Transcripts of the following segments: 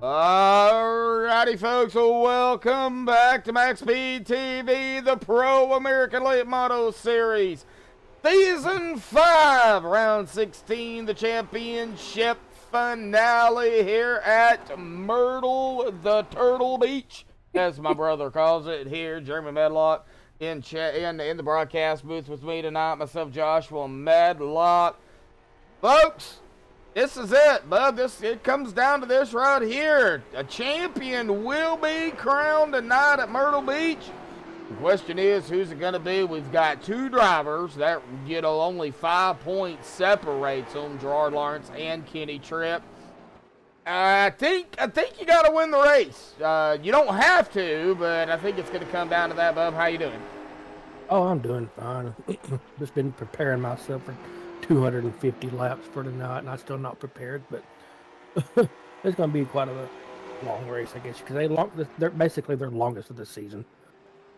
Alrighty, folks, welcome back to MaxspeedTV, the Pro American Late Model Series. Season 5, Round 16, the championship finale here at Myrtle, the Turtle Beach, as my brother calls it here. Jeremy Medlock in the broadcast booth with me tonight, myself, Joshua Medlock. Folks, this is it, bud. It comes down to this right here. A champion will be crowned tonight at Myrtle Beach. The question is, who's it going to be? We've got two drivers that, only 5 points separates them, Gerard Lawrence and Kenny Tripp. I think you got to win the race. You don't have to, but I think it's going to come down to that, bub. How you doing? Oh, I'm doing fine. Just been preparing myself for 250 laps for tonight, and I'm still not prepared, but it's going to be quite a long race, I guess, because they're basically their longest of the season.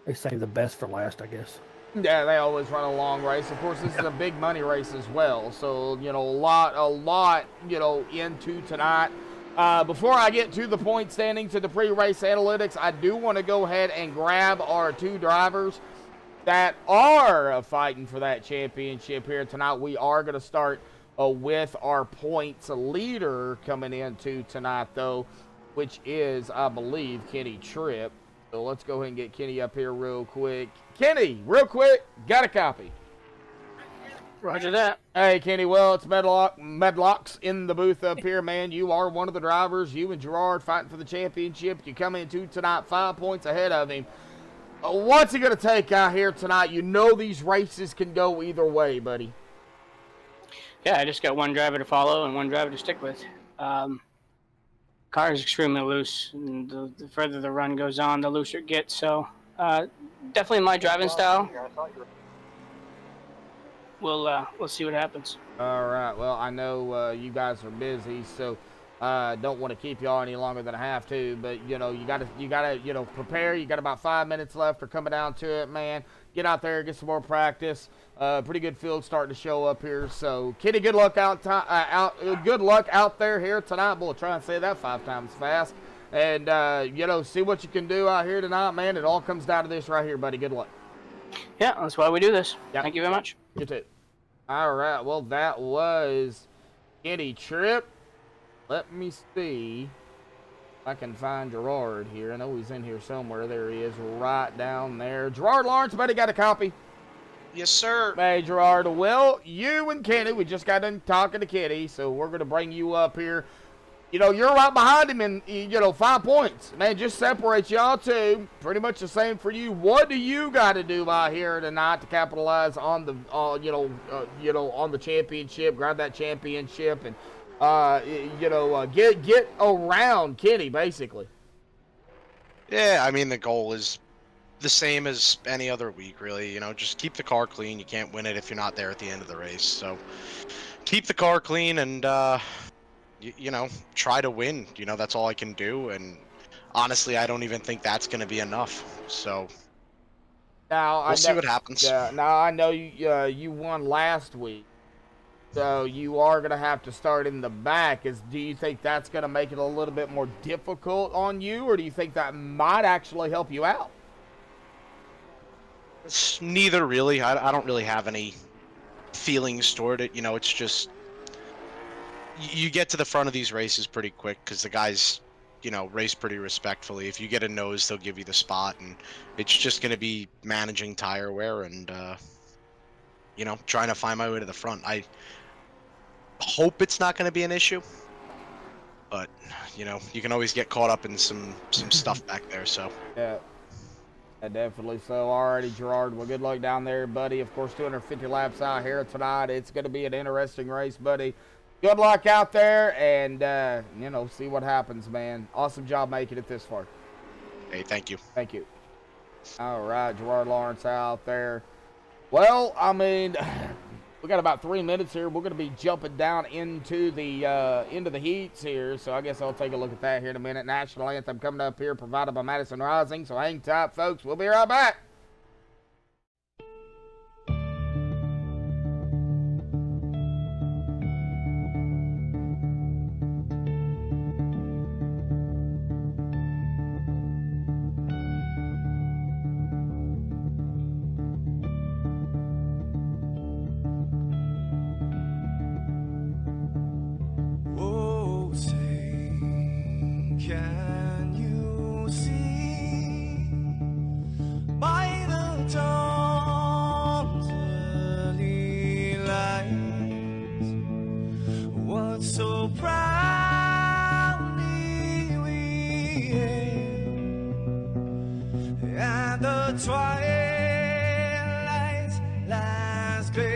They save the best for last, I guess. Yeah, they always run a long race. Of course, this is a big money race as well, so a lot, into tonight. Before I get to the point standing to the pre-race analytics, I do want to go ahead and grab our two drivers that are fighting for that championship here tonight. We are going to start with our points leader coming into tonight, though, which is, I believe, Kenny Tripp. So let's go ahead and get Kenny up here real quick. Kenny, real quick, got a copy. Roger that. Hey, Kenny, well, it's Medlock's in the booth up here, man. You are one of the drivers. You and Gerard fighting for the championship. You come into tonight 5 points ahead of him. What's he going to take out here tonight? You know these races can go either way, buddy. Yeah, I just got one driver to follow and one driver to stick with. Car is extremely loose, and the further the run goes on, the looser it gets. So definitely my driving style. We'll see what happens. All right. Well, I know you guys are busy, so don't want to keep y'all any longer than I have to. But you gotta prepare. You got about 5 minutes left. We're coming down to it, man. Get out there, get some more practice. Pretty good field starting to show up here. So, Kenny, good luck good luck out there here tonight. We'll try and say that 5 times fast. And see what you can do out here tonight, man. It all comes down to this right here, buddy. Good luck. Yeah, that's why we do this. Yep. Thank you very much. You too. All right. Well, that was Kenny Tripp. Let me see if I can find Gerard here. I know he's in here somewhere. There he is, right down there. Gerard Lawrence, buddy, got a copy? Yes, sir. Hey, Gerard. Well, you and Kenny, we just got done talking to Kenny, so we're going to bring you up here. You're right behind him in, 5 points. Man, just separates y'all two. Pretty much the same for you. What do you got to do out here tonight to capitalize on the, on the championship, grab that championship, and get around Kenny, basically? Yeah, I mean, the goal is the same as any other week, really. Just keep the car clean. You can't win it if you're not there at the end of the race. So keep the car clean and, try to win. That's all I can do. And honestly, I don't even think that's going to be enough. So we'll see what happens. Yeah, now I know you won last week. So you are going to have to start in the back. Do you think that's going to make it a little bit more difficult on you, or do you think that might actually help you out? It's neither, really. I don't really have any feelings toward it. It's just you get to the front of these races pretty quick because the guys, race pretty respectfully. If you get a nose, they'll give you the spot, and it's just going to be managing tire wear and, trying to find my way to the front. I hope it's not going to be an issue, but you can always get caught up in some stuff back there. So yeah, definitely. So alrighty, Gerard. Well, good luck down there, buddy. Of course, 250 laps out here tonight. It's going to be an interesting race, buddy. Good luck out there, and see what happens, man. Awesome job making it this far. Hey, thank you. Thank you. All right, Gerard Lawrence out there. Well, I mean, we got about 3 minutes here. We're going to be jumping down into the heats here, so I guess I'll take a look at that here in a minute. National Anthem coming up here, provided by Madison Rising, so hang tight, folks. We'll be right back. so proudly we hailed, and the twilight's last gleaming,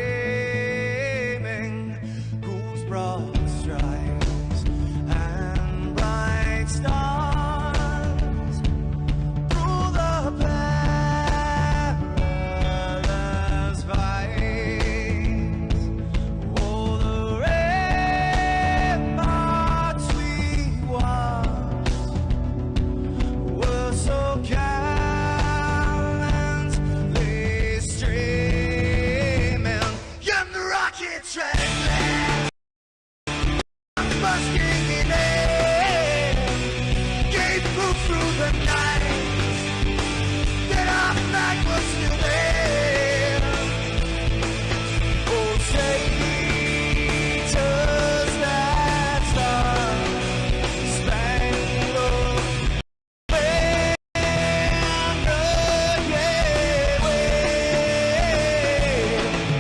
whose broad stripes and bright stars through the perilous fights. Oh, the ramparts we watched were so gallantly streaming, and the rocket train busking in air gave proof through the night that our flag was still there. Oh, say does that star-spangled banner yet wave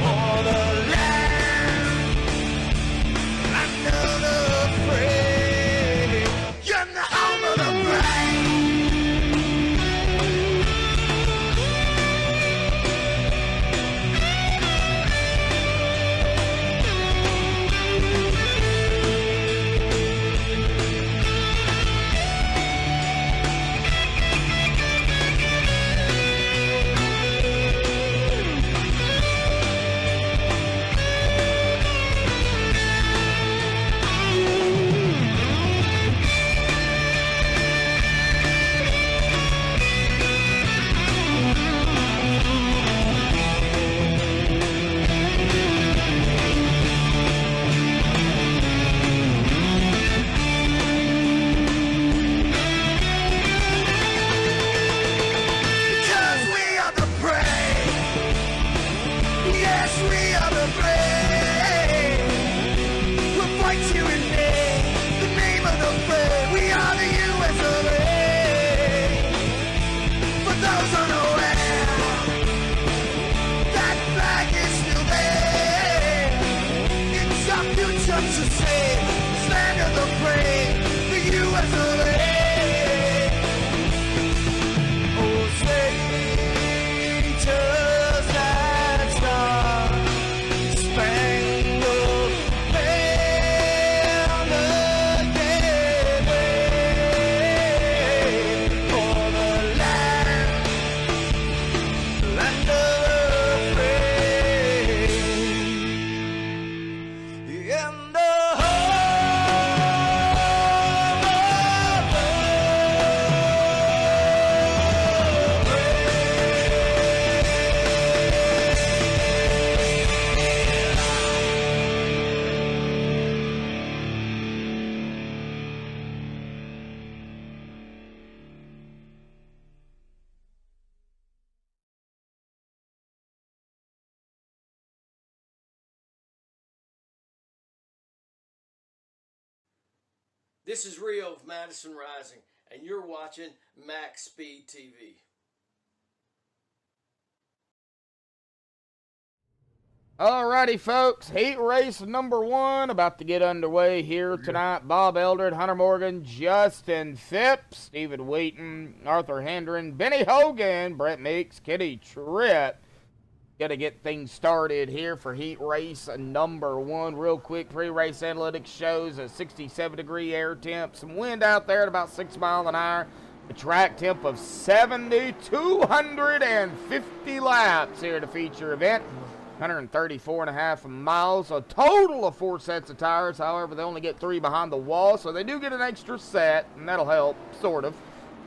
o'er the land under the free, and the home of the brave. Because we are the brave. Yes, we are the brave. We'll fight you in the name of the brave. We are the US of A. For those unaware, that flag is still there. It's our future to save. Stand of the brave, the US of A. Oh, say does that star-spangled banner yet wave o'er the land under the free, in the This is Rio of Madison Rising, and you're watching MaxspeedTV. Alrighty, folks. Heat race number 1 about to get underway here tonight. Bob Eldred, Hunter Morgan, Justin Phipps, Stephen Wheaton, Arthur Hendren, Benny Hogan, Brett Meeks, Kitty Tripp. Got to get things started here for heat race number 1. Real quick, pre-race analytics shows a 67-degree air temp, some wind out there at about 6 miles an hour, a track temp of 70, 250 laps here to feature event, 134.5 miles, a total of 4 sets of tires. However, they only get 3 behind the wall, so they do get an extra set, and that'll help, sort of.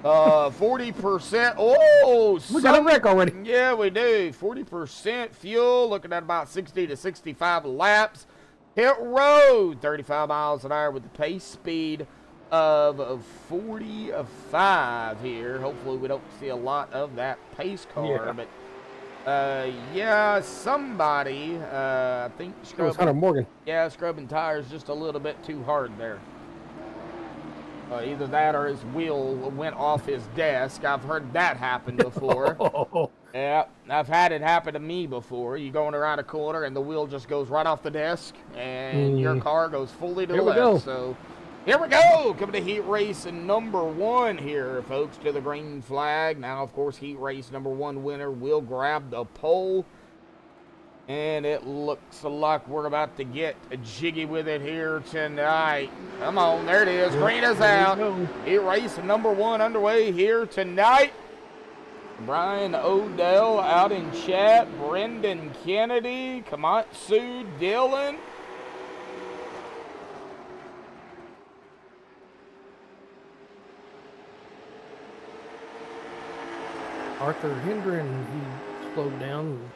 40%. Oh, We got a wreck already. Yeah, we do. 40% fuel, looking at about 60 to 65 laps. Pit road, 35 miles an hour with the pace speed of 45 here. Hopefully we don't see a lot of that pace car, Yeah. but yeah, somebody, I think It was Hunter Morgan. yeah, scrubbing tires just a little bit too hard there. Either that or his wheel went off his desk. I've heard that happen before. Yeah, I've had it happen to me before. You going around a corner and the wheel just goes right off the desk, and your car goes fully to the left. Go. So here we go. Coming to heat race number 1 here, folks, to the green flag. Now, of course, heat race number 1 winner will grab the pole. And it looks like we're about to get jiggy with it here tonight. Come on, there it is. Green is out. Heat race number 1 underway here tonight. Brian Odell out in chat. Brendan Kennedy. Kamatsu Dillon. Arthur Hendren, he slowed down.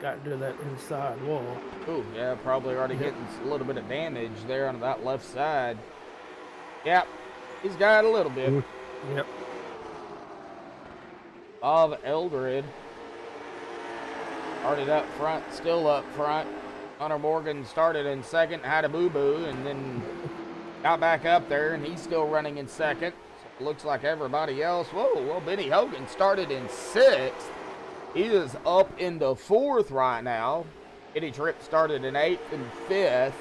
Got to that inside wall. Oh, yeah, probably already getting a little bit of damage there on that left side. Yep, he's got a little bit. Yep. Bob Eldred. Started up front, still up front. Hunter Morgan started in second, had a boo-boo, and then got back up there, and he's still running in second. So it looks like everybody else. Whoa, well, Benny Hogan started in 6th. He is up into 4th right now. Eddie Tripp started in 8th and 5th.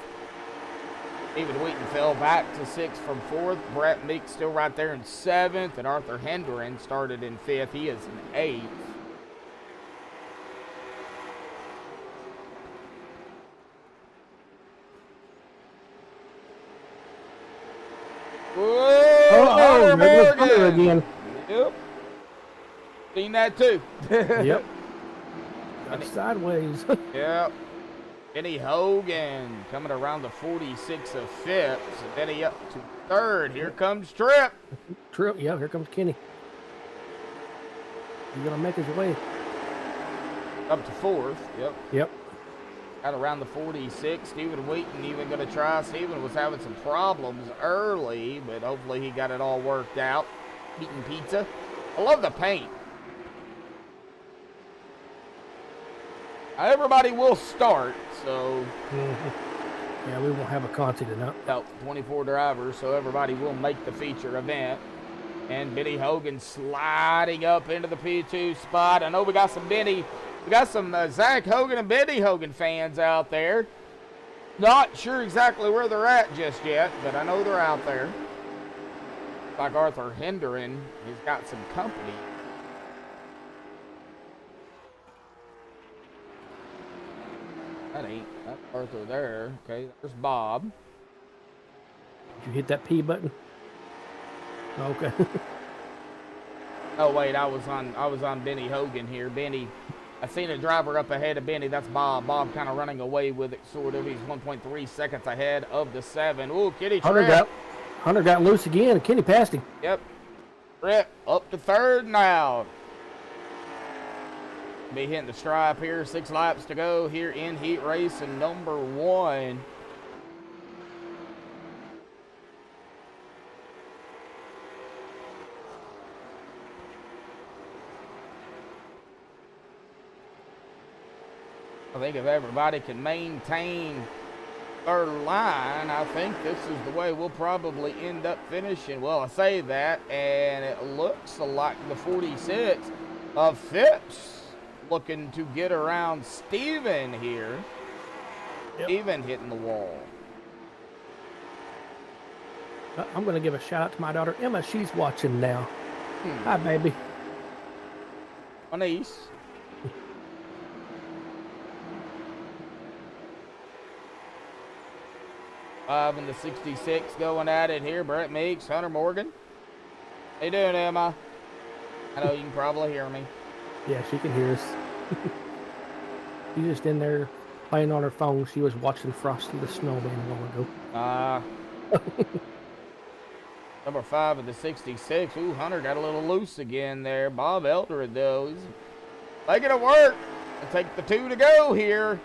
David Wheaton fell back to 6th from 4th. Brett Meek still right there in 7th. And Arthur Hendren started in 5th. He is in 8th. Whoa, Hunter again. Yep. Seen that too. Yep. Got sideways. Yep. Benny Hogan coming around the 46 of 5th. So Benny up to 3rd. Here comes Tripp. Tripp, yeah, here comes Kenny. He's going to make his way. Up to 4th. Yep. Yep. Out around the 46. Stephen Wheaton even going to try. Stephen was having some problems early, but hopefully he got it all worked out. Eating pizza. I love the paint. Everybody will start, so. Yeah, we won't have a Consi tonight. No, 24 drivers, so everybody will make the feature event. And Benny Hogan sliding up into the P2 spot. I know we got some Zach Hogan and Benny Hogan fans out there. Not sure exactly where they're at just yet, but I know they're out there. Like Arthur Hendren, he's got some company. That's Arthur there. Okay, there's Bob. Did you hit that P button? Okay. Oh wait, I was on Benny Hogan here. Benny, I seen a driver up ahead of Benny. That's Bob. Bob kind of running away with it, sort of. He's 1.3 seconds ahead of the 7. Ooh, Kitty Tripp. Hunter got loose again, and Kenny passed him. Yep. Tripp up to 3rd now. Be hitting the stripe here. 6 laps to go here in heat race and number 1. I think if everybody can maintain their line, I think this is the way we'll probably end up finishing. Well, I say that, and it looks like the 46 of Phipps looking to get around Steven here. Yep. Steven hitting the wall. I'm going to give a shout out to my daughter Emma. She's watching now. Hi, baby. My niece. Five and the 66 going at it here. Brett Meeks, Hunter Morgan. How you doing, Emma? I know you can probably hear me. Yeah, she can hear us. She's just in there playing on her phone. She was watching Frosty the Snowman a while ago. Number 5 of the 66. Ooh, Hunter got a little loose again there. Bob Eldred, though, he's making it work. I'll take the 2 to go here.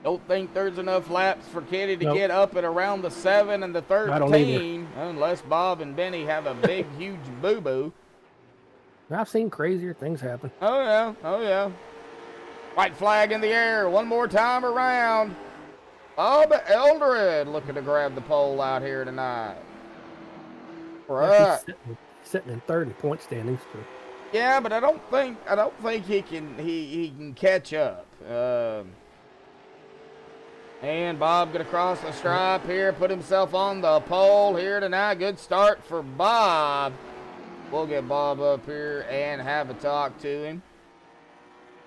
Don't think there's enough laps for Kenny to get up at around the 7 and the 13, unless Bob and Benny have a big, huge boo-boo. I've seen crazier things happen. Oh, yeah. Oh, yeah. White flag in the air. One more time around. Bob Eldred looking to grab the pole out here tonight. Yeah, Right. he's sitting in third in point standings. So. Yeah, but I don't think he can catch up. And Bob gonna cross the stripe here, put himself on the pole here tonight. Good start for Bob. We'll get Bob up here and have a talk to him.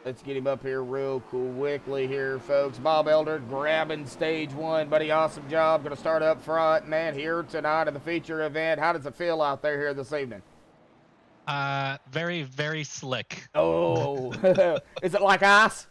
Let's get him up here real quickly here, folks. Bob Eldred grabbing stage one, buddy. Awesome job. Gonna start up front, man, here tonight in the feature event. How does it feel out there here this evening? Very, very slick. Oh, is it like ice?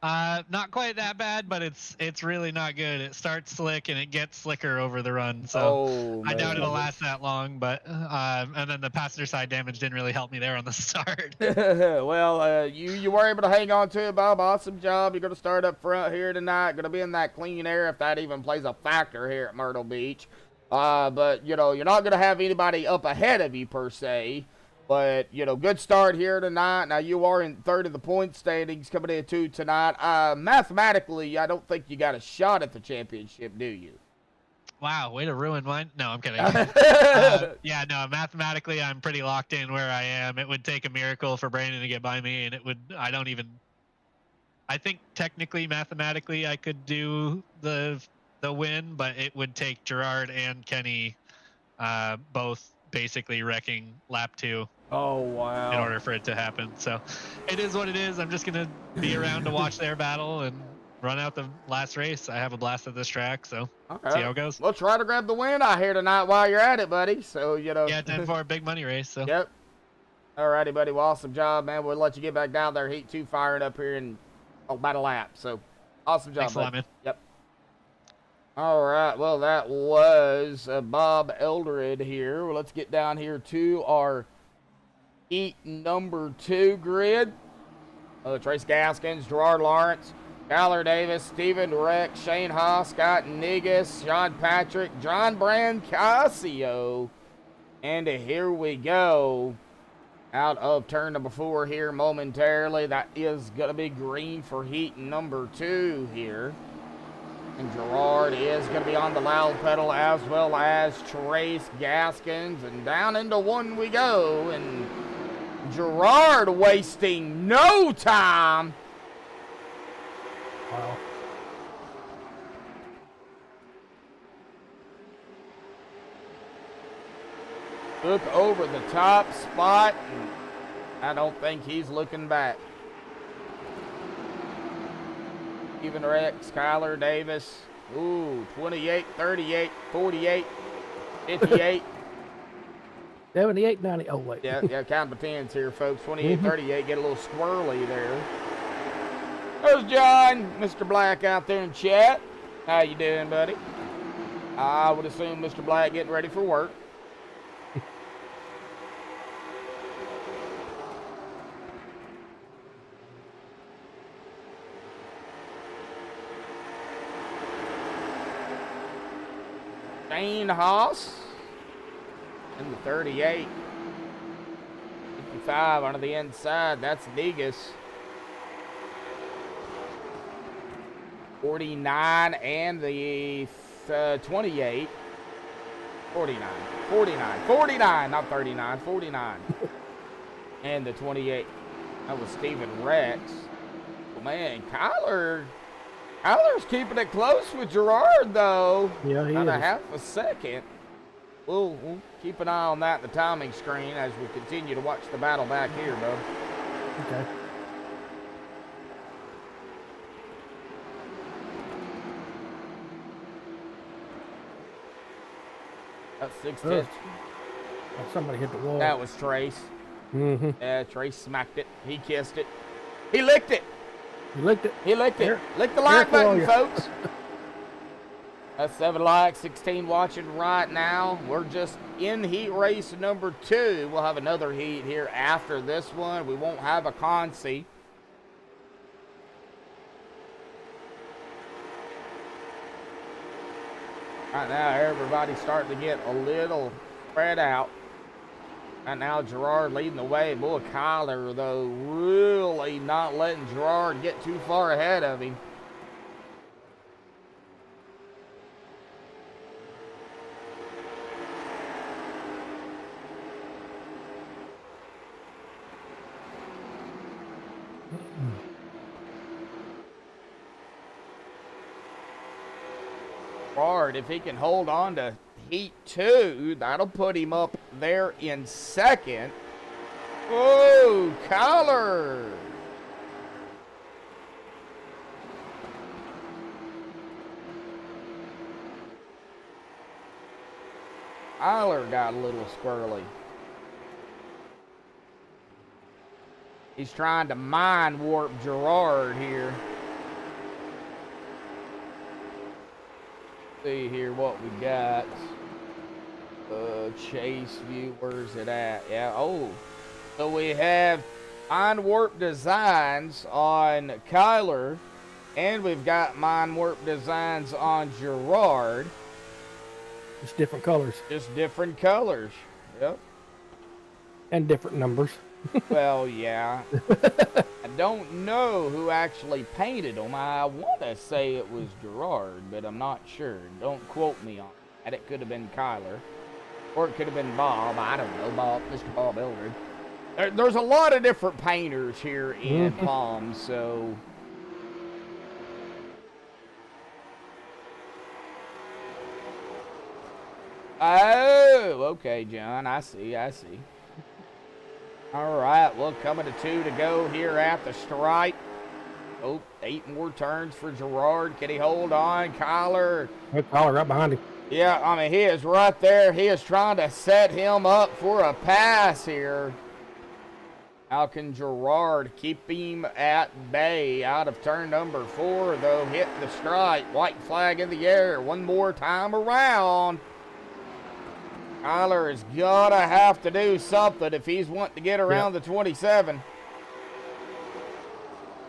Not quite that bad, but it's really not good. It starts slick and it gets slicker over the run. So Oh, I doubt man. it'll last that long, but and then the passenger side damage didn't really help me there on the start. Well, you were able to hang on to it, Bob. Awesome job. You're going to start up front here tonight. Going to be in that clean air if that even plays a factor here at Myrtle Beach. But, you know, you're not going to have anybody up ahead of you per se. But, you know, good start here tonight. Now, you are in third of the point standings coming in two tonight. Mathematically, I don't think you got a shot at the championship, do you? Wow, way to ruin mine. No, I'm kidding. Yeah, no, mathematically, I'm pretty locked in where I am. It would take a miracle for Brandon to get by me, and I think technically, mathematically, I could do the win, but it would take Gerard and Kenny both basically wrecking lap 2. Oh, wow. In order for it to happen. So it is what it is. I'm just going to be around to watch their battle and run out the last race. I have a blast at this track, so see how it goes. We'll try to grab the win out here tonight while you're at it, buddy. So, you know. Yeah, 10-4, big money race. So. Yep. All righty, buddy. Well, awesome job, man. We'll let you get back down there. Heat 2 firing up here in about a lap. So, awesome job, Thanks a lot, man. Yep. All right, well, that was Bob Eldred here. Well, let's get down here to our heat number 2 grid. Trace Gaskins, Gerard Lawrence, Skylar Davis, Stephen Reck, Shane Haas, Scott Negus, John Patrick, John Brancasio. And here we go. Out of turn number 4 here momentarily. That is going to be green for heat number 2 here. And Gerard is going to be on the loud pedal, as well as Trace Gaskins. And down into 1 we go. And Gerard wasting no time. Wow. Took over the top spot. And I don't think he's looking back. Stephen Rex, Skylar Davis. Ooh, 28, 38, 48, 58. 78, 90. Oh, wait. Yeah, count the tens here, folks. 28, 38. Get a little squirrely there. There's John, Mr. Black out there in chat. How you doing, buddy? I would assume Mr. Black getting ready for work. Shane Haas in the 38. 55 onto the inside. That's Negus. 49 and the 28. 49, not 39, 49. And the 28. That was Stephen Rex. Oh, man, Kyler's keeping it close with Gerard, though. Yeah, he About a is. half a second. We'll keep an eye on that, the timing screen, as we continue to watch the battle back here, bud. Okay. That's 6-10. Oh, somebody hit the wall. That was Trace. Mm-hmm. Yeah, Trace smacked it. He kissed it. He licked it. You licked it. He licked it. Here. Lick the like Careful, button, you- folks. That's 7 likes, 16 watching right now. We're just in heat race number 2. We'll have another heat here after this one. We won't have a Consi. Right now, everybody's starting to get a little spread out. Right now, Gerard leading the way. Boy, Kyler, though, really not letting Gerard get too far ahead of him. Gerard, if he can hold on to Heat 2, that'll put him up there in second. Whoa, Kyler. Kyler got a little squirrely. He's trying to mind warp Gerard here. See here what we got. Chase view, where's it at? Yeah, oh. So we have mind warp designs on Kyler, and we've got mind warp designs on Gerard. Just different colors. Just different colors. Yep. And different numbers. Well, yeah. I don't know who actually painted them. I want to say it was Gerard, but I'm not sure. Don't quote me on that. It could have been Kyler. Or it could have been Bob. I don't know. Bob, Mr. Bob Eldred. There's a lot of different painters here in Palms, so... Oh, okay, John. I see. All right, well, coming to 2 to go here at the stripe. Oh, 8 more turns for Gerard. Can he hold on? Kyler. Kyler right behind him. Yeah, I mean, he is right there. He is trying to set him up for a pass here. How can Gerard keep him at bay out of turn number 4, though? Hit the stripe. White flag in the air. One more time around. Kyler is gonna have to do something if he's wanting to get around the 27.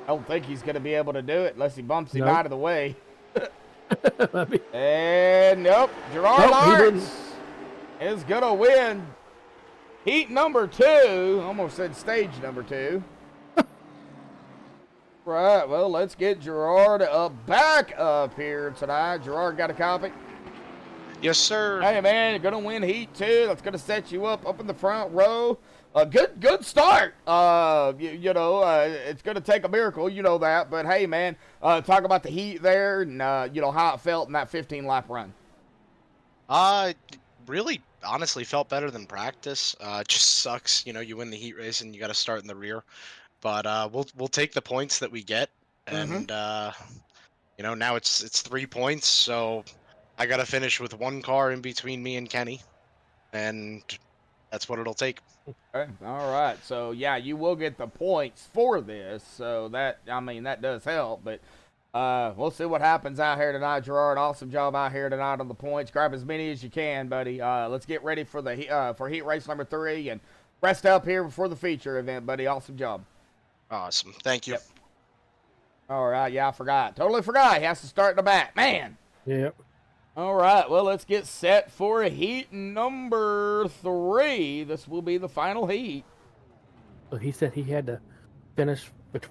I don't think he's gonna be able to do it unless he bumps him out of the way. And nope, Gerard Lawrence is gonna win heat number 2. Almost said stage number 2. Right, well, let's get Gerard back up here tonight. Gerard, got a copy? Yes, sir. Hey, man, you're going to win Heat 2. That's going to set you up in the front row. A good start. It's going to take a miracle. You know that. But, hey, man, talk about the Heat there and, how it felt in that 15-lap run. Really, honestly, felt better than practice. It just sucks. You win the Heat race and you got to start in the rear. But we'll take the points that we get. And, now it's 3 points, so... I got to finish with 1 car in between me and Kenny, and that's what it'll take. Okay. All right. So, yeah, you will get the points for this. So, that does help. But we'll see what happens out here tonight, Gerard. Awesome job out here tonight on the points. Grab as many as you can, buddy. Let's get ready for the for heat race number 3 and rest up here before the feature event, buddy. Awesome job. Awesome. Thank you. Yep. All right. Yeah, I forgot. Totally forgot. He has to start in the back. Man. Yep. All right, well, let's get set for heat number 3. This will be the final heat. So he said he had to finish with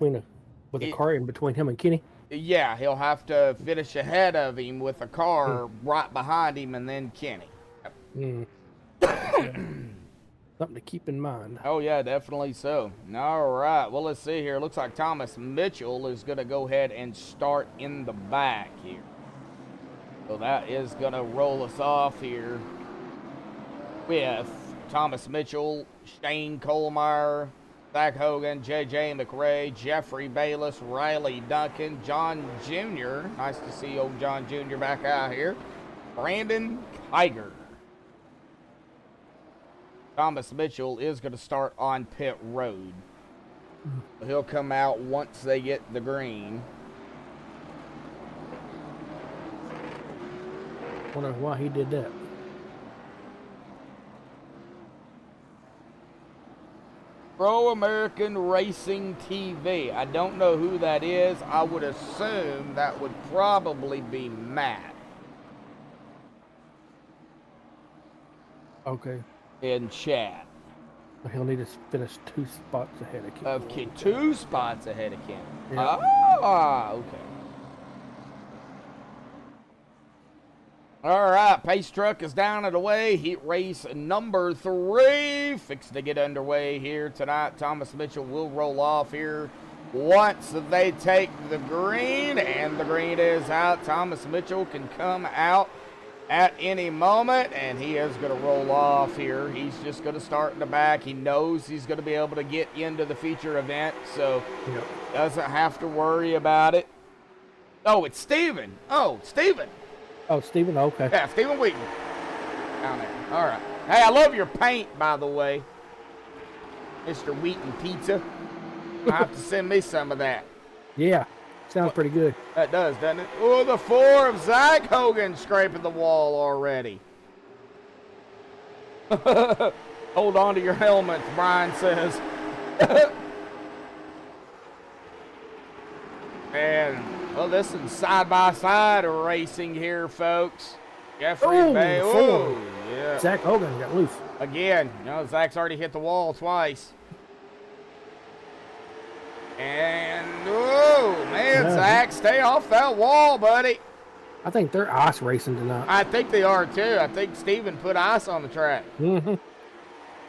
a car in between him and Kenny? Yeah, he'll have to finish ahead of him with a car right behind him and then Kenny. Something to keep in mind. Oh, yeah, definitely so. All right, well, let's see here. Looks like Thomas Mitchell is going to go ahead and start in the back here. So that is going to roll us off here with Thomas Mitchell, Shane Colmeyer, Zach Hogan, J.J. McRae, Jeffrey Bayless, Riley Duncan, John Jr. Nice to see old John Jr. back out here. Brandon Kiger. Thomas Mitchell is going to start on pit road. He'll come out once they get the green. Wonder why he did that. Pro American Racing TV. I don't know who that is. I would assume that would probably be Matt. Okay. In chat. He'll need to finish 2 spots ahead of Kenny. Okay, 2 spots ahead of Kenny. Yeah. Ah, okay. All right, pace truck is down and away. Heat race number 3. Fixing to get underway here tonight. Thomas Mitchell will roll off here once they take the green, and the green is out. Thomas Mitchell can come out at any moment, and he is going to roll off here. He's just going to start in the back. He knows he's going to be able to get into the feature event, so doesn't have to worry about it. Oh, it's Steven. Oh, Steven. Oh, Steven, okay. Yeah, Steven Wheaton. Down there. All right. Hey, I love your paint, by the way, Mr. Wheaton Pizza. I have to send me some of that. Yeah, sounds pretty good. That does, doesn't it? Oh, the 4 of Zach Hogan scraping the wall already. Hold on to your helmets, Brian says. And, well, this is side-by-side racing here, folks. Jeffrey Bay. Oh, yeah. Zach Hogan got loose. Again, you know, Zach's already hit the wall twice. And, oh, man, Zach, stay off that wall, buddy. I think they're ice racing tonight. I think they are, too. I think Steven put ice on the track. Mm-hmm.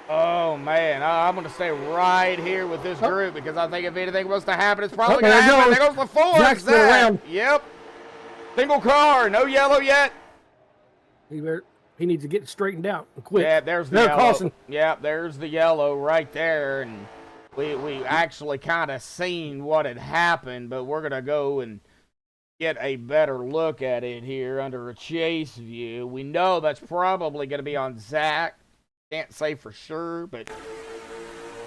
Oh, man, I'm going to stay right here with this group because I think if anything was to happen, it's probably going to happen. There goes the 4. Zach's still around. Yep. Single car, no yellow yet. He needs to get straightened out and quick. Yeah, there's the yellow. Caution. Yeah, there's the yellow right there, and we actually kind of seen what had happened, but we're gonna go and get a better look at it here under a chase view. We know that's probably gonna be on Zach. Can't say for sure, but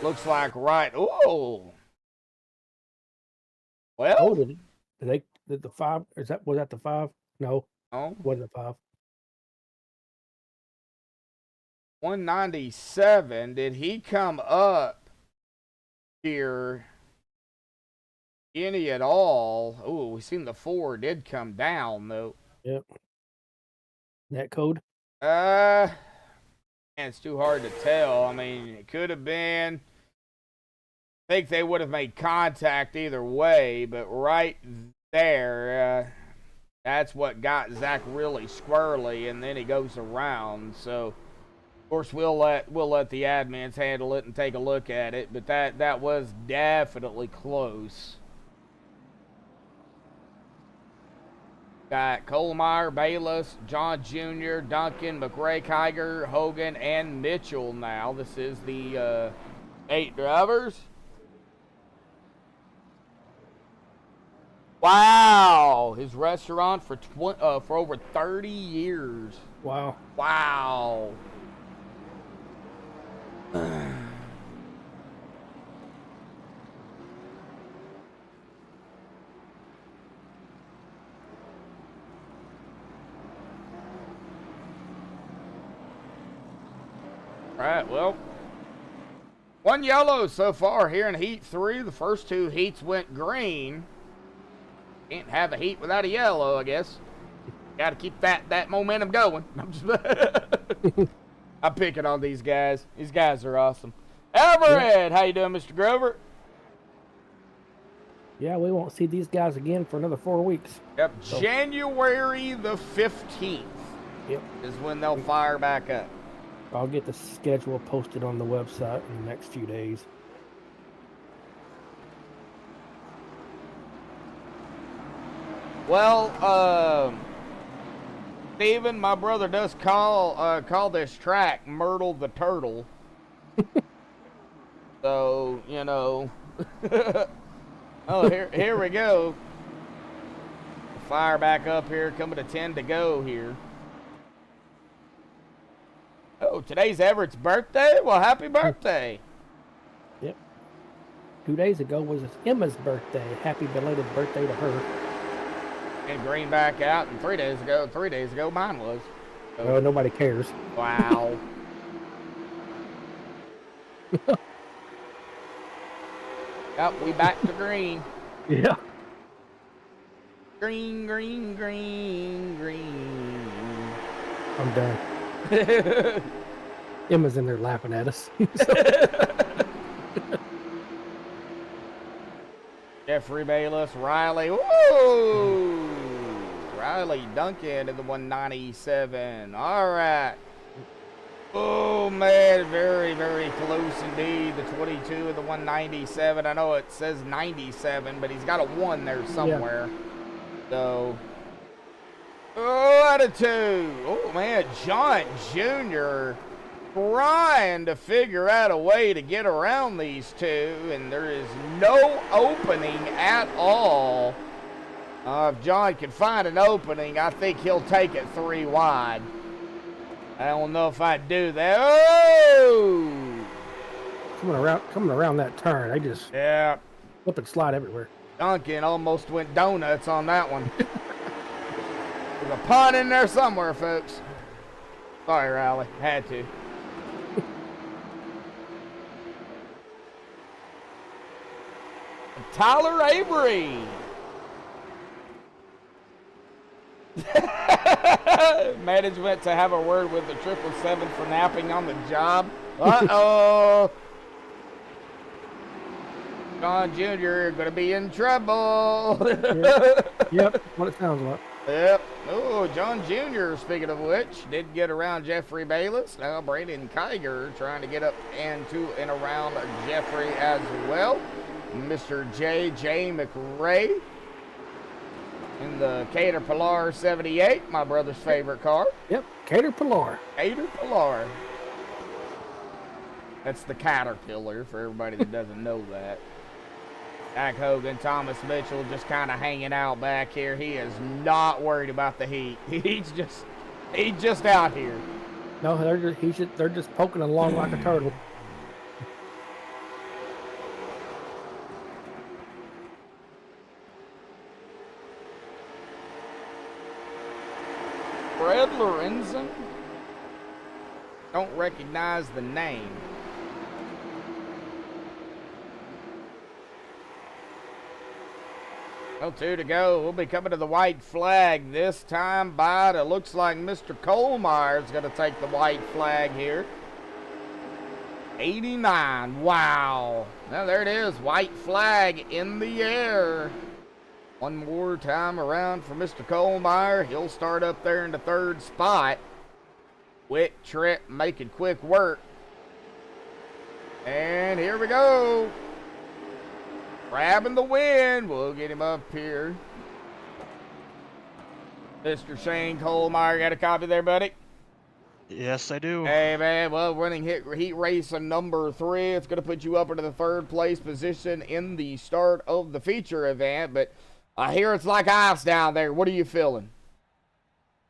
looks like right. Oh, well. Oh, did the 5? Was that the 5? No, wasn't the 5. 197. Did he come up here any at all? Oh, we seen the 4 did come down though. Yep. That code? Man, it's too hard to tell. I mean, it could have been. I think they would have made contact either way, but right there, that's what got Zach really squirrely, and then he goes around. So, of course, we'll let the admins handle it and take a look at it, but that was definitely close. Got Colemeyer, Bayless, John Jr., Duncan, McRae, Kiger, Hogan, and Mitchell now. This is the 8 drivers. Wow, his restaurant for over 30 years. Wow. Wow. All right, well, 1 yellow so far here in Heat 3. The first 2 heats went green. Can't have a heat without a yellow, I guess. Got to keep that momentum going. I'm picking on these guys. These guys are awesome. Everett, how you doing, Mr. Grover? Yeah, we won't see these guys again for another 4 weeks. Yep, so. January the 15th. Yep. Is when they'll fire back up. I'll get the schedule posted on the website in the next few days. Well, Steven, my brother does call this track Myrtle the Turtle. So, you know. Oh, here we go. Fire back up here, coming to 10 to go here. Oh, today's Everett's birthday? Well, happy birthday. Yep. 2 days ago was Emma's birthday. Happy belated birthday to her. And green back out, and 3 days ago, mine was. So, oh, nobody cares. Wow. Yep, we back to green. Yeah. Green, green, green, green. I'm done. Emma's in there laughing at us. Jeffrey Bayless, Riley. Woo! Riley Duncan in the 197. All right. Oh, man, very, very close indeed. The 22 and the 197. I know it says 97, but he's got a 1 there somewhere. Yeah. So, oh, out of 2. Oh, man, John Jr. trying to figure out a way to get around these two, and there is no opening at all. If John can find an opening, I think he'll take it 3 wide. I don't know if I'd do that. Oh! Coming around that turn, they just flip and slide everywhere. Duncan almost went donuts on that one. There's a pun in there somewhere, folks. Sorry, Riley. Had to. Tyler Avery. Management to have a word with the 777 for napping on the job. Uh-oh. John Jr. going to be in trouble. Yep, what it sounds like. Yep. Oh, John Jr., speaking of which, did get around Jeffrey Bayless. Now Braden Kiger trying to get up and to and around Jeffrey as well. Mr. J.J. McRae in the Caterpillar 78, my brother's favorite car. Yep, Caterpillar. Caterpillar. That's the Caterpillar for everybody that doesn't know that. Jack Hogan, Thomas Mitchell just kind of hanging out back here. He is not worried about the heat. He's just out here. No, they're just poking along like a turtle. Fred Lorenzen? Don't recognize the name. Well, 2 to go. We'll be coming to the white flag this time by. It looks like Mr. Kohlmeyer's going to take the white flag here. 89. Wow. Now there it is. White flag in the air. One more time around for Mr. Kohlmeyer. He'll start up there in the 3rd spot. Quick Tripp making quick work. And here we go. Grabbing the win. We'll get him up here. Mr. Shane Kohlmeyer, got a copy there, buddy? Yes, I do. Hey, man. Well, winning heat race number 3. It's going to put you up into the 3rd place position in the start of the feature event. But I hear it's like ice down there. What are you feeling?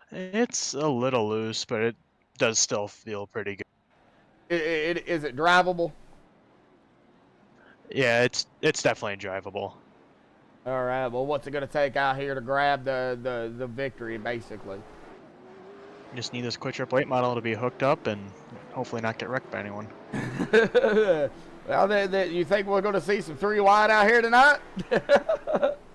It's a little loose, but it does still feel pretty good. Is it drivable? Yeah, it's definitely drivable. All right. Well, what's it going to take out here to grab the victory, basically? Just need this quick Tripp late model to be hooked up and hopefully not get wrecked by anyone. Well, you think we're going to see some 3 wide out here tonight?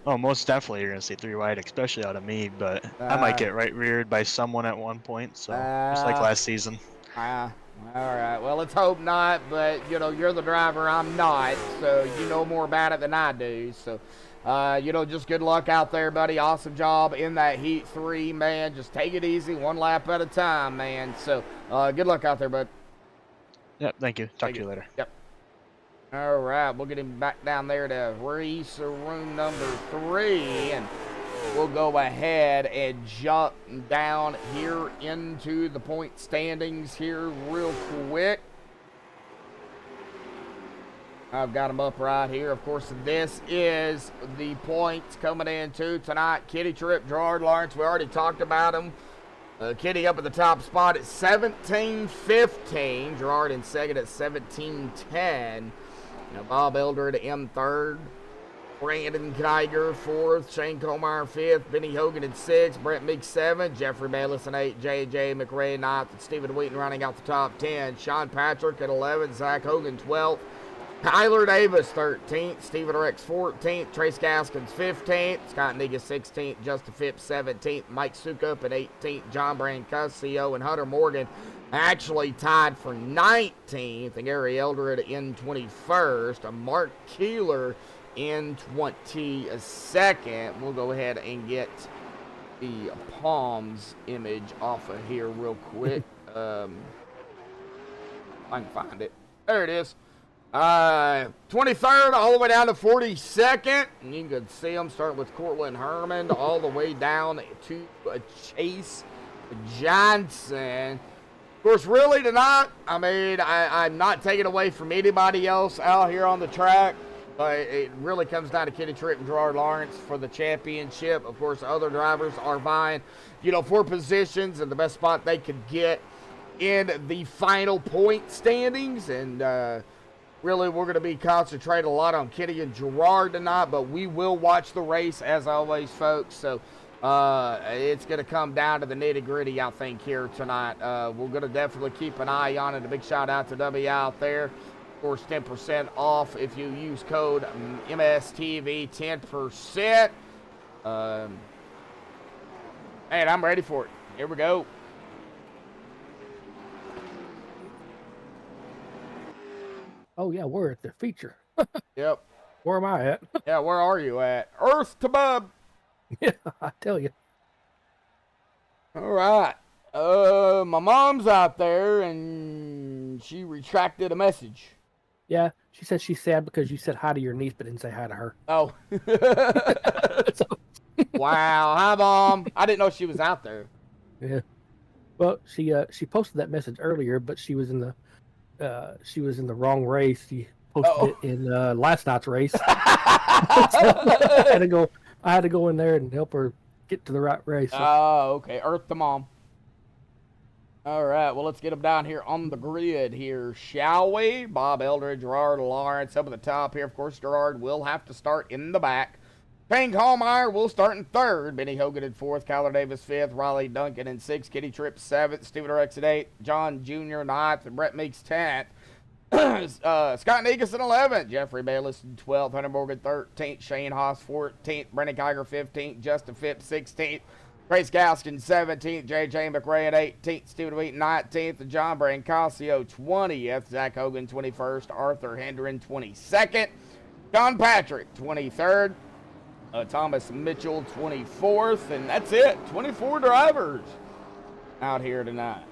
Oh, most definitely you're going to see 3 wide, especially out of me, but I might get right reared by someone at one point, so just like last season. All right. Well, let's hope not, but, you know, you're the driver. I'm not, so you know more about it than I do. So, you know, just good luck out there, buddy. Awesome job in that Heat 3, man. Just take it easy, 1 lap at a time, man. So, good luck out there, bud. Yep, thank you. Talk to you later. Yep. All right, we'll get him back down there to race room number 3, and we'll go ahead and jump down here into the point standings here real quick. I've got them up right here. Of course, this is the points coming into tonight. Kitty Tripp, Gerard Lawrence, we already talked about him. Kitty up at the top spot at 17-15. Gerard in second at 17-10. Now Bob Elder at M3rd. Brandon Kiger 4th. Shane Kohlmeyer 5th. Benny Hogan at 6th. Brett Meek 7th. Jeffrey Bayless at 8th. J.J. McRae 9th. And Stephen Wheaton running out the top 10. Sean Patrick at 11th. Zach Hogan 12th. Tyler Davis 13th. Stephen Rex 14th. Trace Gaskins 15th. Scott Negus 16th. Justin Phipps 17th. Mike Sukup at 18th. John Brancusi and Hunter Morgan actually tied for 19th. And Gary Eldred in 21st. Mark Keeler in 22nd. We'll go ahead and get the Palms image off of here real quick. I can find it. There it is. 23rd all the way down to 42nd. And you can see them starting with Cortland Herman all the way down to Chase Johnson. Of course, really tonight, I mean, I'm not taking away from anybody else out here on the track, but it really comes down to Kenny Tripp and Gerard Lawrence for the championship. Of course, other drivers are vying, for positions and the best spot they could get in the final point standings. And really, we're going to be concentrating a lot on Kenny and Gerard tonight, but we will watch the race as always, folks. So it's going to come down to the nitty-gritty, I think, here tonight. We're going to definitely keep an eye on it. A big shout-out to W out there. Of course, 10% off if you use code MSTV, 10%. Man, I'm ready for it. Here we go. Oh, yeah, we're at the feature. Yep. Where am I at? Yeah, where are you at? Earth to Bub. Yeah, I tell you. All right. My mom's out there, and she retracted a message. Yeah, she said she's sad because you said hi to your niece, but didn't say hi to her. Oh. Wow. Hi, Mom. I didn't know she was out there. Yeah. Well, she posted that message earlier, but she was in the wrong race. She posted it in last night's race. So I had to go in there and help her get to the right race. So. Oh, okay. Earth to Mom. All right, well, let's get them down here on the grid here, shall we? Bob Eldridge, Gerard Lawrence up at the top here. Of course, Gerard will have to start in the back. Payne Hallmeyer will start in third. Benny Hogan in fourth. Kyler Davis fifth. Riley Duncan in sixth. Kitty Tripp seventh. Steven Rex at eighth. John Jr. ninth. And Brett Meeks 10th. Scott Negus in 11th. Jeffrey Bayless in 12th. Hunter Morgan 13th. Shane Haas 14th. Brendan Kiger 15th. Justin Phipps 16th. Grace Gaskin 17th, J.J. McRae at 18th, Stephen Wheaton 19th, and John Brancasio 20th, Zach Hogan 21st, Arthur Hendren 22nd, John Patrick 23rd, Thomas Mitchell 24th, and that's it. 24 drivers out here tonight.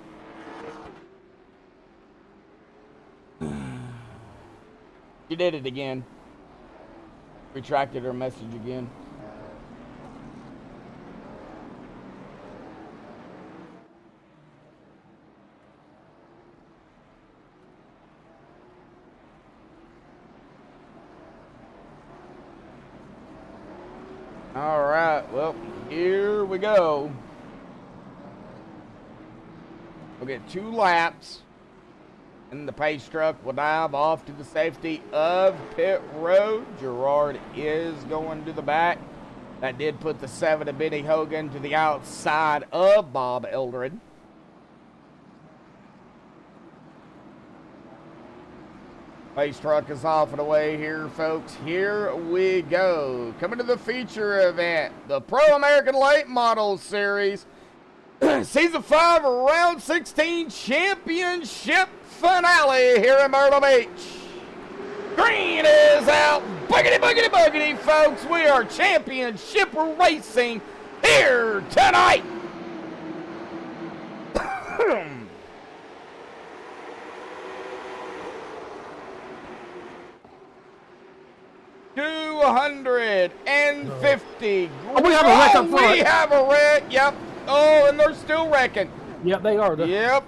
She did it again. Retracted her message again. All right, well, here we go. We'll get 2 laps, and the pace truck will dive off to the safety of pit road. Gerard is going to the back. That did put the 7 of Benny Hogan to the outside of Bob Eldred. Pace truck is off and away here, folks. Here we go. Coming to the feature event, the Pro American Late Model Series, Season 5, Round 16 Championship Finale here in Myrtle Beach. Green is out. Boogity, boogity, boogity, folks. We are championship racing here tonight. 250. Oh, we have a wreck up front. We have a wreck. Yep. Oh, and they're still wrecking. Yep, they are. Yep.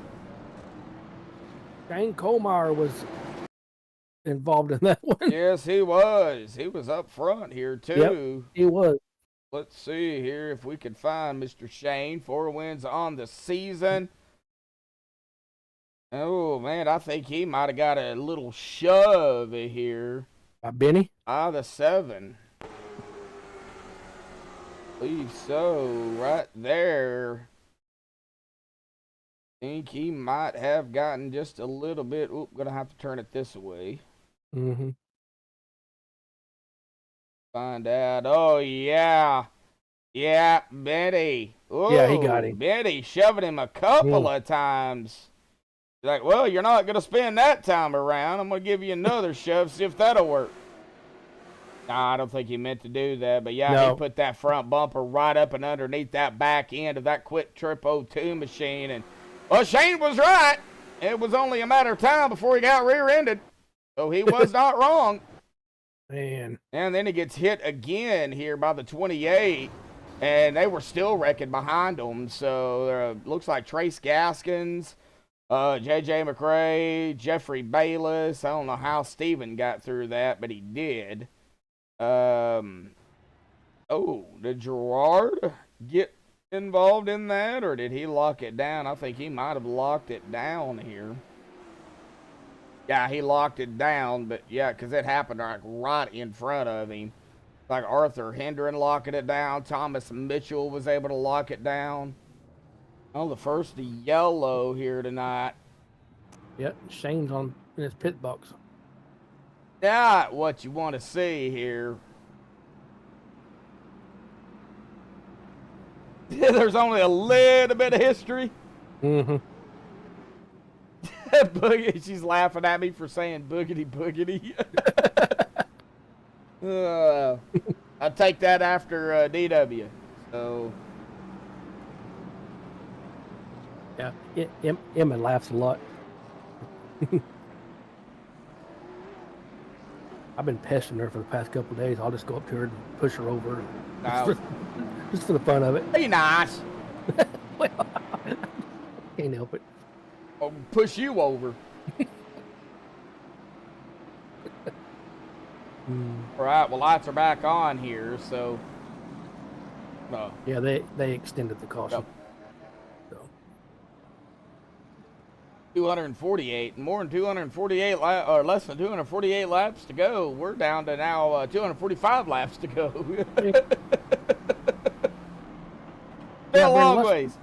Shane Colmeyer was involved in that one. Yes, he was. He was up front here, too. Yep, he was. Let's see here if we can find Mr. Shane. 4 wins on the season. Oh, man, I think he might have got a little shove here. Benny? The 7. Believe so, right there. Think he might have gotten just a little bit. Oop, gonna have to turn it this way. Mm-hmm. Find out. Oh, yeah. Yeah, Benny. Ooh, yeah, he got him. Benny shoving him a couple of times. Like, well, you're not going to spend that time around. I'm going to give you another shove, see if that'll work. Nah, I don't think he meant to do that. But, yeah, no. He put that front bumper right up and underneath that back end of that Quick Trip 02 machine. And, well, Shane was right. it was only a matter of time before he got rear-ended. So he was not wrong. Man. And then he gets hit again here by the 28. And they were still wrecking behind him. So looks like Trace Gaskins, J.J. McRae, Jeffrey Bayless. I don't know how Steven got through that, but he did. Oh, did Gerard get involved in that, or did he lock it down? I think he might have locked it down here. Yeah, he locked it down, but yeah, because it happened like right in front of him. Like Arthur Hendren locking it down. Thomas Mitchell was able to lock it down. Oh, the first yellow here tonight. Yep, Shane's in his pit box. Not what you want to see here. There's only a little bit of history. Mm-hmm. She's laughing at me for saying boogity boogity. I take that after DW. So yeah, Emma laughs a lot. I've been pestering her for the past couple of days. I'll just go up to her and push her over. Just for the fun of it. Be nice. Well, can't help it. I'll push you over. All right, well, lights are back on here, so. Yeah, they extended the caution. So. 248, more than 248 or less than 248 laps to go. We're down to now 245 laps to go. Still a long ways.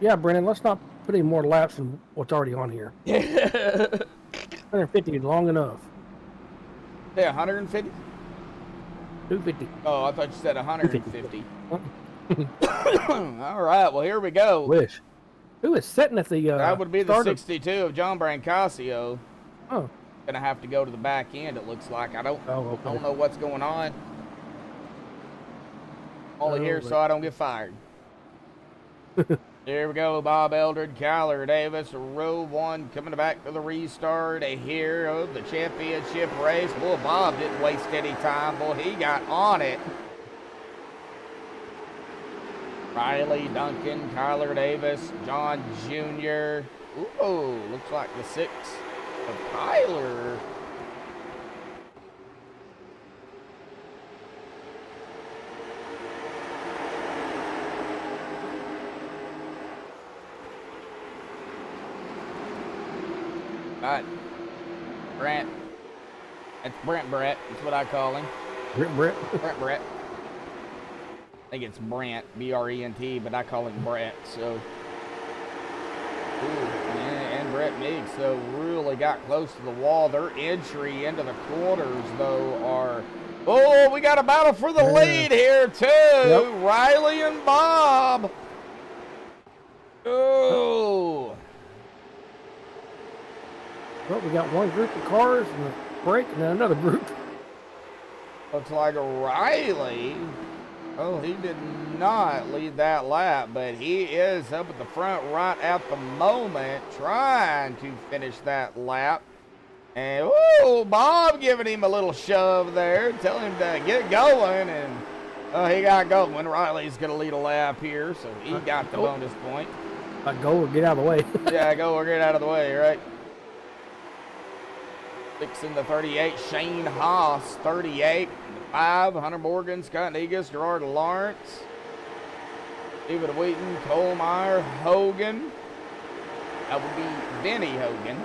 Yeah, Brennan, let's not put any more laps than what's already on here. 150 is long enough. Yeah, 150? 250. Oh, I thought you said 150. All right, well, here we go. Wish. Who is sitting at the that would be the starter? 62 of John Brancasio. Oh. Gonna have to go to the back end, it looks like. I don't know what's going on. Only here so I don't get fired. Here we go, Bob Eldred, Kyler Davis, row one, coming back to the restart here of the championship race. Boy, Bob didn't waste any time. Boy, he got on it. Riley Duncan, Kyler Davis, John Jr. Ooh, looks like the 6 of Kyler. Right. Brent. That's Brent Brett. That's what I call him. Brett. Brent Brett. I think it's Brent, B-R-E-N-T, but I call him Brett, so. Ooh, and Brett Meeks, though, really got close to the wall. Their entry into the quarters, though, are. Oh, we got a battle for the lead here, too. Yep. Riley and Bob. Oh. Well, we got one group of cars and a break and then another group. Looks like Riley. Oh, he did not lead that lap, but he is up at the front right at the moment, trying to finish that lap. And, whoa, Bob giving him a little shove there, telling him to get going, and he got going. Riley's going to lead a lap here, so he got the bonus point. Go or get out of the way. Yeah, go or get out of the way, right? 6 in the 38, Shane Haas, 38. 5, Hunter Morgan, Scott Negus, Gerard Lawrence, David Wheaton, Cole Meyer, Hogan. That would be Benny Hogan.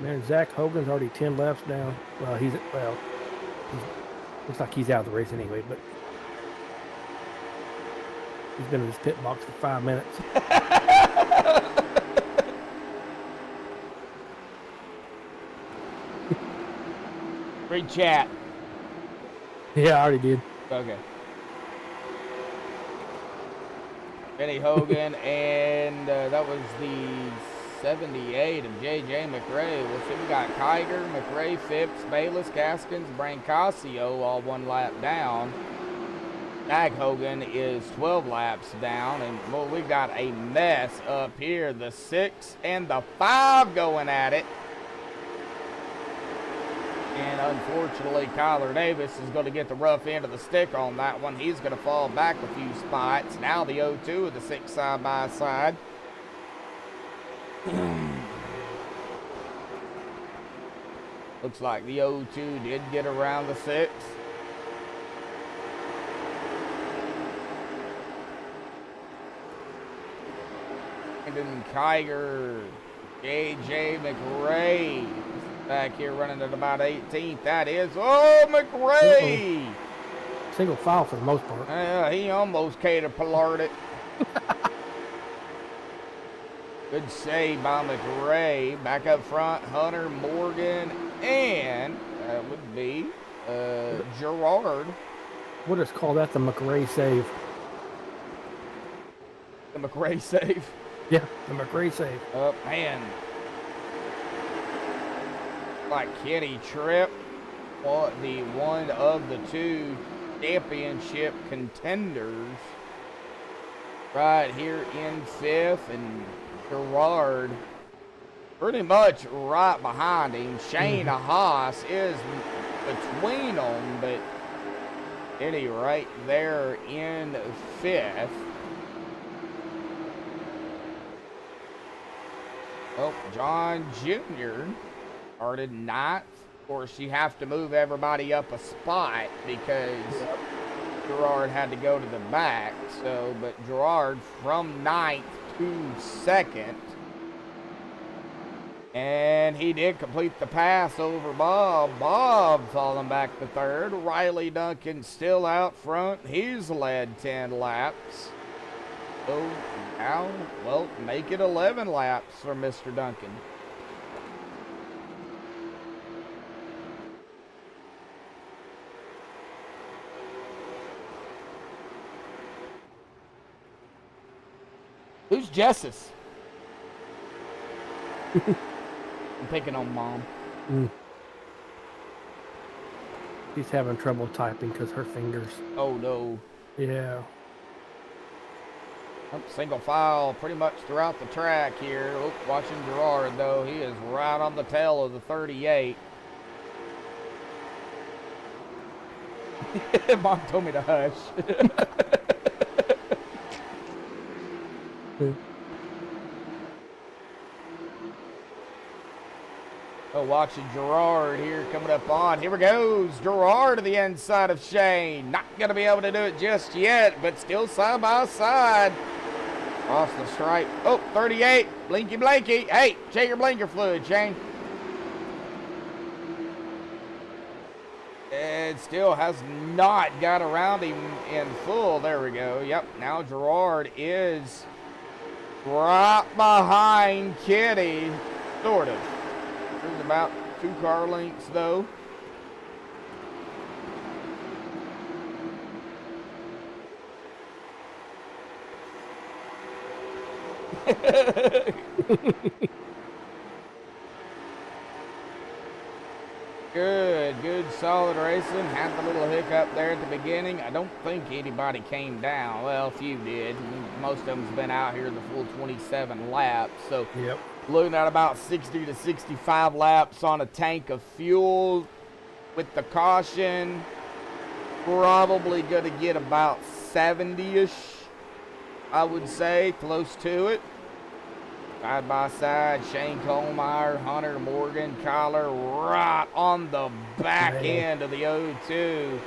Man, Zach Hogan's already 10 laps down. Well, looks like he's out of the race anyway, but he's been in his pit box for 5 minutes. Read chat. Yeah, I already did. Okay. Benny Hogan, and that was the 78 of J.J. McRae. Well, so we got Kiger, McRae, Phipps, Bayless, Gaskins, Brancasio all one lap down. Dag Hogan is 12 laps down, and well, we've got a mess up here. The 6 and the 5 going at it. And unfortunately, Kyler Davis is going to get the rough end of the stick on that one. He's going to fall back a few spots. Now the 0-2 of the 6 side by side. Looks like the 0-2 did get around the 6. Brandon Kiger, J.J. McRae back here running at about 18th. That is, oh, McRae! Single file for the most part. Yeah, he almost caterpillared it. Good save by McRae. Back up front, Hunter, Morgan, and that would be Gerard. We'll just call that the McRae save. The McRae save. Yeah, the McRae save. Oh, man. Like Kenny Tripp, the one of the 2 championship contenders right here in 5th, and Gerard pretty much right behind him. Shane Haas is between them, but Kenny right there in 5th. Oh, John Jr. started 9th. Of course, you have to move everybody up a spot because Gerard had to go to the back. So, but Gerard from 9th to 2nd. And he did complete the pass over Bob. Bob falling back to 3rd. Riley Duncan still out front. He's led 10 laps. So now, well, make it 11 laps for Mr. Duncan. Who's Jessus? I'm picking on Mom. She's having trouble typing because her fingers. Oh, no. Yeah. Single file pretty much throughout the track here. Oh, watching Gerard, though. He is right on the tail of the 38. Mom told me to hush. Oh, watching Gerard here coming up on. Here we goes. Gerard to the inside of Shane. Not going to be able to do it just yet, but still side by side. Across the stripe. Oh, 38. Blinky blanky. Hey, check your blinker fluid, Shane. And still has not got around him in full. There we go. Yep, now Gerard is right behind Kitty. Sort of. There's about 2 car lengths, though. Good, solid racing. Had the little hiccup there at the beginning. I don't think anybody came down. Well, a few did. Most of them's been out here the full 27 laps. So, yep. Looking at about 60 to 65 laps on a tank of fuel with the caution. Probably going to get about 70-ish, I would say, close to it. Side by side, Shane Colemeyer, Hunter, Morgan, Kyler, right on the back end of the 0-2.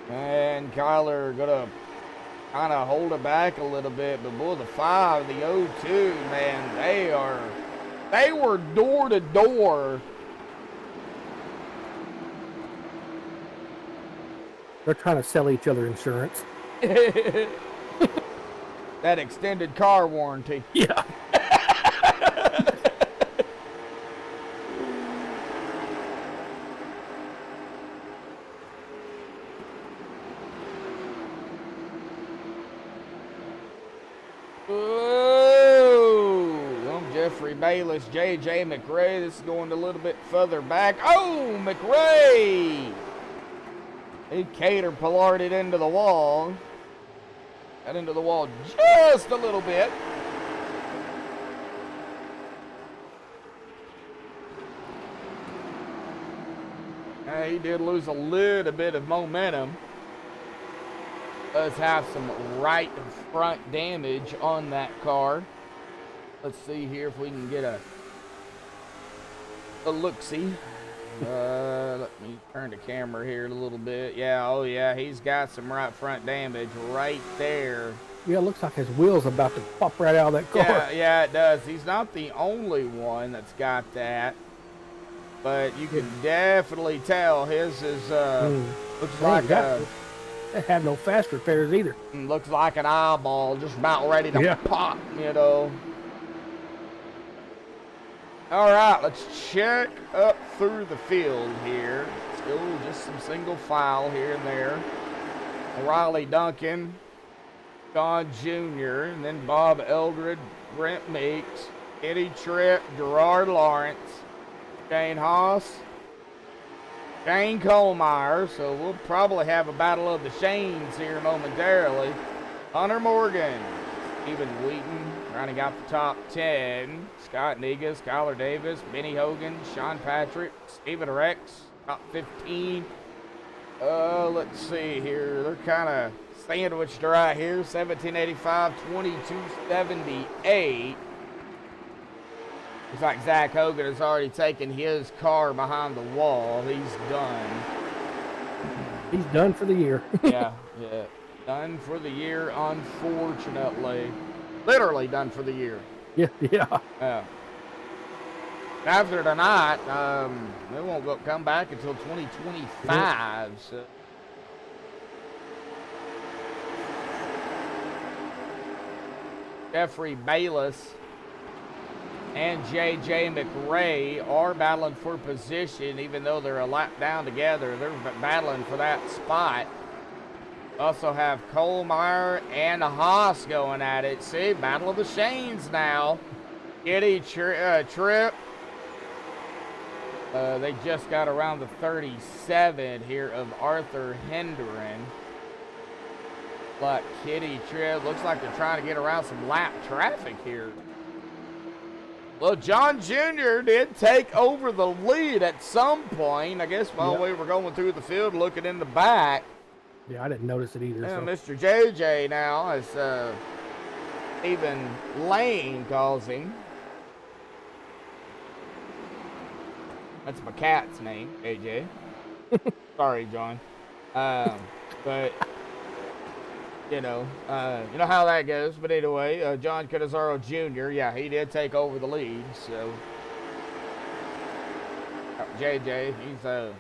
And Kyler gonna kind of hold it back a little bit, but boy, the 5, the 0-2, man, they were door to door. They're trying to sell each other insurance. That extended car warranty. Yeah. Oh, Jeffrey Bayless, J.J. McRae. This is going a little bit further back. Oh, McRae! He caterpillarded into the wall. Got into the wall just a little bit. He did lose a little bit of momentum. Does have some right front damage on that car. Let's see here if we can get a look-see. Let me turn the camera here a little bit. Yeah, oh yeah, he's got some right front damage right there. Yeah, it looks like his wheel's about to pop right out of that car. Yeah, it does. He's not the only one that's got that. But you can definitely tell his is, looks like they have no fast repairs either. Looks like an eyeball just about ready to pop, you know. All right, let's check up through the field here. Still just some single file here and there. Riley Duncan, John Jr., and then Bob Eldred, Brent Meeks, Eddie Tripp, Gerard Lawrence, Shane Haas, Shane Kohlmeyer, so we'll probably have a battle of the Shanes here momentarily. Hunter Morgan, Stephen Wheaton, rounding out the top 10. Scott Negus, Kyler Davis, Benny Hogan, Sean Patrick, Stephen Rex, top 15. Let's see here. They're kind of sandwiched right here. 1785, 2278. Looks like Zach Hogan has already taken his car behind the wall. He's done. He's done for the year. yeah. Done for the year, unfortunately. Literally done for the year. Yeah. After tonight, they won't come back until 2025. So. Jeffrey Bayless and J.J. McRae are battling for position, even though they're a lap down together. They're battling for that spot. Also have Kohlmeyer and Haas going at it. See, battle of the Shanes now. Eddie Tripp. They just got around the 37 here of Arthur Hendren. Like Kitty Tripp. Looks like they're trying to get around some lap traffic here. Well, John Jr. did take over the lead at some point. I guess while we were going through the field looking in the back. Yeah, I didn't notice it either. Yeah, so. Mr. JJ now, as even Lane calls him. That's my cat's name, AJ. Sorry, John. But you know how that goes. But anyway, John Canizaro Jr., yeah, he did take over the lead. So JJ, he's a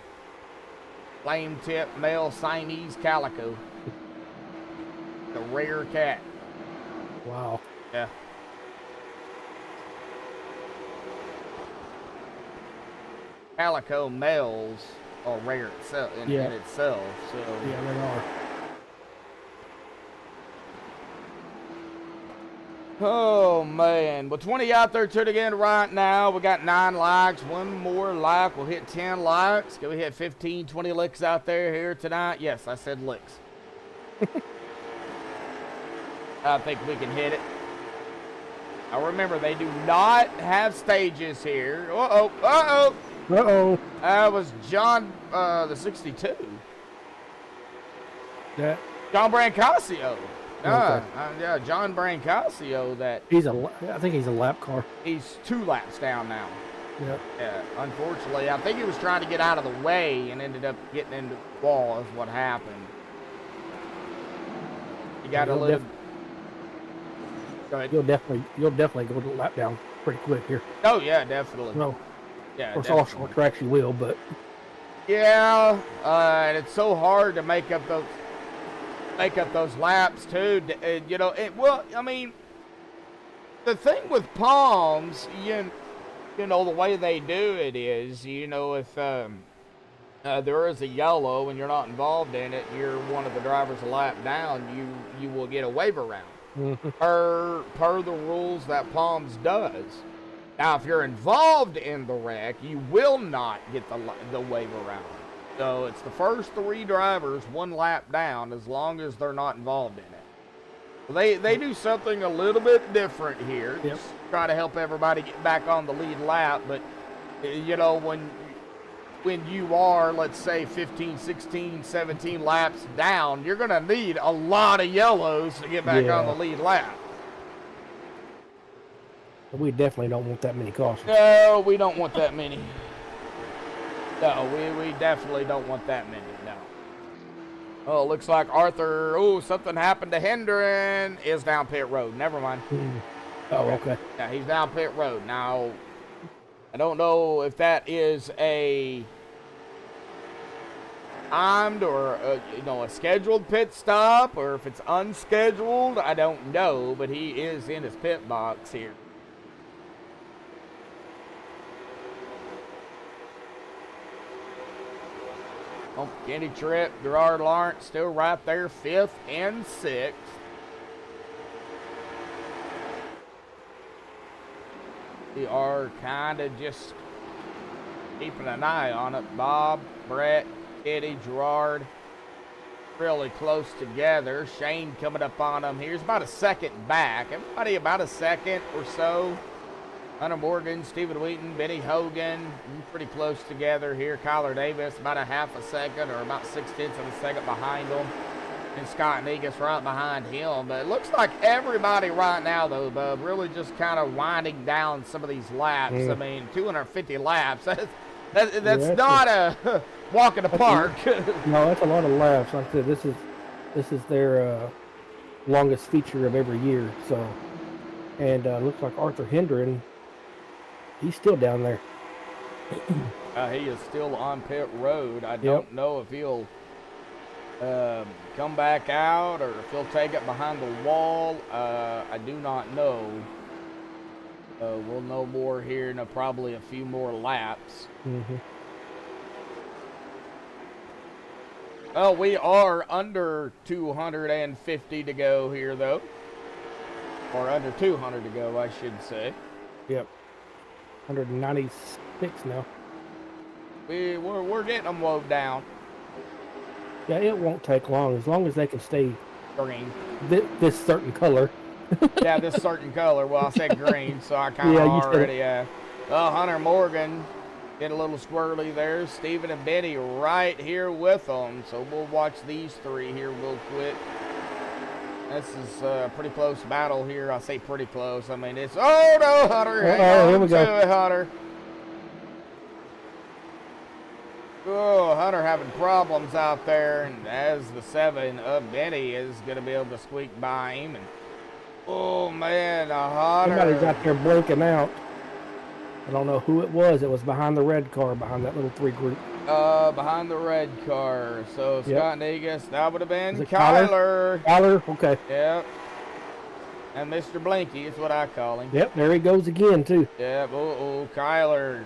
flame tip male Siamese calico. A rare cat. Wow. Yeah. Calico males are rare in itself. So yeah, they are. Oh man, well 20 out there to it again right now. We got 9 likes. One more like, we'll hit 10 likes. Can we hit 15, 20 licks out there here tonight? Yes, I said licks. I think we can hit it. Now remember, they do not have stages here. Uh-oh. That was John, the 62. That. John Brancasio. Yeah, John Brancasio. I think he's a lap car. He's 2 laps down now. Yep. Yeah. Unfortunately, I think he was trying to get out of the way and ended up getting into the wall. Is what happened. You got a little. Go ahead. You'll definitely go to lap down pretty quick here. Oh yeah, definitely. No. Yeah. Of course, all short tracks you will, but. Yeah, and it's so hard to make up those laps too. I mean, the thing with Palms, you know, the way they do it is, if there is a yellow and you're not involved in it, you're one of the drivers a lap down, you will get a waiver round per the rules that Palms does. Now, if you're involved in the wreck, you will not get the waiver round. So it's the first 3 drivers 1 lap down as long as they're not involved in it. They do something a little bit different here. Yep. Just try to help everybody get back on the lead lap. But, you know, when you are, let's say, 15, 16, 17 laps down, you're going to need a lot of yellows to get back on the lead lap. We definitely don't want that many cautions. No, we don't want that many. No, we definitely don't want that many, no. Oh, looks like Arthur, something happened to Hendren, is down pit road. Never mind. Oh, okay. Yeah, he's down pit road. Now, I don't know if that is a timed or, a scheduled pit stop, or if it's unscheduled. I don't know, but he is in his pit box here. Oh, Kenny Tripp, Gerard Lawrence still right there, 5th and 6th. We are kind of just keeping an eye on it. Bob, Brett, Kitty, Gerard, really close together. Shane coming up on him. Here's about a second back. Everybody about a second or so. Hunter Morgan, Stephen Wheaton, Benny Hogan, pretty close together here. Kyler Davis, about a half a second or about 6/10 of a second behind him. And Scott Negus right behind him. But it looks like everybody right now, though, Bub, really just kind of winding down some of these laps. I mean, 250 laps. That's not a walk in the park. No, that's a lot of laps. Like I said, this is their longest feature of every year. So, and looks like Arthur Hendren, he's still down there. He is still on pit road. I don't know if he'll come back out or if he'll take it behind the wall. I do not know. We'll know more here in probably a few more laps. Well, we are under 250 to go here, though. Or under 200 to go, I should say. Yep. 196 now. We're getting them woed down. Yeah, it won't take long as they can stay Green. This certain color. Yeah, this certain color. Well, I said green, so I kind of already. Hunter Morgan get a little squirrely there. Stephen and Betty right here with them. So we'll watch these 3 here real quick. This is a pretty close battle here. I say pretty close. I mean, it's... Oh, no, Hunter. Here we go. To it, Hunter. Oh, Hunter having problems out there. And as the 7 of Benny is going to be able to squeak by him. And oh, man, Hunter. Somebody's out there blinking out. I don't know who it was. It was behind the red car, behind that little 3 group. Behind the red car. So Scott Negus, that would have been Kyler. Kyler, okay. Yep. And Mr. Blinky is what I call him. Yep, there he goes again, too. Yep. Kyler.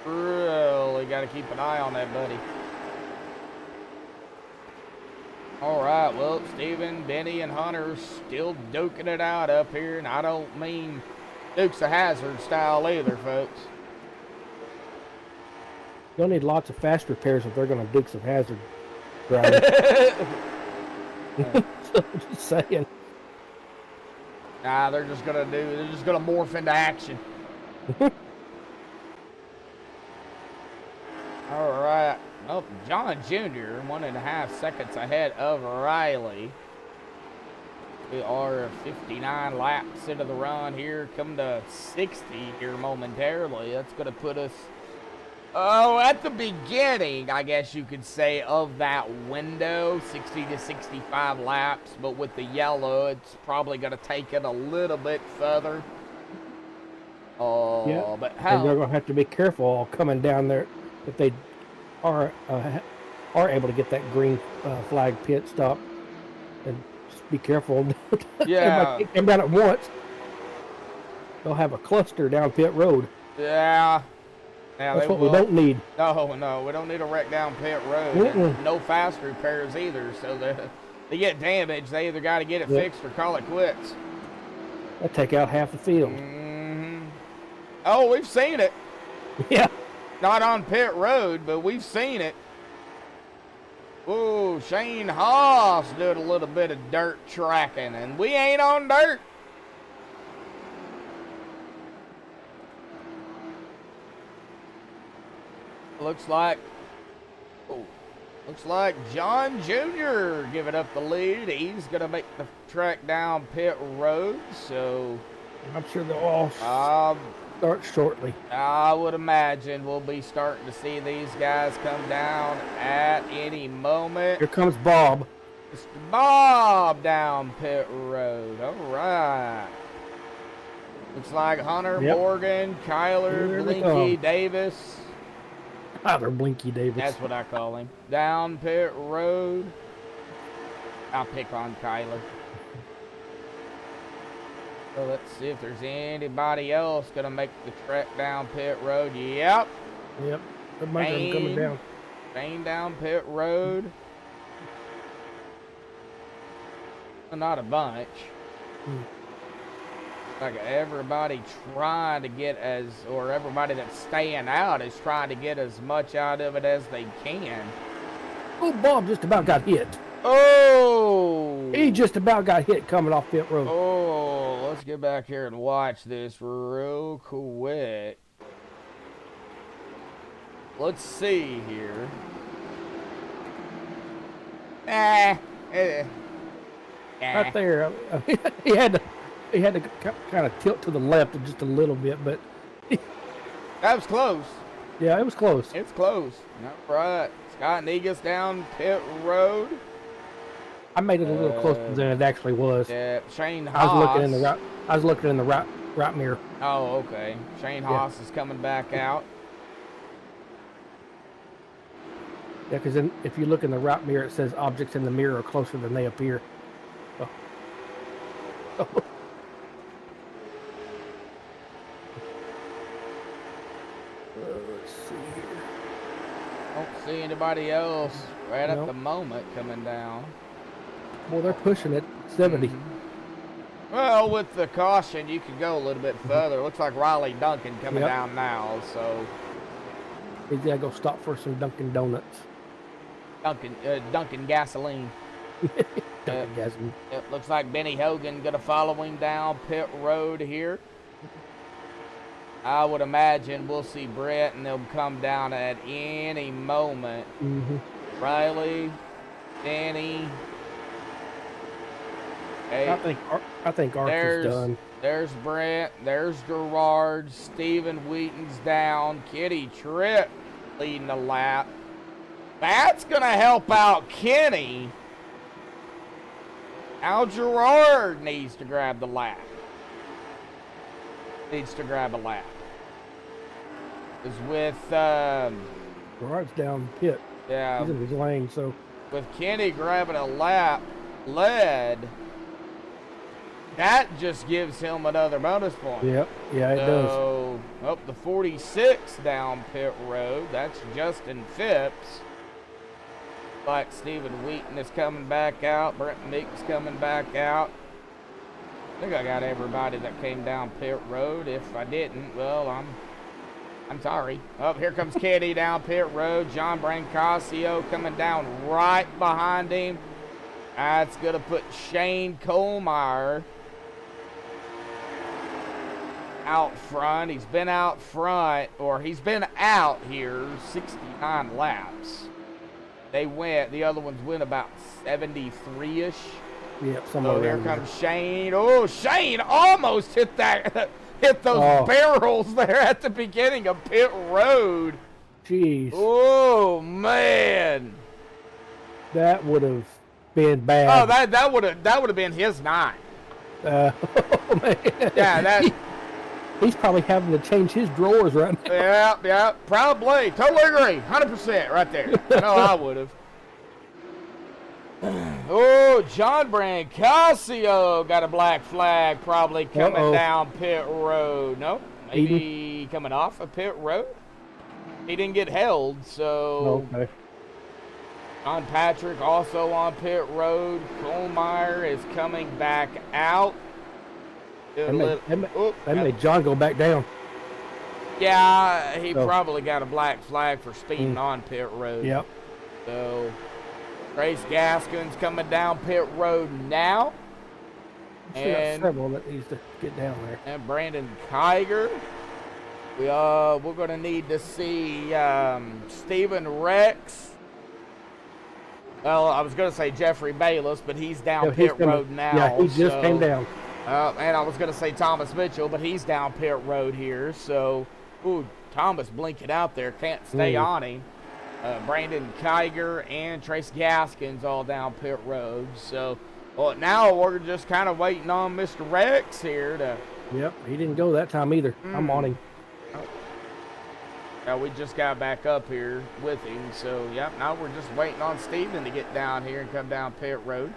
Really got to keep an eye on that buddy. All right, well, Steven, Benny, and Hunter still duking it out up here, and I don't mean Dukes of Hazzard style either, folks. You'll need lots of fast repairs if they're going to Dukes of Hazzard drive. Just saying. Nah, they're just gonna morph into action. All right. Oh, John Jr. 1.5 seconds ahead of Riley. We are 59 laps into the run here, coming to 60 here momentarily. That's going to put us, at the beginning, I guess you could say, of that window, 60 to 65 laps. But with the yellow, it's probably going to take it a little bit further. Yeah. But how? And they're going to have to be careful all coming down there if they are able to get that green flag pit stop. And just be careful. Yeah. Kick them down at once. They'll have a cluster down pit road. Yeah. That's what we don't need. No, we don't need a wreck down pit road. And no fast repairs either. So they get damaged, they either got to get it fixed or call it quits. They'll take out half the field. Oh, we've seen it. Yeah. Not on pit road, but we've seen it. Oh, Shane Haas did a little bit of dirt tracking, and we ain't on dirt. Looks like John Jr. giving up the lead. He's gonna make the trek down pit road, so I'm sure they'll all start shortly. I would imagine we'll be starting to see these guys come down at any moment. Here comes Bob. Mr. Bob down pit road. All right. Looks like Hunter, Morgan, Kyler, Here they Blinky, come. Davis. Kyler Blinky Davis. That's what I call him. Down pit road. I'll pick on Kyler. So let's see if there's anybody else gonna make the trek down pit road. Yep. Yep. Everybody's coming down. Shane down pit road. Not a bunch. Like everybody trying to get everybody that's staying out is trying to get as much out of it as they can. Oh, Bob just about got hit. Oh! He just about got hit coming off pit road. Oh, let's get back here and watch this real quick. Let's see here. Right there. He had to kind of tilt to the left just a little bit, but That was close. yeah, it was close. It's close. All right. Scott Negus down pit road. I made it a little closer than it actually was. Yeah, Shane Haas. I was looking in the right mirror. Oh, okay. Shane Haas is coming back out. Yeah, because if you look in the right mirror, it says objects in the mirror are closer than they appear. Oh. Let's see here. Don't see anybody else right at Nope. the moment coming down. Well, they're pushing it 70. Well, with the caution, you could go a little bit further. Looks like Riley Duncan coming Yep. down now, so He's got to go stop for some Dunkin' Donuts. Duncan gasoline. Dunkin' Gasoline. It looks like Benny Hogan gonna follow him down pit road here. I would imagine we'll see Brett and they'll come down at any moment. Riley, Danny. Hey, I think Archer's done. There's Brett. There's Gerard. Stephen Wheaton's down. Kitty Tripp leading the lap. That's going to help out Kenny. Now Gerard needs to grab the lap. Needs to grab a lap. Is with Gerard's down pit. yeah, He's in his lane, so with Kenny grabbing a lap lead, that just gives him another bonus point. yep, yeah, it does. So, up the 46 down pit road. That's Justin Phipps. Like Stephen Wheaton is coming back out. Brent Meek's coming back out. I think I got everybody that came down pit road. If I didn't, well, I'm sorry. Oh, here comes Kenny down pit road. John Brancasio coming down right behind him. That's going to put Shane Kohlmeyer out front. He's been out front, or he's been out here 69 laps. The other ones went about 73-ish. Yep, somewhere So here around there. comes Shane. Oh, Shane almost hit those barrels there at the beginning of pit road. Jeez, Oh, man. that would have been bad. Oh, that would have been his night. Oh, man. Yeah, He's probably having to change his drawers right now. yeah, probably. Totally agree. 100% right there. I know I would have. Oh, John Brancasio got a black flag probably coming down pit road. Nope, maybe coming off of pit road. He didn't get held, so Okay. John Patrick also on pit road. Kohlmeyer is coming back out. That made John go back down. Yeah, he probably got a black flag for speeding on pit road. Yep. So Trace Gaskins coming down pit road now. Still got several that needs to get down there. And Brandon Kiger. We're gonna need to see Stephen Rex. Well, I was gonna say Jeffrey Bayless, but he's down pit road now. Yeah, he just came down. And I was gonna say Thomas Mitchell, but he's down pit road here. So, Thomas blinking out there, can't stay on him. Brandon Kiger and Trace Gaskins all down pit road. So, well, now we're just kind of waiting on Mr. Rex here to. Yep, he didn't go that time either. I'm on him. Yeah, we just got back up here with him. So, yep, now we're just waiting on Steven to get down here and come down pit road.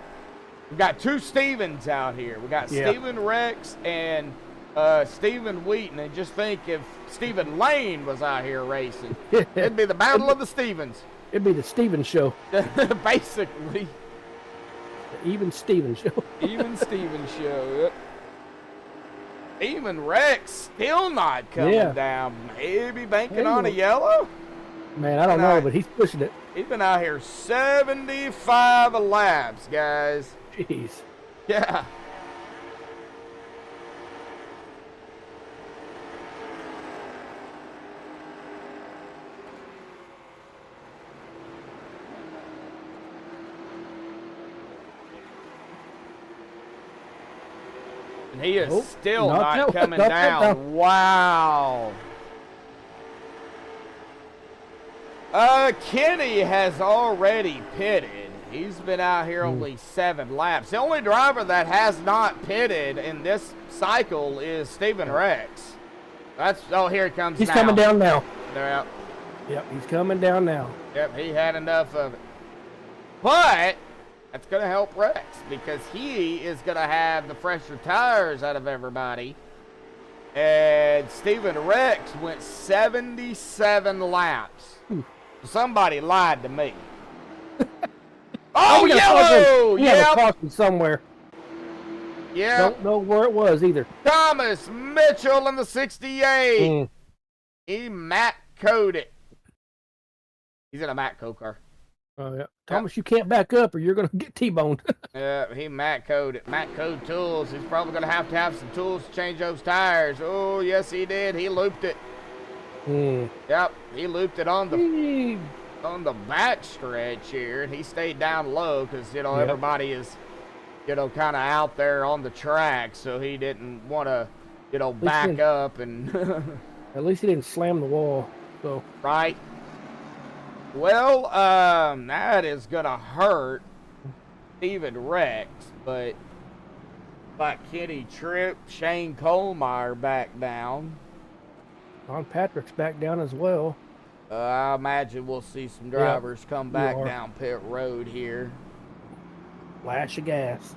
We've got two Stevens out here. We got Stephen Rex and Stephen Wheaton. And just think if Stephen Lane was out here racing, it'd be the battle of the Stevens. It'd be the Steven show. Basically. The Even Steven show. Even Steven show, yep. Even Rex still not coming down. Maybe banking on a yellow? Man, I don't know, but he's pushing it. He's been out here 75 laps, guys. Jeez. Yeah. And he is still not coming down. Wow. Kenny has already pitted. He's been out here only 7 laps. The only driver that has not pitted in this cycle is Stephen Rex. Here he comes. He's coming down now. They're out. Yep, he's coming down now. Yep, he had enough of it. But that's going to help Rex because he is going to have the fresher tires out of everybody. And Stephen Rex went 77 laps. Somebody lied to me. Oh, yellow! We have a caution somewhere. Yeah. Don't know where it was either. Thomas Mitchell in the 68. He Matt-coed it. He's in a Matt-co car. Oh, yeah. Thomas, you can't back up or you're going to get T-boned. Yeah, he Matt-coed it. Matt-coed tools. He's probably going to have some tools to change those tires. Oh, yes, he did. He looped it. Yep, he looped it on the back stretch here, and he stayed down low because, everybody is, kind of out there on the track, so he didn't want to, back up and... At least he didn't slam the wall, so... Right. Well, that is going to hurt Stephen Rex, but Kenny Tripp, Shane Colmeyer back down. Don Patrick's back down as well. I imagine we'll see some drivers come back down pit road here. Flash of gas.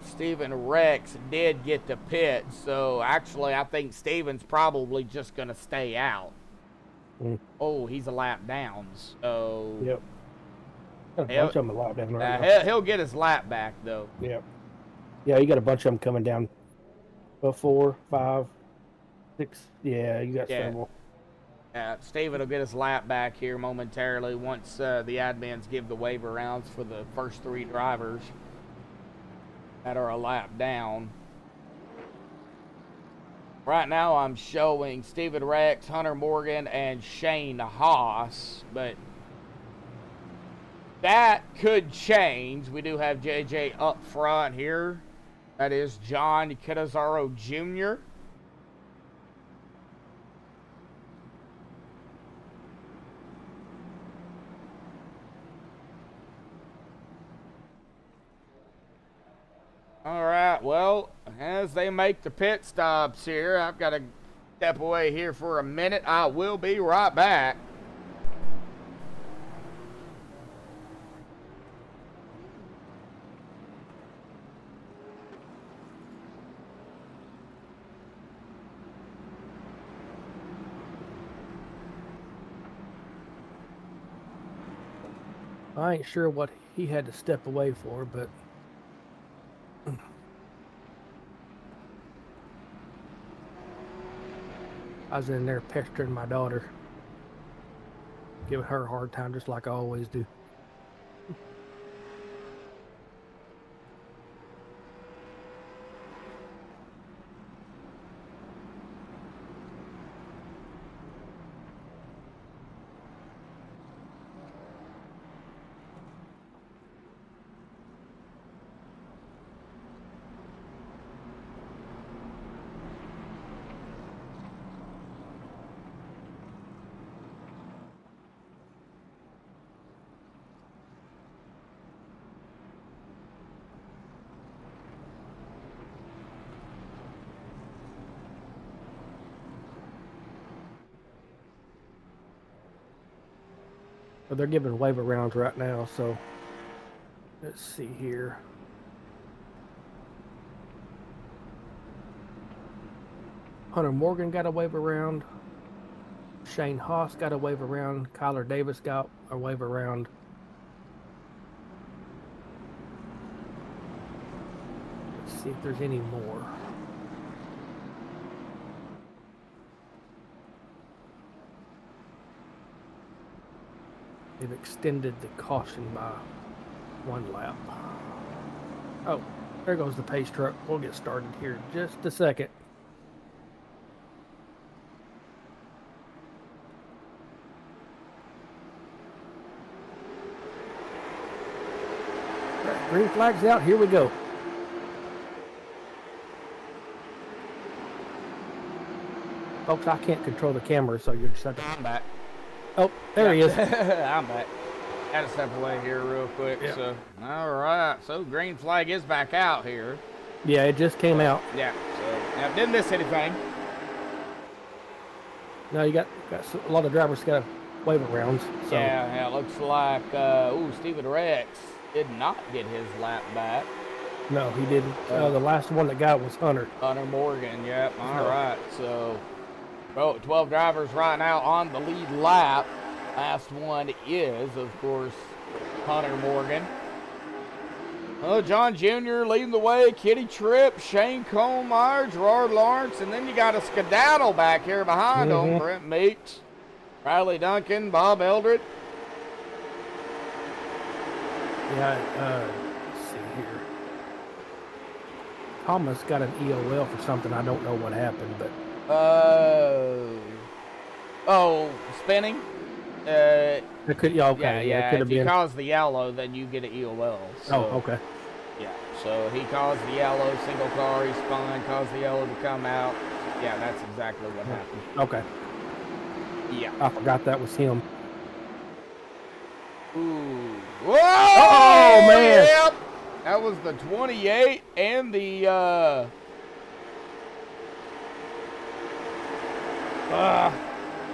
Stephen Rex did get to pit, so actually I think Stephen's probably just going to stay out. Oh, he's a lap down, so... Yep. Got a bunch of them a lap down right now. He'll get his lap back, though. Yep. Yeah, you got a bunch of them coming down. 4, 5, 6. Yeah, you got several. Steven will get his lap back here momentarily once the admins give the waiver rounds for the first 3 drivers that are a lap down. Right now I'm showing Stephen Rex, Hunter Morgan, and Shane Haas, but that could change. We do have JJ up front here. That is John Canizaro Jr. All right, well, as they make the pit stops here, I've got to step away here for a minute. I will be right back. I ain't sure what he had to step away for, but I was in there pestering my daughter, giving her a hard time just like I always do. But they're giving waiver rounds right now, so let's see here. Hunter Morgan got a waiver round. Shane Haas got a waiver round. Kyler Davis got a waiver round. Let's see if there's any more. They've extended the caution by 1 lap. Oh, there goes the pace truck. We'll get started here in just a second. Right, green flag's out. Here we go. Folks, I can't control the camera, so you just have to... I'm back. Oh, there he is. I'm back. Had to step away here real quick. Yeah. So, all right. So, green flag is back out here. Yeah, it just came out. Yeah. So, now, didn't miss anything. No, you got a lot of drivers got waiver rounds. So. Yeah, it looks like, Stephen Rex did not get his lap back. No, he didn't. The last one that got was Hunter. Hunter Morgan, yep. All right. So, 12 drivers right now on the lead lap. Last one is, of course, Hunter Morgan. John Jr. leading the way. Kitty Tripp, Shane Colmeyer, Gerard Lawrence, and then you got a skedaddle back here behind them. Brent Meeks, Riley Duncan, Bob Eldred. Yeah, let's see here. Thomas got an EOL for something. I don't know what happened, but... Spinning? It could, yeah, okay. Yeah, it could have if you been. cause the yellow, then you get an EOL. So, Oh, okay. Yeah, so he caused the yellow, single car, he spun, caused the yellow to come out. Yeah, that's exactly what happened. Okay. Yeah. I forgot that was him. Ooh. Whoa! Oh, man. Yep. That was the 28 and the,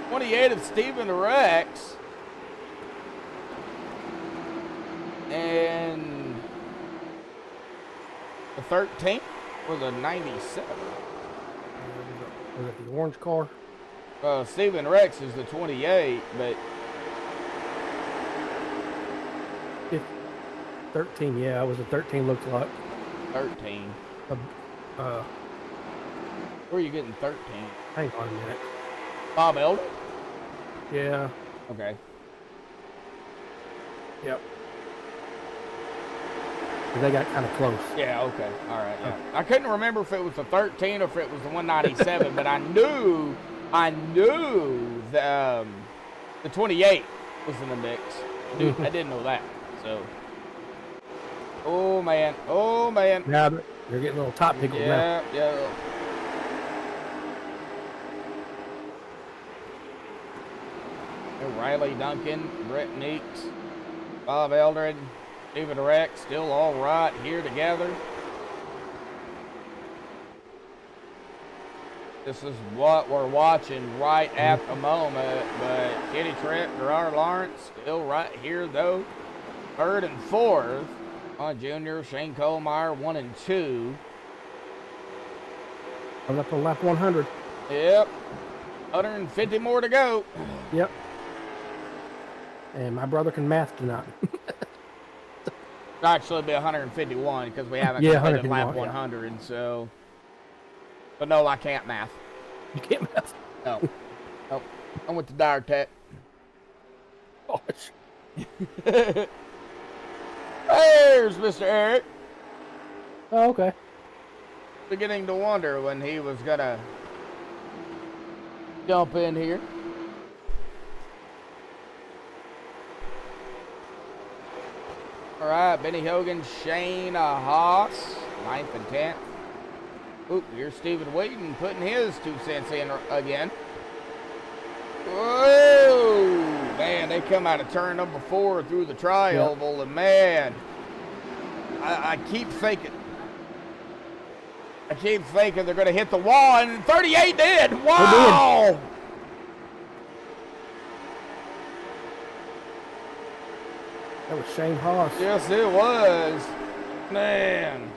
28 of Stephen Rex. And the 13 was a 97. Was it the orange car? Stephen Rex is the 28, but 13, yeah, it was a 13, looks like. 13. Where are you getting 13? Hang on a minute. Bob Elder? Yeah. Okay. Yep. They got kind of close. Yeah, okay. All right, yeah. I couldn't remember if it was the 13 or if it was the 197, but I knew the 28 was in the mix. I didn't know that, so. Oh, man. Oh, man. Now they're getting a little top pickled now. Yeah. Riley Duncan, Brett Meeks, Bob Eldred, Stephen Rex, still all right here together. This is what we're watching right at the moment, but Kitty Tripp, Gerard Lawrence, still right here though. Third and fourth on Junior, Shane Colmeyer, 1 and 2. I'm up on lap 100. Yep, 150 more to go. Yep. And my brother can math tonight. Actually, it'll be 151 because we haven't Yeah, completed lap 151, 100, so. But no, I can't math. You can't math. No. Nope. I went to Dire Tech. Gosh. There's Mr. Eric. Oh, okay. Beginning to wonder when he was gonna jump in here. All right, Benny Hogan, Shane Haas, 9th and 10th. Oop, here's Stephen Wheaton putting his 2 cents in again. Whoa! Man, they come out of turn number 4 through the tri-oval, and man, I keep thinking. I keep thinking they're going to hit the wall, and 38 did. Wow! That was Shane Haas. Yes, it was. Man.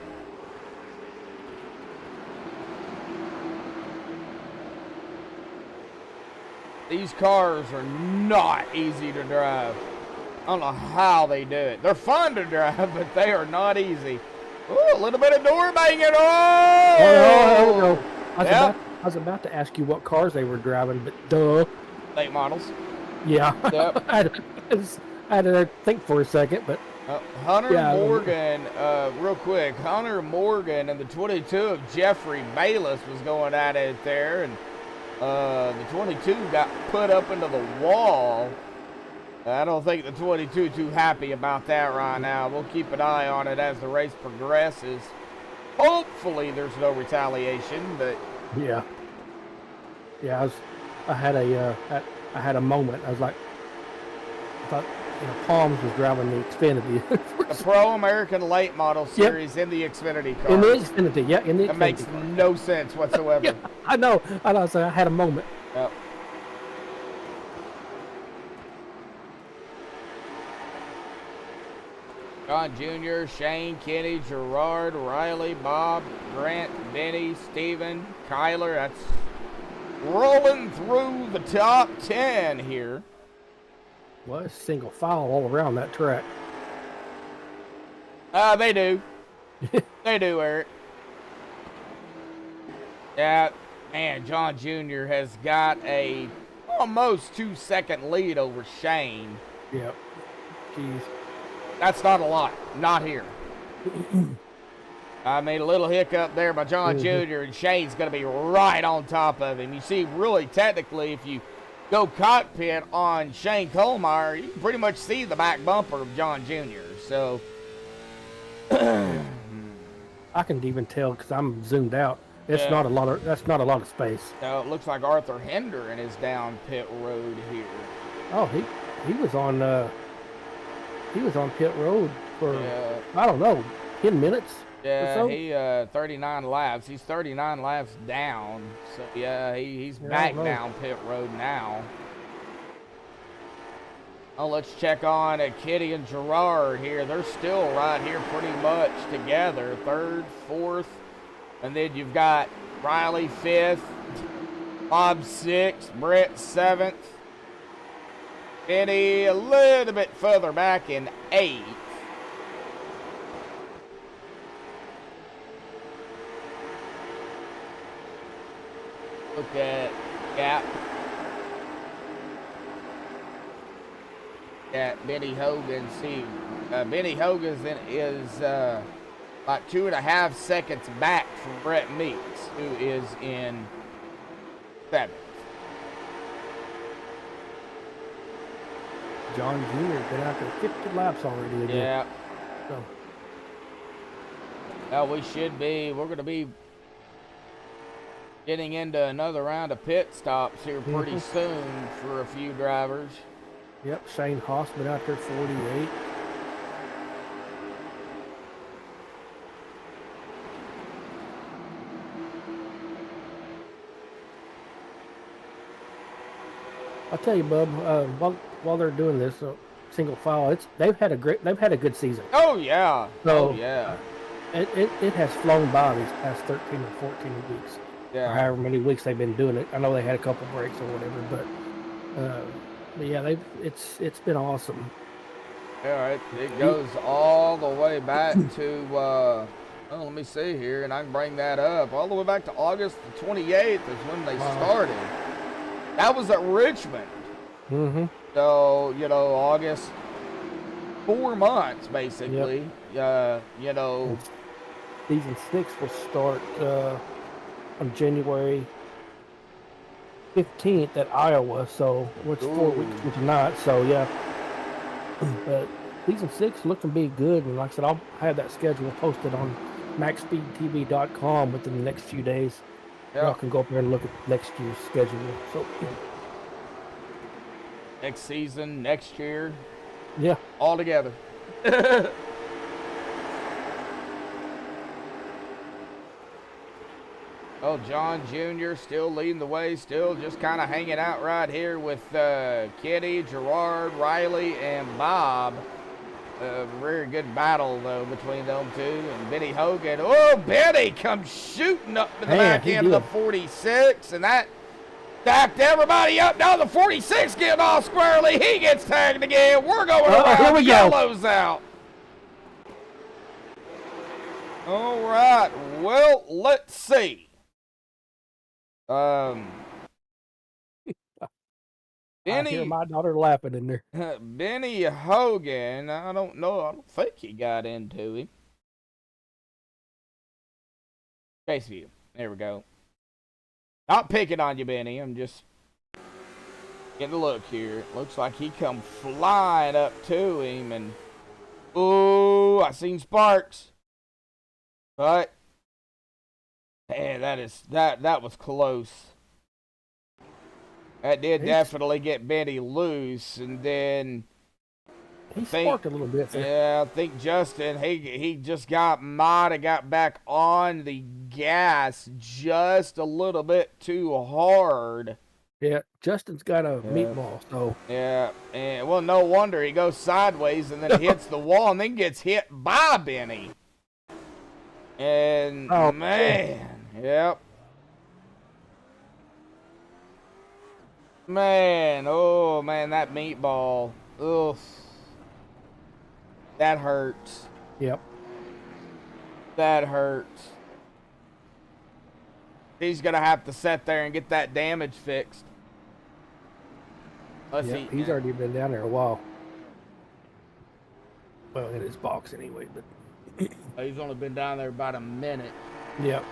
These cars are not easy to drive. I don't know how they do it. They're fun to drive, but they are not easy. Ooh, a little bit of door banging. Oh! I was about to ask you what cars they were driving, but duh. Late models. Yeah. Yep. I had to think for a second, but. Hunter Morgan, real quick. Hunter Morgan and the 22 of Jeffrey Bayless was going at it there, and the 22 got put up into the wall. I don't think the 22 too happy about that right now. We'll keep an eye on it as the race progresses. Hopefully there's no retaliation, but yeah, I had a moment. I was like, I thought, Palms was driving the Xfinity. the Pro American Late Model Series in the Xfinity car. In the Xfinity, yeah, in the Xfinity. That makes no sense whatsoever. Yeah, I know. So I had a moment. Yep. John Jr., Shane, Kenny, Gerard, Riley, Bob, Grant, Benny, Steven, Kyler. That's rolling through the top 10 here. Well, it's single file all around that track. They do. They do, Eric. Yeah, man, John Jr. has got a almost 2-second lead over Shane. Yep. Jeez. That's not a lot. Not here. I made a little hiccup there by John Jr., and Shane's going to be right on top of him. You see, really, technically, if you go cockpit on Shane Kohlmeyer, you can pretty much see the back bumper of John Jr., so... I can even tell because I'm zoomed out. It's not a lot of. That's not a lot of space. Now it looks like Arthur Hendren is down pit road here. Oh, he was on pit road for I don't know 10 minutes. Yeah, or so. he 39 laps. He's 39 laps down. So yeah, he's back down pit road now. Oh, let's check on Kitty and Gerard here. They're still right here pretty much together. 3rd, 4th. And then you've got Riley 5th. Bob 6th. Brett 7th. Kenny a little bit further back in 8th. Look at Gap. At Benny Hogan. See, Benny Hogan is about 2.5 seconds back from Brett Meeks, who is in 7th. John Jr. been out there 50 laps already again. Yeah. So. Well, we're going to be getting into another round of pit stops here pretty soon for a few drivers. Yep, Shane Haas been out there 48. I'll tell you, Bub. While they're doing this single file, they've had a good season. Oh yeah. So, oh yeah. It has flown by these past 13 or 14 weeks. Yeah. Or however many weeks they've been doing it. I know they had a couple breaks or whatever, but yeah, it's been awesome. All right, it goes all the way back to let me see here, and I can bring that up all the way back to August the 28th is when they started. That was at Richmond. So August, 4 months basically. Yep. Season 6 will start on January 15th at Iowa, so it's 4 weeks from tonight. So yeah, but season 6 looking to be good, and like I said, I'll have that schedule posted on MaxspeedTV.com within the next few days. Yeah. Y'all can go up there and look at next year's schedule. So next season, next year, yeah, all together. Oh, John Jr. still leading the way, still just kind of hanging out right here with Kitty, Gerard, Riley, and Bob. a very good battle, though, between them two. And Benny Hogan. Oh, Benny comes shooting up to the back end of the 46. And that stacked everybody up. Now the 46 getting off squarely. He gets tagged again. We're going around. Here we go. Yellow's out. All right. Well, let's see. I hear my daughter laughing in there. Benny Hogan, I don't know. I don't think he got into him. Chase view. There we go. Not picking on you, Benny. I'm just getting a look here. Looks like he come flying up to him, and ooh, I seen sparks. But man, that was close. That did definitely get Benny loose, and then he sparked a little bit there. Yeah, I think Justin he just might have got back on the gas just a little bit too hard. Yeah, Justin's got a meatball, so yeah, and well, no wonder he goes sideways and then hits the wall and then gets hit by Benny. And man, yep. Man, oh man, that meatball. Ugh. That hurts. Yep. That hurts. He's gonna have to sit there and get that damage fixed. Let's see. He's already been down there a while. Well, in his box anyway, but he's only been down there about a minute. Yep.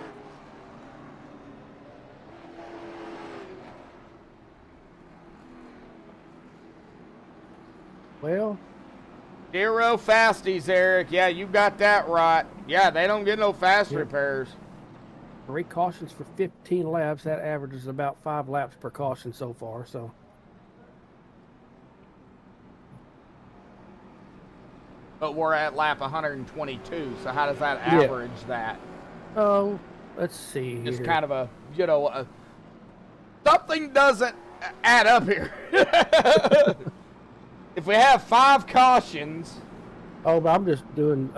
Well, 0 fasties, Eric. Yeah, you got that right. Yeah, they don't get no fast repairs. 3 cautions for 15 laps. That averages about 5 laps per caution so far. So, but we're at lap 122. So how does that average that? Oh, let's see. It's here. kind of a, something doesn't add up here. If we have 5 cautions. Oh, but I'm just doing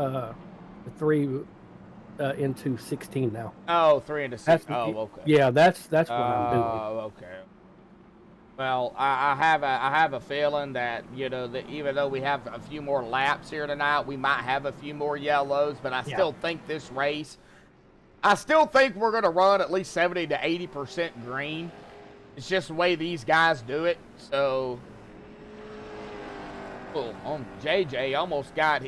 3 into 16 now. Oh, 3 into 6. Okay. Yeah, that's what I'm doing. Oh, okay. Well, I have a feeling that that even though we have a few more laps here tonight, we might have a few more yellows. But I still think this race, I still think we're going to run at least 70 to 80% green. It's just the way these guys do it. So. JJ almost got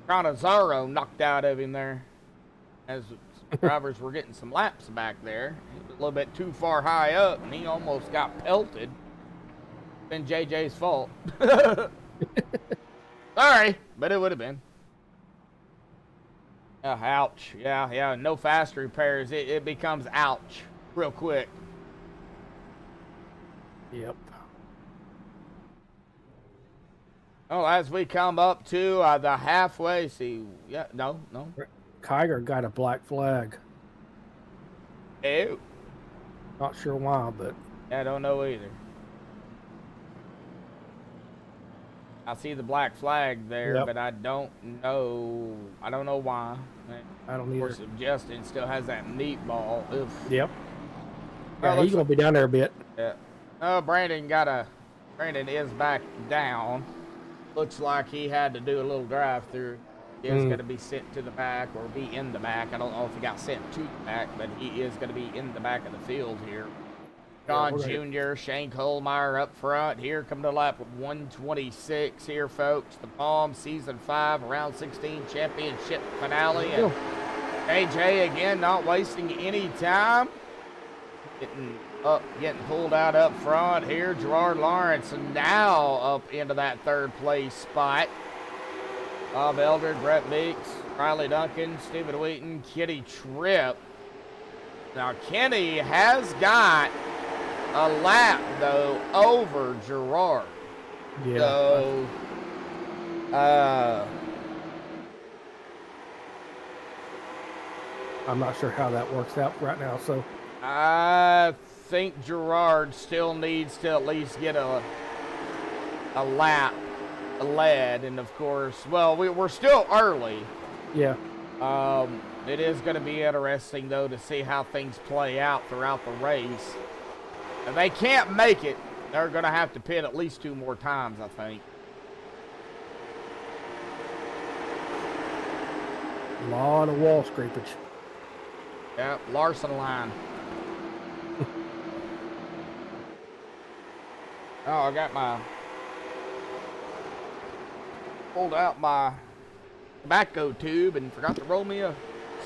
Canizaro knocked out of him there as drivers were getting some laps back there. He was a little bit too far high up, and he almost got pelted. Been JJ's fault. Sorry, but it would have been. Ouch. Yeah, no fast repairs. It becomes ouch real quick. Yep. Oh, as we come up to the halfway, no. Kiger got a black flag. Ew. Not sure why, but I don't know either. I see the black flag there, but I don't know. I don't know why. I don't either. Of course, Justin still has that meatball. Oof. Yep. Yeah, he's gonna be down there a bit. Yeah. Oh, Brandon is back down. Looks like he had to do a little drive-through. He is going to be sent to the back or be in the back. I don't know if he got sent to the back, but he is going to be in the back of the field here. John Jr., Shane Kohlmeyer up front. Here come to lap 126 here, folks. The Palm Season 5 Round 16 Championship Finale. And AJ, again, not wasting any time. Getting pulled out up front here. Gerard Lawrence now up into that 3rd place spot. Bob Eldred, Brett Meeks, Riley Duncan, Stephen Wheaton, Kitty Tripp. Now Kenny has got a lap though over Gerard. Yeah. So I'm not sure how that works out right now. So I think Gerard still needs to at least get a lap lead, and of course, well, we're still early. Yeah. It is going to be interesting, though, to see how things play out throughout the race. If they can't make it, they're going to have to pit at least 2 more times, I think. A lot of wall scrapage. Yep, Larson line. Oh, I got pulled out my tobacco tube and forgot to roll me a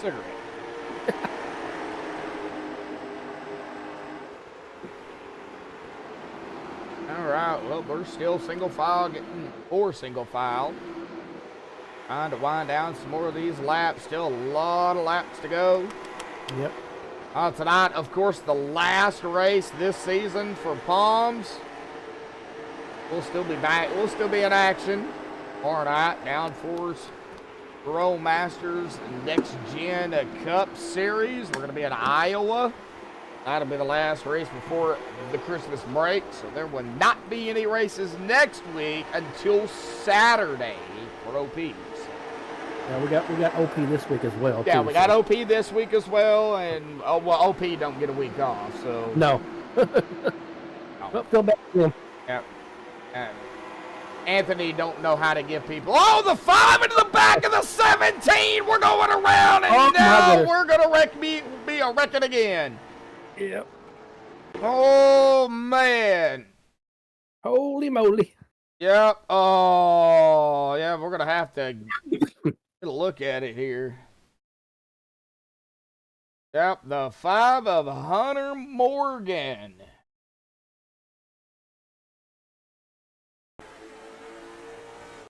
cigarette. All right, well, we're still single file, getting 4 single file. Trying to wind down some more of these laps. Still a lot of laps to go. Yep. Tonight, of course, the last race this season for Palms. We'll still be back. We'll still be in action. All right, down fours. Pro Masters Next Gen Cup Series. We're going to be in Iowa. That'll be the last race before the Christmas break. So there will not be any races next week until Saturday for OPs. Yeah, we got OP this week as well. Yeah, too, we got OP this week as well, and OP don't get a week off. So no. Oh, go back to him. Yep. Anthony don't know how to give people. Oh, the 5 into the back of the 17. We're going around, and now we're gonna be a wrecking again. Yep. Oh man. Holy moly. Yep. Oh yeah, we're gonna have to get a look at it here. Yep, the 5 of Hunter Morgan.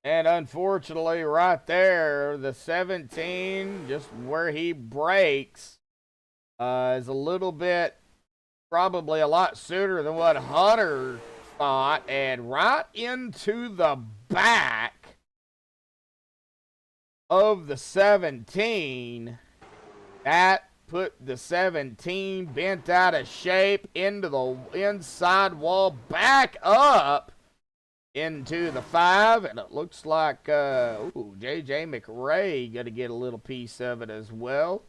And unfortunately, right there, the 17, just where he breaks, is a little bit, probably a lot sooner than what Hunter thought, and right into the back of the 17. That put the 17 bent out of shape into the inside wall, back up into the 5, and it looks like JJ McRae gonna get a little piece of it as well.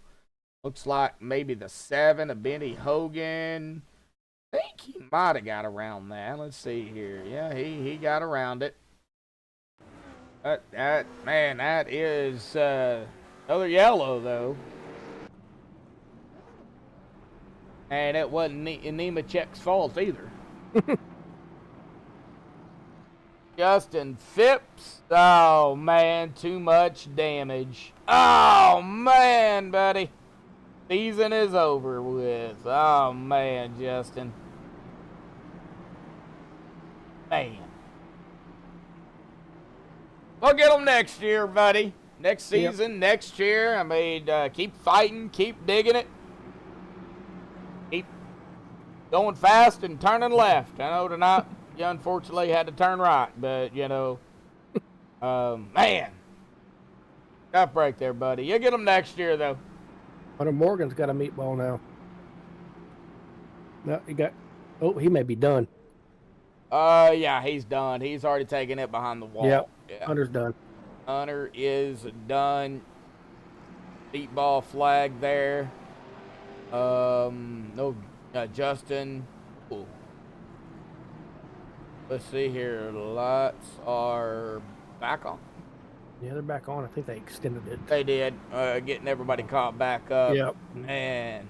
Looks like maybe the 7 of Benny Hogan. I think he might have got around that. Let's see here. Yeah, he got around it. That is another yellow though. And it wasn't Nemechek's fault either. Justin Phipps. Oh, man, too much damage. Oh, man, buddy. Season is over with. Oh, man, Justin. Man. We'll get them next year, buddy. Next season, next year. I mean, keep fighting, keep digging it. Keep going fast and turning left. I know tonight you unfortunately had to turn right, but, you know, man. Tough break there, buddy. You'll get them next year, though. Hunter Morgan's got a meatball now. No, he may be done. Yeah, he's done. He's already taken it behind the wall. Yep. Yeah. Hunter's done. Hunter is done. Meatball flag there. No, Justin. Ooh. Let's see here. The lights are back on. Yeah, they're back on. I think they extended it. They did. Getting everybody caught back up. Yep. Man.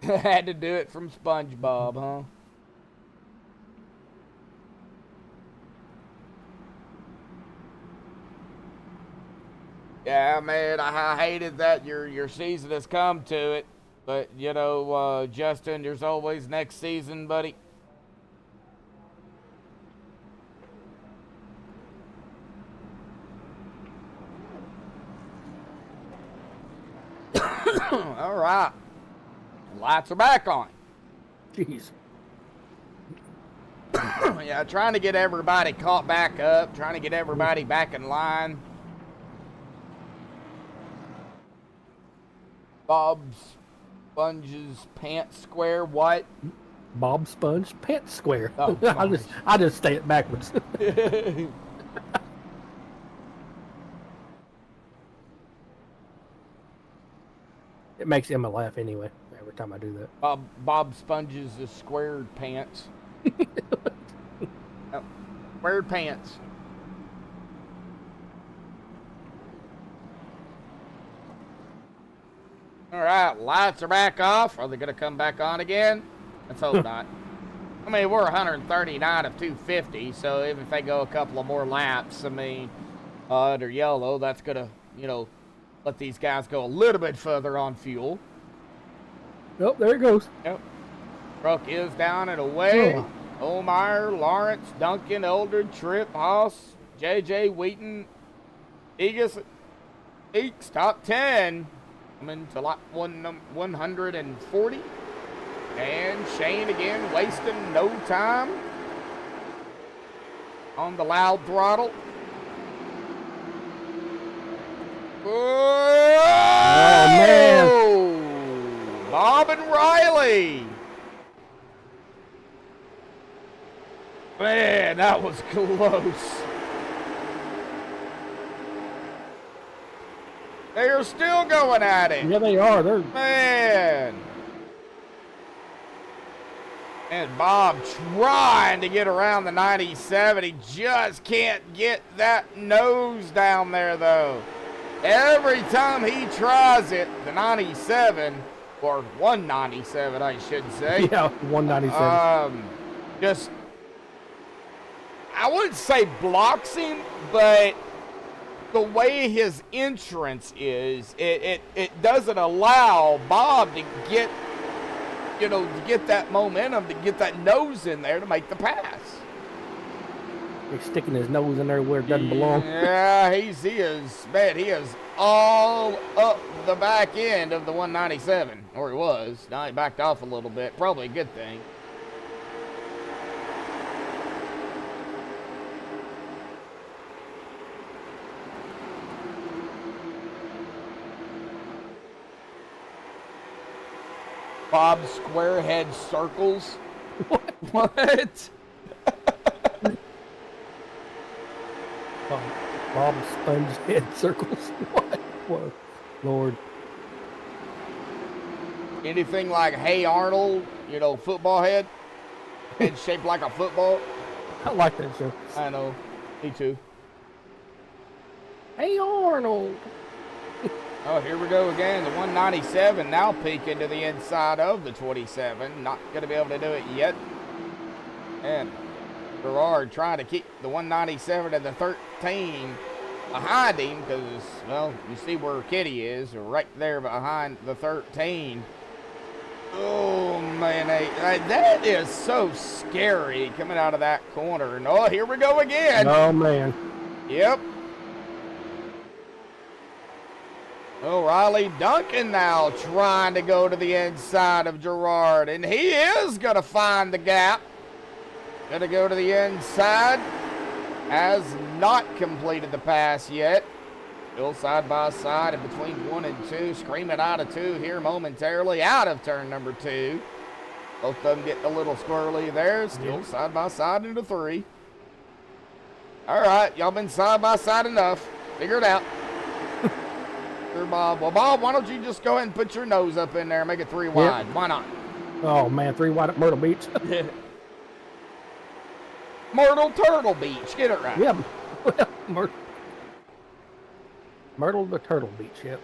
Had to do it from SpongeBob, huh? Yeah, man, I hated that your season has come to it. But, you know, Justin, there's always next season, buddy. All right. Lights are back on. Jeez. Yeah, trying to get everybody caught back up, trying to get everybody back in line. Bob's Sponge's pants square, what? Bob Sponge Pants Square. Oh, I just say it backwards. It makes Emma laugh anyway. Every time I do that. Bob Sponge's the squared pants. Oh, squared pants. All right, lights are back off. Are they going to come back on again? Let's hope not. I mean, we're 139 of 250, so even if they go a couple of more laps, I mean, under yellow, that's going to, you know, let these guys go a little bit further on fuel. Oh, there it goes. Yep. Truck is down and away. Oh. Olmeyer, Lawrence, Duncan, Eldred, Tripp, Haas, JJ, Wheaton, Egas, Eeks, top 10. Coming to lap 140. And Shane again, wasting no time on the loud throttle. Oh, man. Bob and Riley. Man, that was close. They are still going at it. Yeah, they are. They're Man. And Bob trying to get around the 97. He just can't get that nose down there, though. Every time he tries it, the 97, or 197, I should say. yeah, 197. Just, I wouldn't say blocks him, but the way his entrance is, it doesn't allow Bob to get, you know, to get that momentum, to get that nose in there to make the pass. He's sticking his nose in there where it doesn't belong. Yeah, he is all up the back end of the 197, or he was. Now he backed off a little bit, probably a good thing. Bob Squarehead circles. What? Bob Sponge Head circles. What? Whoa, Lord. Anything like Hey Arnold, you know, football head? Head shaped like a football? I like that show. I know. Me too. Hey Arnold. Oh, here we go again. The 197 now peeking to the inside of the 27. Not going to be able to do it yet. And Gerard trying to keep the 197 and the 13 behind him because, well, you see where Kitty is, right there behind the 13. Oh, man, that is so scary coming out of that corner. And, oh, here we go again. Oh, man. Yep. Oh, Riley Duncan now trying to go to the inside of Gerard, and he is going to find the gap. Going to go to the inside. Has not completed the pass yet. Still side by side in between 1 and 2. Screaming out of 2 here momentarily out of turn number 2. Both of them getting a little squirrely there. Still side by side into 3. All right, y'all been side by side enough. Figure it out. Bob. Well, Bob, why don't you just go ahead and put your nose up in there and make it 3 wide? Why not? Oh, man, 3 wide at Myrtle Beach. Myrtle Turtle Beach. Get it right. Yeah. Well, Myrtle the Turtle Beach, yep.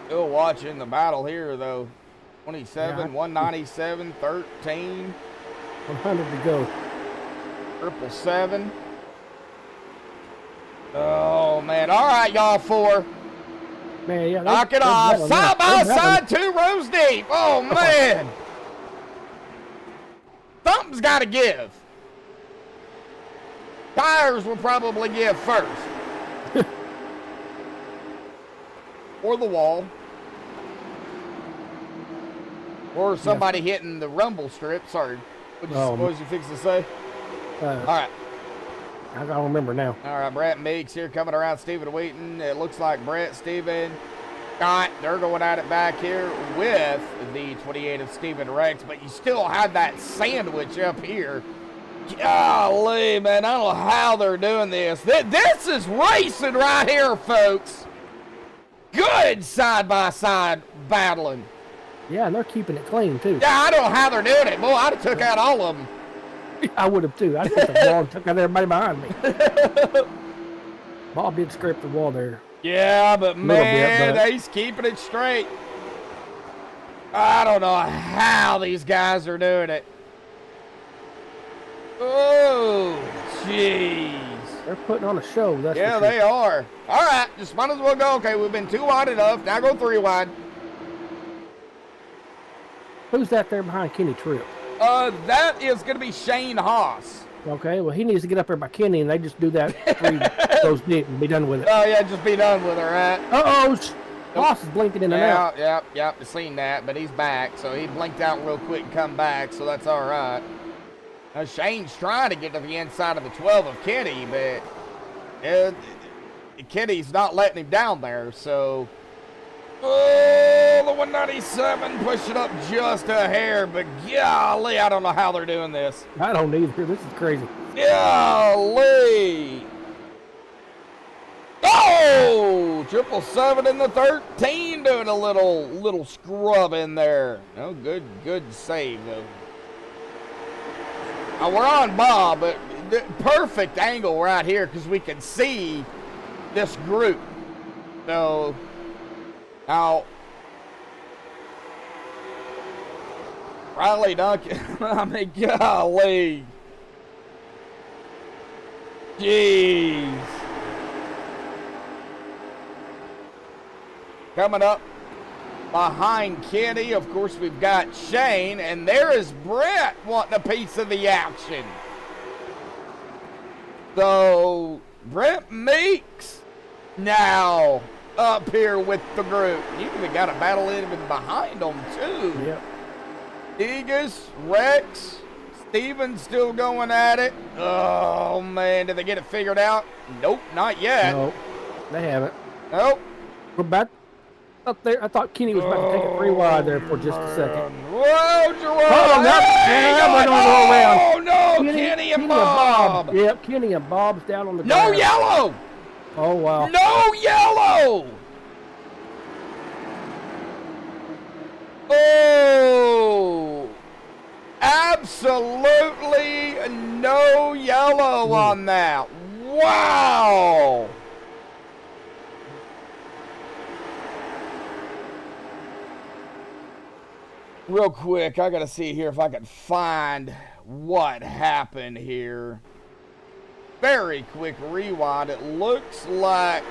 Still watching the battle here, though. 27, Yeah. 197, 13. 100 to go. 777. Oh, man. All right, y'all 4. Man, yeah. Knock it off. Side by side, 2 rows deep. Oh, man. Something's got to give. Tires will probably give first. Or the wall. Or somebody hitting the rumble strip. Sorry. What was you fixing to say? All right. I don't remember now. All right, Brett Meeks here coming around Stephen Wheaton. It looks like Brett, Stephen, Scott, they're going at it back here with the 28 of Stephen Rex, but you still have that sandwich up here. Golly, man, I don't know how they're doing this. This is racing right here, folks. Good side-by-side battling. Yeah, and they're keeping it clean, too. Yeah, I don't know how they're doing it. Boy, I'd have took out all of them. I would have, too. I hit the wall and took out everybody behind me. Bob did scrape the wall there. Yeah, but man, he's keeping it straight. I don't know how these guys are doing it. Oh, jeez. They're putting on a show. That's yeah, for sure. they are. All right, just might as well go. Okay, we've been 2 wide enough. Now go 3 wide. Who's that there behind Kenny Tripp? That is going to be Shane Haas. Okay, well, he needs to get up there by Kenny, and they just do that 3 goes deep and be done with it. Oh, yeah, just be done with it, right? Uh-oh, Haas is blinking in and out. Yep, I've seen that, but he's back, so he blinked out real quick and come back, so that's all right. Now, Shane's trying to get to the inside of the 12 of Kenny, but Kenny's not letting him down there, so... Oh, the 197 pushing up just a hair, but golly, I don't know how they're doing this. I don't either. This is crazy. Golly. Oh, 777 in the 13 doing a little scrub in there. Oh, good save, though. Now, we're on Bob, but the perfect angle right here because we can see this group. So... Now, Riley Duncan, I mean, golly. Jeez. Coming up behind Kenny, of course, we've got Shane, and there is Brett wanting a piece of the action. So, Brett Meeks now up here with the group. You even got a battle in behind them, too. Yep. Egus, Rex, Steven still going at it. Oh, man, did they get it figured out? Nope, not yet. No, they haven't. Nope. We're back up there. I thought Kenny was about to take it 3 wide there for just a second. Whoa, Gerard! Oh, no, Kenny and Bob. Yep, Kenny and Bob's down on the ground. No yellow! Oh, wow. No yellow! Oh! Absolutely no yellow on that. Wow! Real quick, I gotta see here if I can find what happened here. Very quick rewind. It looks like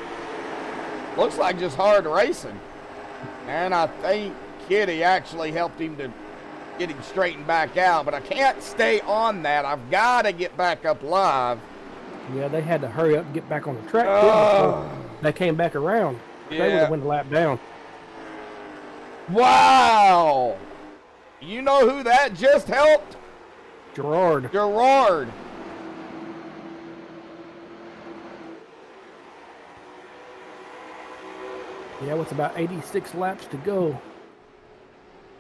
just hard racing, and I think Kitty actually helped him to get him straightened back out. But I can't stay on that. I've got to get back up live. Yeah, they had to hurry up and get back on the track before they came back around. Yeah. They would have went a lap down. Wow! You know who that just helped? Gerard. Yeah, with about 86 laps to go.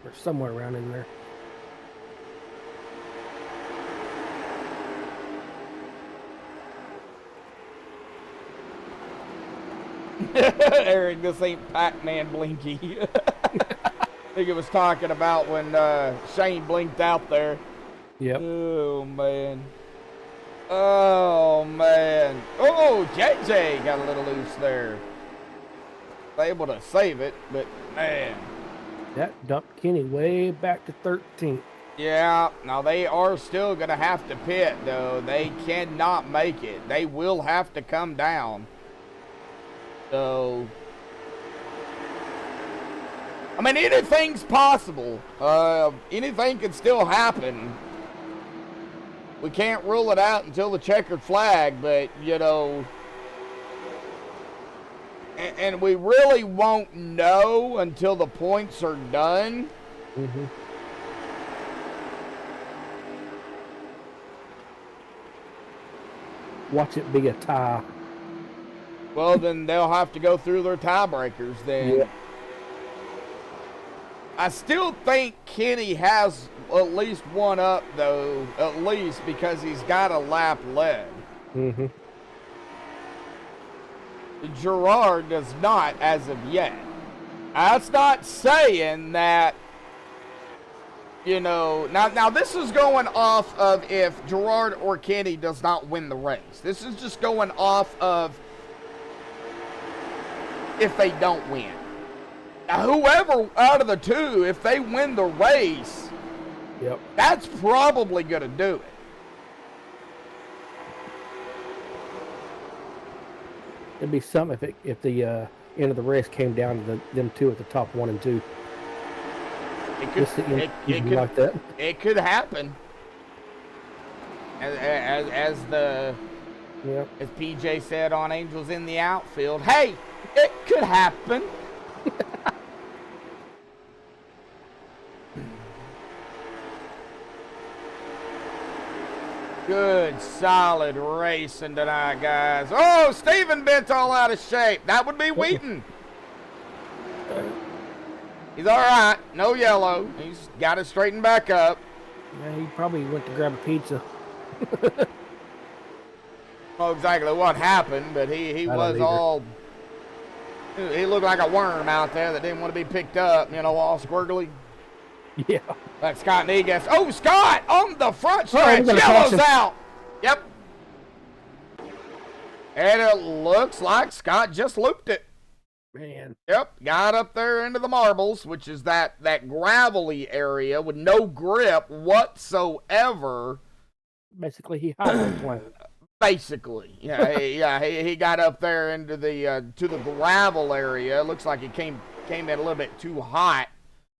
Or somewhere around in there. Eric, this ain't Pac-Man Blinky. I think it was talking about when Shane blinked out there. Yep. Oh, man. Oh, man. Oh, JJ got a little loose there. Able to save it, but man, that dumped Kenny way back to 13th. Yeah, now they are still gonna have to pit though. They cannot make it. They will have to come down. So I mean, anything's possible. Anything can still happen. We can't rule it out until the checkered flag, but you know, and we really won't know until the points are done. watch it be a tie. Well, then they'll have to go through their tiebreakers then. Yeah. I still think Kenny has at least one up, though, at least because he's got a lap led. Mm-hmm. Gerard does not as of yet. That's not saying that, you know, now this is going off of if Gerard or Kenny does not win the race. This is just going off of if they don't win. Now, whoever out of the two, if they win the race, Yep. that's probably going to do it. It'd be something if the end of the race came down to them two at the top 1 and 2. It could, Just like that. it could happen. As Yep. as PJ said on Angels in the Outfield, hey, it could happen. Good, solid racing tonight, guys. Oh, Steven bent all out of shape. That would be Wheaton. He's all right. No yellow. He's got it straightened back up. Yeah, he probably went to grab a pizza. Know exactly what happened, but he was either. all. He looked like a worm out there that didn't want to be picked up. You know, all squirgly. Yeah. Like Scott Negas. Oh, Scott on the front stretch. I'm gonna Yellow's caution. out. Yep. And it looks like Scott just looped it. Man. Yep. Got up there into the marbles, which is that gravelly area with no grip whatsoever. Basically, he hydroplaned. Basically, yeah, he got up there into the to the gravel area. It looks like he came in a little bit too hot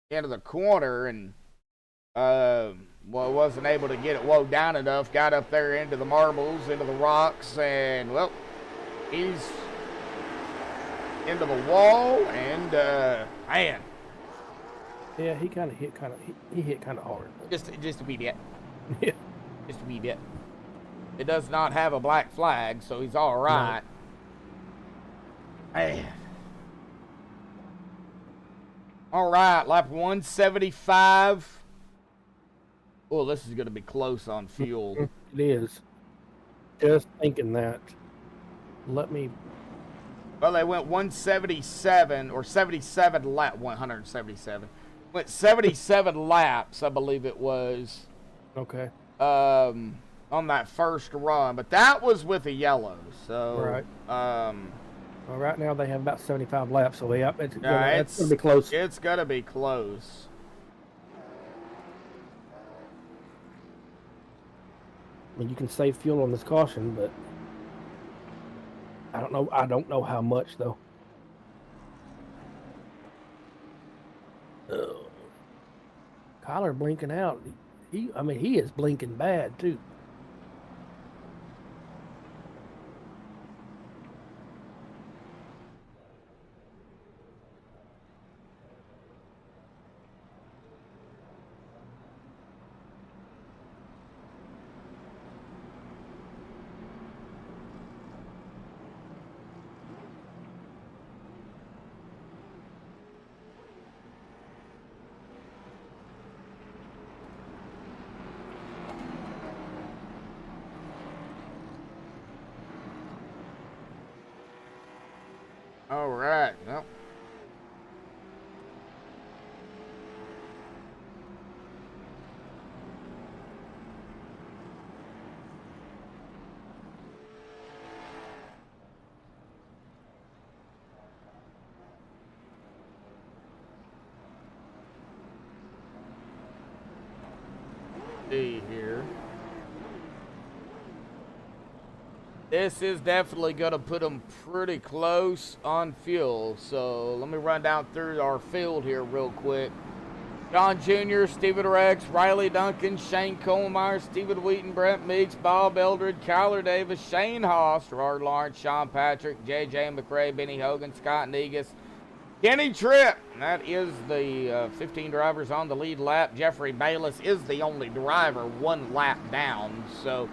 into the corner and wasn't able to get it low down enough. Got up there into the marbles, into the rocks, and well, he's into the wall and man, Yeah, he kind of hit he hit kind of hard. just a wee bit, Yeah. just a wee bit. It does not have a black flag, so he's all right. Man. All right, lap 175. Oh, this is going to be close on fuel. It is. Just thinking that. Let me. Well, they went 177 or 77 lap 177. Went 77 laps, I believe it was. Okay. On that first run, but that was with a yellow. So Right. Well, right now they have about 75 laps, so yeah, it's gonna be close. It's gonna be close. I mean, you can save fuel on this caution, but I don't know. I don't know how much though. Kyler blinking out. I mean, he is blinking bad too. All right. Well. See here. This is definitely going to put them pretty close on fuel. So let me run down through our field here real quick. John Jr., Stephen Rex, Riley Duncan, Shane Colemeyer, Stephen Wheaton, Brent Meeks, Bob Eldred, Kyler Davis, Shane Haas, Gerard Lawrence, Sean Patrick, J.J. McRae, Benny Hogan, Scott Negus, Kenny Tripp. That is the 15 drivers on the lead lap. Jeffrey Bayless is the only driver 1 lap down. So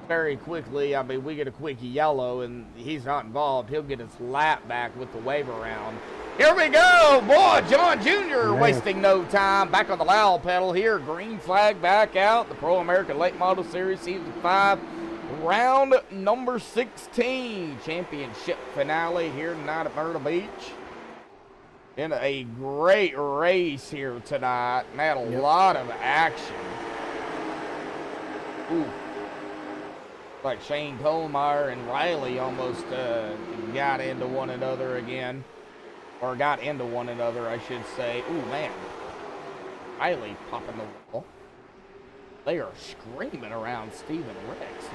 very quickly, I mean, we get a quick yellow and he's not involved. He'll get his lap back with the wave around. Here we go, boy, John Jr. wasting no time. Back on the loud pedal here. Green flag back out. The Pro American Late Model Series Season 5. Round number 16. Championship finale here tonight at Myrtle Beach. In a great race here tonight. Man, a lot of action. Ooh. Like Shane Kohlmeyer and Riley almost got into one another again. Or got into one another, I should say. Ooh, man. Riley popping the wall. They are screaming around Stephen Rex.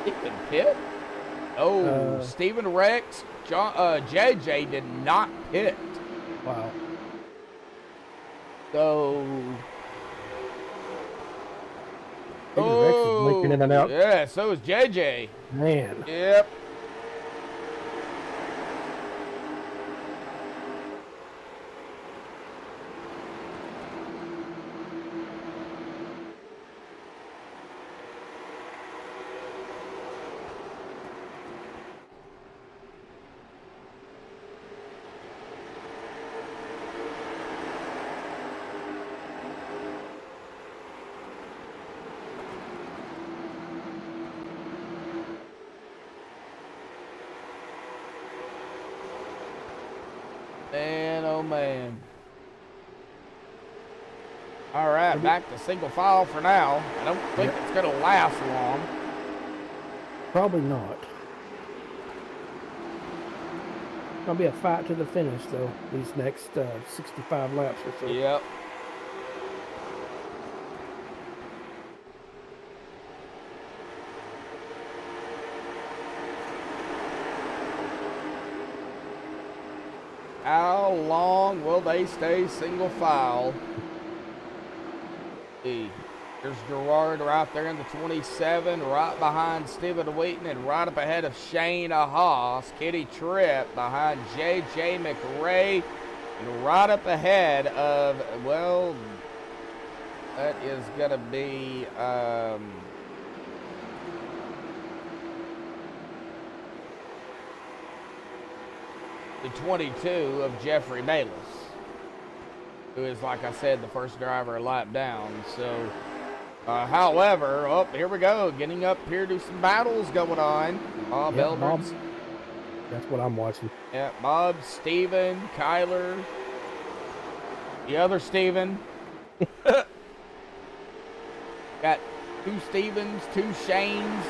Stephen Pitt? Oh, Stephen Rex. JJ did not pit. Wow. So... Stephen Rex is blinking in and out. Yeah, so is JJ. Man. Yep. Man, oh man. All right, back to single file for now. I don't think it's going to last long. Probably not. Gonna be a fight to the finish, though, these next 65 laps or so. Yep. How long will they stay single file? Here's Gerard right there in the 27, right behind Stephen Wheaton, and right up ahead of Shane Haas. Kitty Tripp behind J.J. McRae, and right up ahead of, well, that is going to be, the 22 of Jeffrey Bayless, who is, like I said, the first driver a lap down. So, however, here we go, getting up here to some battles going on. Bob Eldridge. That's what I'm watching. Yeah, Bob, Steven, Kyler, the other Steven. Got two Stevens, two Shanes.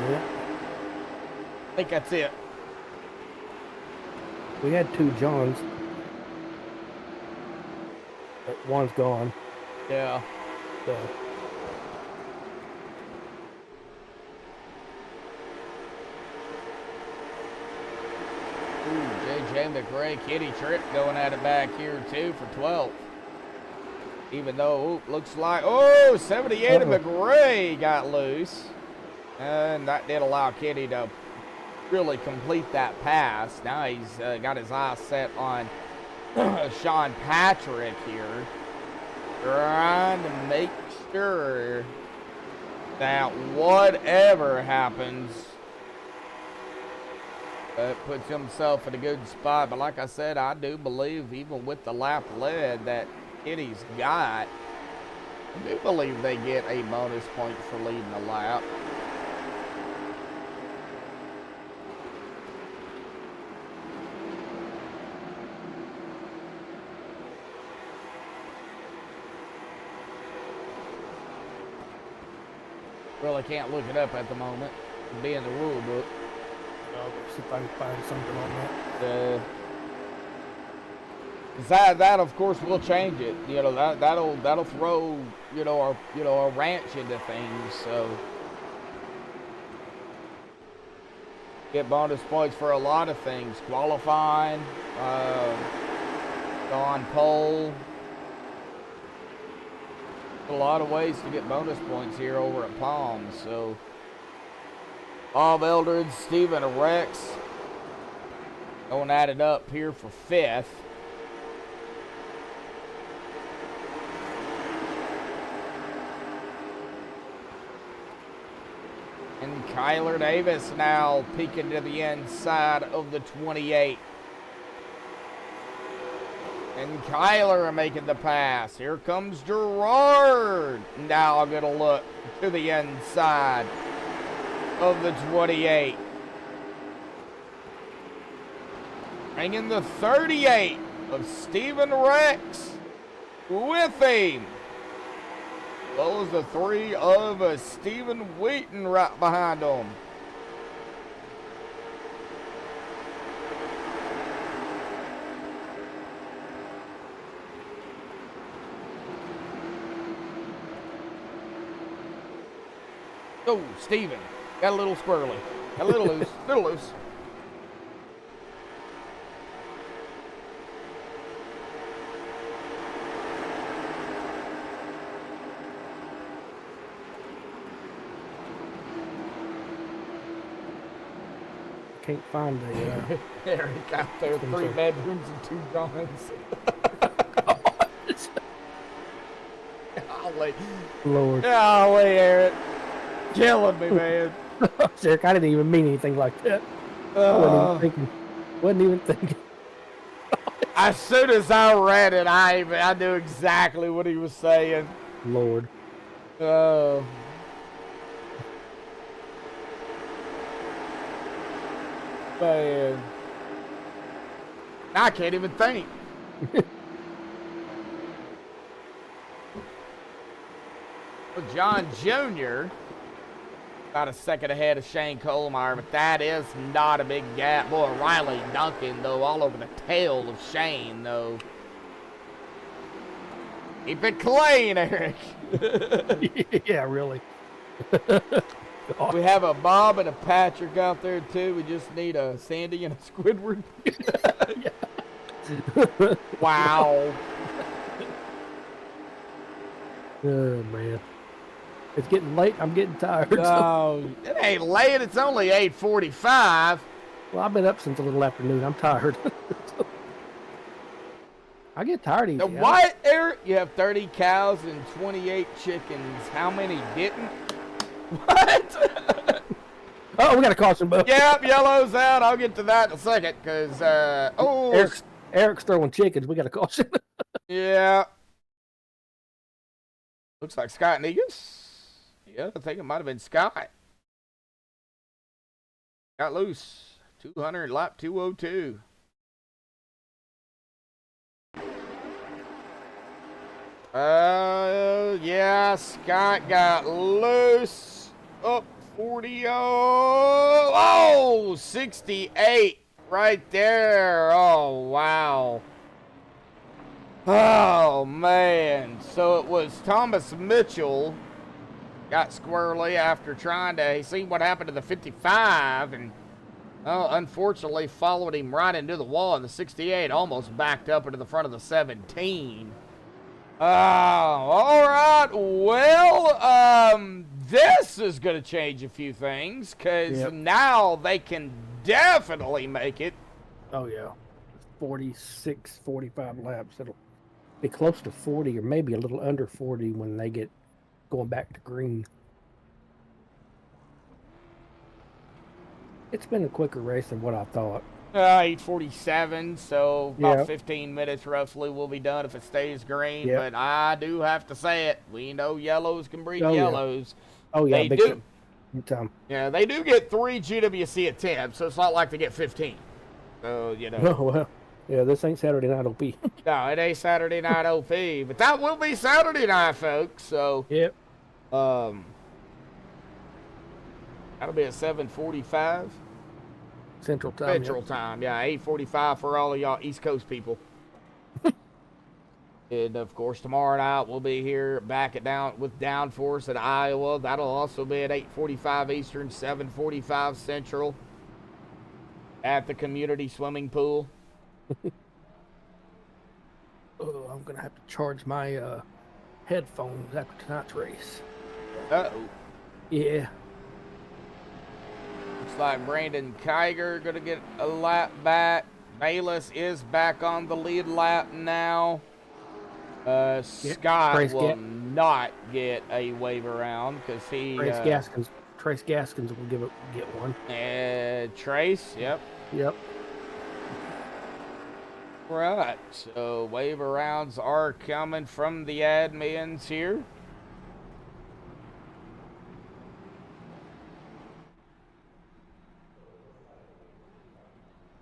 Yeah. I think that's it. We had two Johns, but one's gone. Yeah. So. Ooh, J.J. McRae, Kitty Tripp going at it back here too for 12th. Even though, looks like, 78 of McRae got loose. And that did allow Kitty to really complete that pass. Now he's got his eyes set on Sean Patrick here, trying to make sure that whatever happens, puts himself in a good spot. But like I said, I do believe even with the lap lead that Kitty's got, I do believe they get a bonus point for leading the lap. Really can't look it up at the moment. It'll be in the rule book. I'll see if I can find something on that. That of course will change it. You know, that'll throw a wrench into things. So get bonus points for a lot of things. Qualifying, go on pole. A lot of ways to get bonus points here over at Palms. So Bob Eldridge, Stephen Rex going at it up here for 5th. Kyler Davis now peeking to the inside of the 28. And Kyler making the pass. Here comes Gerard. Now going to look to the inside of the 28. Bringing the 38 of Stephen Rex with him. Well as the 3 of Stephen Wheaton right behind him. Oh, Stephen. Got a little squirrely. Got a little loose. Little loose. Can't find the. Eric out there, 3 bedrooms and 2 drawings. Golly. Lord. Golly, Eric. Killing me, man. Eric, I didn't even mean anything like that. Wasn't even thinking. As soon as I read it, I knew exactly what he was saying. Lord. Oh. Man. I can't even think. Well, John Jr. about a second ahead of Shane Colemeyer, but that is not a big gap. Boy, Riley Duncan, though, all over the tail of Shane, though. Keep it clean, Eric. Yeah, really. We have a Bob and a Patrick out there, too. We just need a Sandy and a Squidward. Wow. Oh, man. It's getting late. I'm getting tired. No, it ain't late. It's only 8:45. Well, I've been up since a little afternoon. I'm tired. I get tired easy. Now, what, Eric? You have 30 cows and 28 chickens. How many didn't? What? Oh, we got a caution, bud. Yep, yellow's out. I'll get to that in a second, because, Eric's throwing chickens. We got a caution. Yeah. Looks like Scott Negus. Yeah, I think it might have been Scott. Got loose. 200, lap 202. Yeah, Scott got loose. Up 40. Oh, 68 right there. Oh, wow. Oh, man. So it was Thomas Mitchell got squirrely after trying to see what happened to the 55 and, unfortunately followed him right into the wall, and the 68 almost backed up into the front of the 17. All right. Well, this is going to change a few things, because now they can definitely make it. Oh, yeah. 46, 45 laps. It'll be close to 40 or maybe a little under 40 when they get going back to green. It's been a quicker race than what I thought. 8:47, so about Yep. 15 minutes roughly will be done if it stays green. Yep. But I do have to say it. We know yellows can breed Oh, yeah. yellows. Oh, yeah. They big do. time. Big time. Yeah, they do get 3 GWC attempts, so it's not like they get 15. So, you know. Oh, well. Yeah, this ain't Saturday night OP. No, it ain't Saturday night OP, but that will be Saturday night, folks. So, Yep. that'll be at 7:45 Central time. Central time. Yeah, 8:45 for all of y'all East Coast people. And of course, tomorrow night we'll be here back at Downforce at Iowa. That'll also be at 8:45 Eastern, 7:45 Central at the community swimming pool. Oh, I'm gonna have to charge my headphones after tonight's race. Uh-oh. Yeah. Looks like Brandon Kiger gonna get a lap back. Bayless is back on the lead lap now. Scott Bryce will not get a wave around because he... Bryce Gaskins Trace Gaskins will get one. And Trace, yep. Yep. Right, so waiver rounds are coming from the admins here.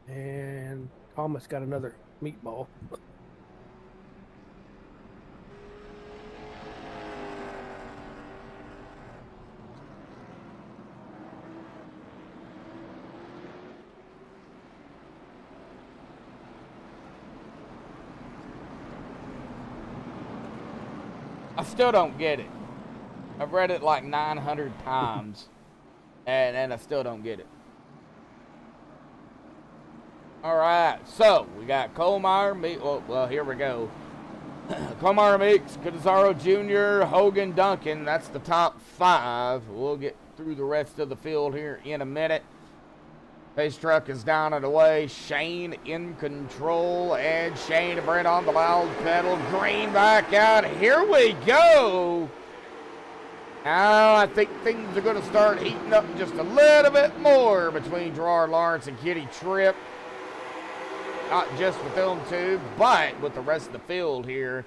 And Thomas got another meatball. I still don't get it. I've read it like 900 times, and I still don't get it. All right, so we got Colmeyer, well, here we go. Colmeyer, Meeks, Catanzaro Jr., Hogan, Duncan. That's the top 5. We'll get through the rest of the field here in a minute. Pace truck is down and away. Shane in control, and Shane Brent on the loud pedal. Green back out. Here we go. Now I think things are going to start heating up just a little bit more between Gerard Lawrence and Kitty Tripp. Not just with them two, but with the rest of the field here.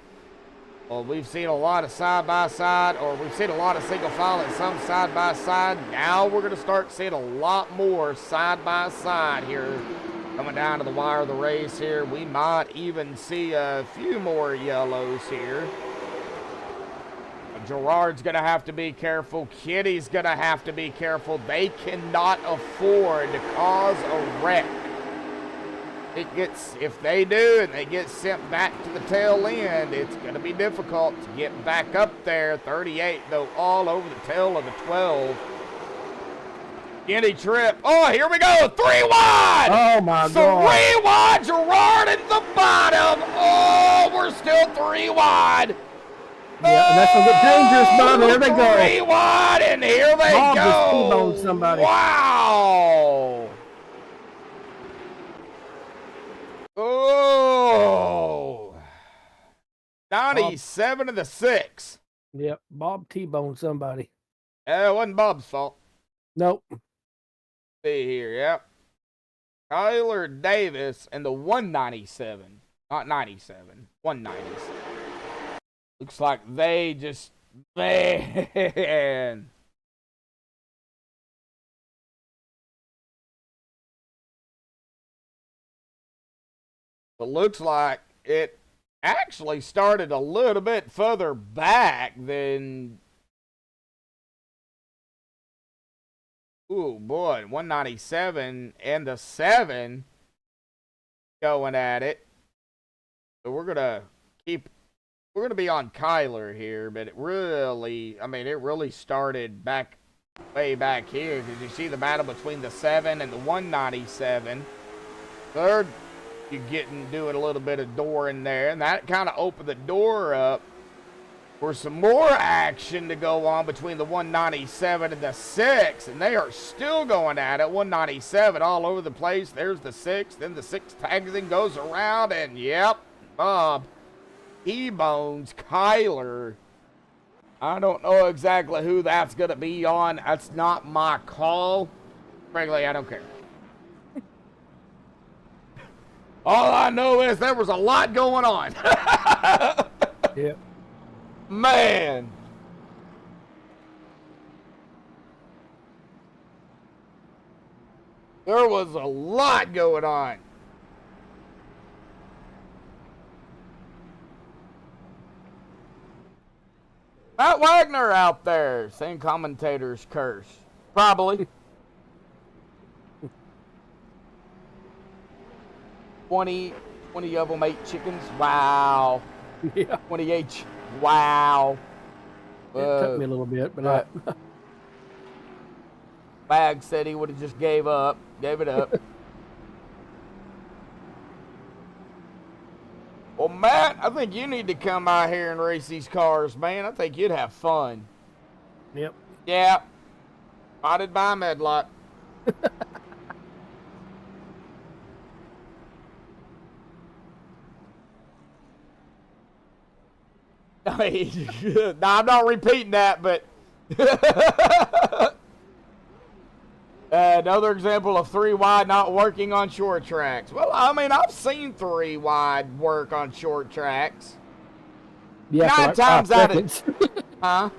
Well, we've seen a lot of side-by-side, or we've seen a lot of single file and some side-by-side. Now we're going to start seeing a lot more side-by-side here. Coming down to the wire of the race here. We might even see a few more yellows here. Gerard's going to have to be careful. Kitty's going to have to be careful. They cannot afford to cause a wreck. If they do and they get sent back to the tail end, it's going to be difficult to get back up there. 38, though, all over the tail of the 12. Kenny Tripp. Oh, here we go. 3 wide. Oh, my God. 3 wide. Gerard at the bottom. Oh, we're still 3 wide. Yeah, and that's going to get dangerous, Bob. Here they go. 3 wide, and here they Bob go. just T-boned somebody. Wow. Oh. 97 to the 6. Yep, Bob T-boned somebody. It wasn't Bob's fault. Nope. See here, yep. Tyler Davis and the 197. Not 97. 197. Looks like they just, man. It looks like it actually started a little bit further back than. Ooh, boy, 197 and the 7 going at it. So we're going to be on Kyler here, but it really started way back here. Did you see the battle between the 7 and the 197? Third, you're doing a little bit of door in there, and that kind of opened the door up for some more action to go on between the 197 and the 6, and they are still going at it. 197 all over the place. There's the 6, then the 6 tags and goes around, and yep, Bob T-bones Kyler. I don't know exactly who that's going to be on. That's not my call. Frankly, I don't care. All I know is there was a lot going on. Yep. Man. There was a lot going on. Matt Wagner out there, same commentator's curse. Probably. 20 of them ate chickens. Wow. Yeah. 28. Wow. It took me a little bit, but Bag said he would have just gave it up. Well, Matt, I think you need to come out here and race these cars, man. I think you'd have fun. Yep. Yeah. Spotted by Medlock. No, I'm not repeating that, but Another example of 3 wide not working on short tracks. Well, I mean, I've seen 3 wide work on short tracks. Yeah, 9 for like times 5 out of seconds. huh?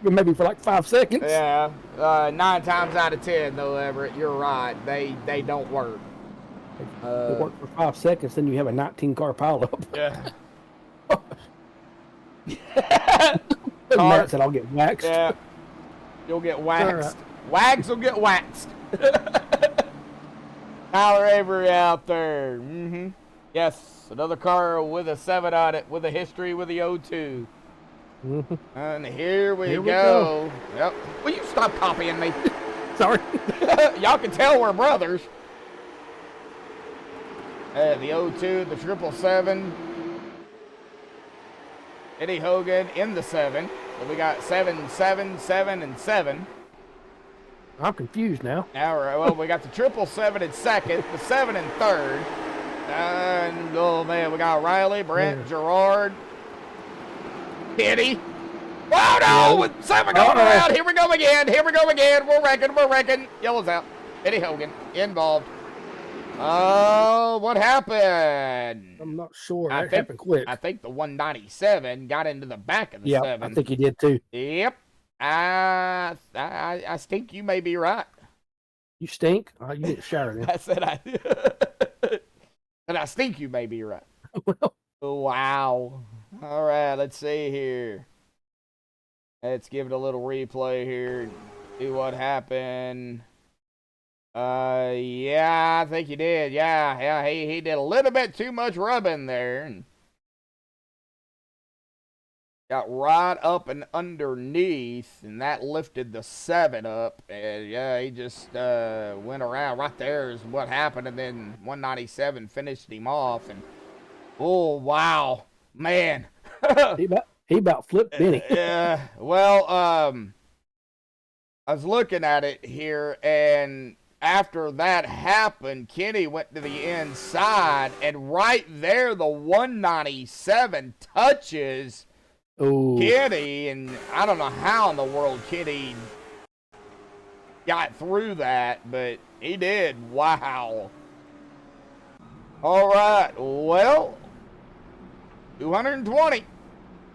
Maybe for like 5 seconds. Yeah, 9 times out of 10, though, Everett, you're right. They don't work. They work for 5 seconds, then you have a 19-car pileup. Yeah. Matt said I'll get waxed. Yeah. You'll get waxed. Right. Wags will get waxed. Tyler Avery out there. Mm-hmm. Yes, another car with a 7 on it, with a history with the 02. Mm-hmm. And here we go. Yep. Will you stop copying me? Sorry. Y'all can tell we're brothers. The 02, the 777. Eddie Hogan in the 7. So we got 7, 7, 7, and 7. I'm confused now. All right, well, we got the 777 in second, the 7 in third. And, oh, man, we got Riley, Brent, Gerard, Kitty. Oh, no, with 7 going around. Here we go again. We're wrecking. Yellow's out. Eddie Hogan involved. Oh, what happened? I'm not sure. I It think- happened quick. I think the 197 got into the back of the 7. I think he did too. Yep. I think you may be right. You stink. Oh, you didn't shower then. I said and I think you may be right. Wow. All right, let's see here. Let's give it a little replay here. See what happened. Yeah, I think he did. Yeah, he did a little bit too much rubbing there. And got right up and underneath, and that lifted the 7 up. And yeah, he just went around. Right there is what happened, and then 197 finished him off. And oh, wow, man. he about flipped Benny. Yeah, well, I was looking at it here, and after that happened, Kenny went to the inside, and right there, the 197 touches Kenny, and I don't know how in the world Kenny got through that, but he did. Wow. All right, well, 220.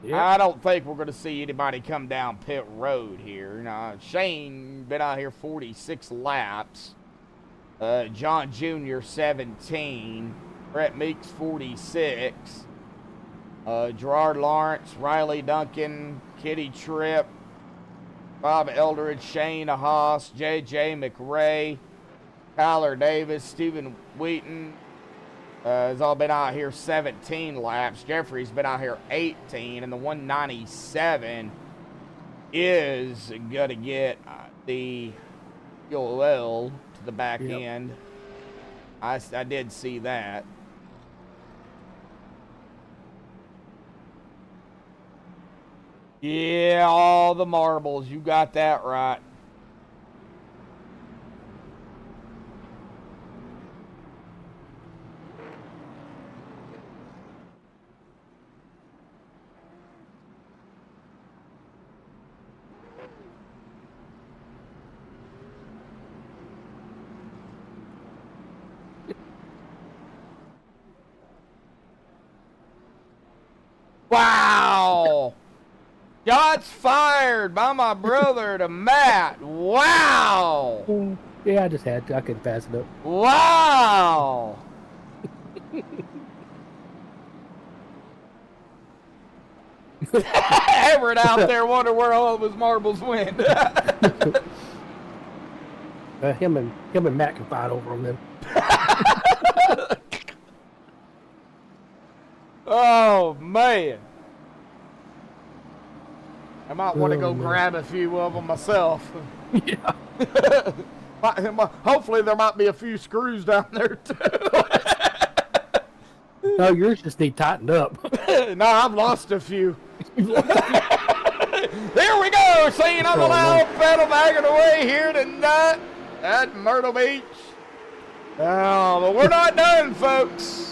Yep. I don't think we're going to see anybody come down pit road here. Shane been out here 46 laps. John Jr. 17. Brett Meeks 46. Gerard Lawrence, Riley Duncan, Kitty Tripp, Bob Eldridge, Shane Haas, J.J. McRae, Tyler Davis, Stephen Wheaton. Has all been out here 17 laps. Jeffrey's been out here 18, and the 197 is going to get the fuel to the back end. I did see that. Yeah, all the marbles. You got that right. Wow! Shots fired by my brother to Matt. Wow! Yeah, I just had to. I couldn't pass it up. Wow! Everett out there wonder where all of his marbles went. Him and Matt can fight over them then. Oh, man. I might want to go grab a few of them myself. Yeah. Hopefully there might be a few screws down there, too. No, yours just need tightened up. No, I've lost a few. There we go. Seeing on the loud pedal bagging away here tonight at Myrtle Beach. Oh, but we're not done, folks.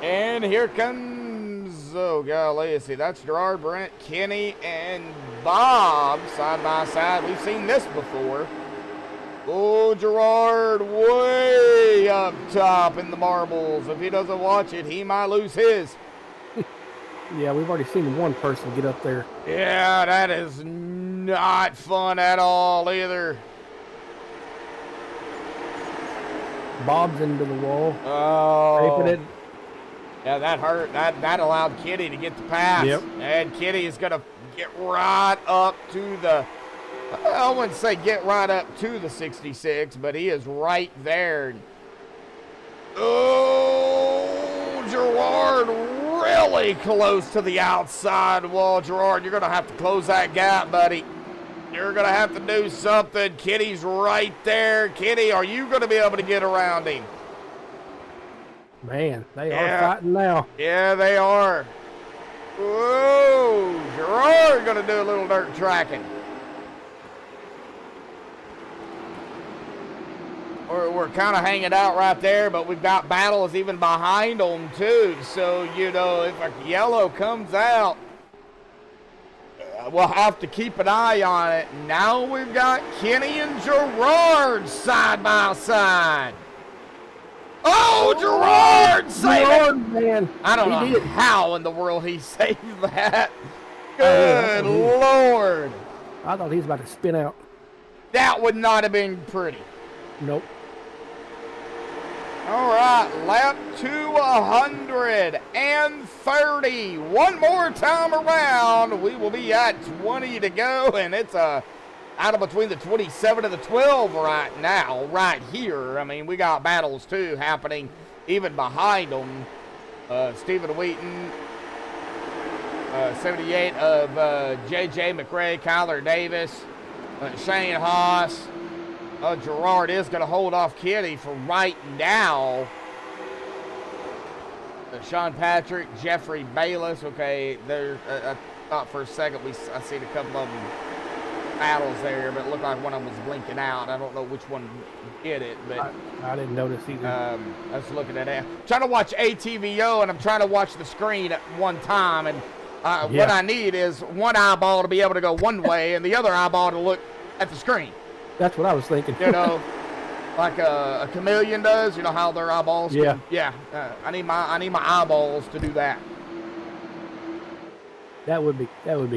And here comes So, golly, let's see. That's Gerard, Brent, Kenny, and Bob side by side. We've seen this before. Oh, Gerard way up top in the marbles. If he doesn't watch it, he might lose his. Yeah, we've already seen one person get up there. Yeah, that is not fun at all either. Bob's into the wall. Oh. Scraping it. Yeah, that hurt. That allowed Kitty to get the pass. Yep. And Kitty is going to get right up to the, I wouldn't say get right up to the 66, but he is right there. Oh, Gerard really close to the outside wall. Gerard, you're going to have to close that gap, buddy. You're going to have to do something. Kitty's right there. Kitty, are you going to be able to get around him? Man, they are fighting now. Yeah, they are. Whoa, Gerard going to do a little dirt tracking. We're kind of hanging out right there, but we've got battles even behind them too. So, you know, if a yellow comes out, we'll have to keep an eye on it. Now we've got Kenny and Gerard side by side. Oh, Gerard saved it. Man. I don't know how in the world he saved that. Good Lord. I thought he was about to spin out. That would not have been pretty. Nope. All right, lap 230. One more time around. We will be at 20 to go, and it's out of between the 27 and the 12 right now, right here. I mean, we got battles, too, happening even behind them. Stephen Wheaton, 78 of J.J. McRae, Kyler Davis, Shane Haas. Gerard is going to hold off Kitty for right now. Sean Patrick, Jeffrey Bayless. Okay, there. I thought for a second I seen a couple of them battles there, but it looked like one of them was blinking out. I don't know which one did it, but I didn't notice either. I was looking at that. I'm trying to watch ATVO, and I'm trying to watch the screen at one time, and what I need is one eyeball to be able to go one way, and the other eyeball to look at the screen. That's what I was thinking. You know, like a chameleon does. You know how their eyeballs. Yeah. I need my eyeballs to do that. That would be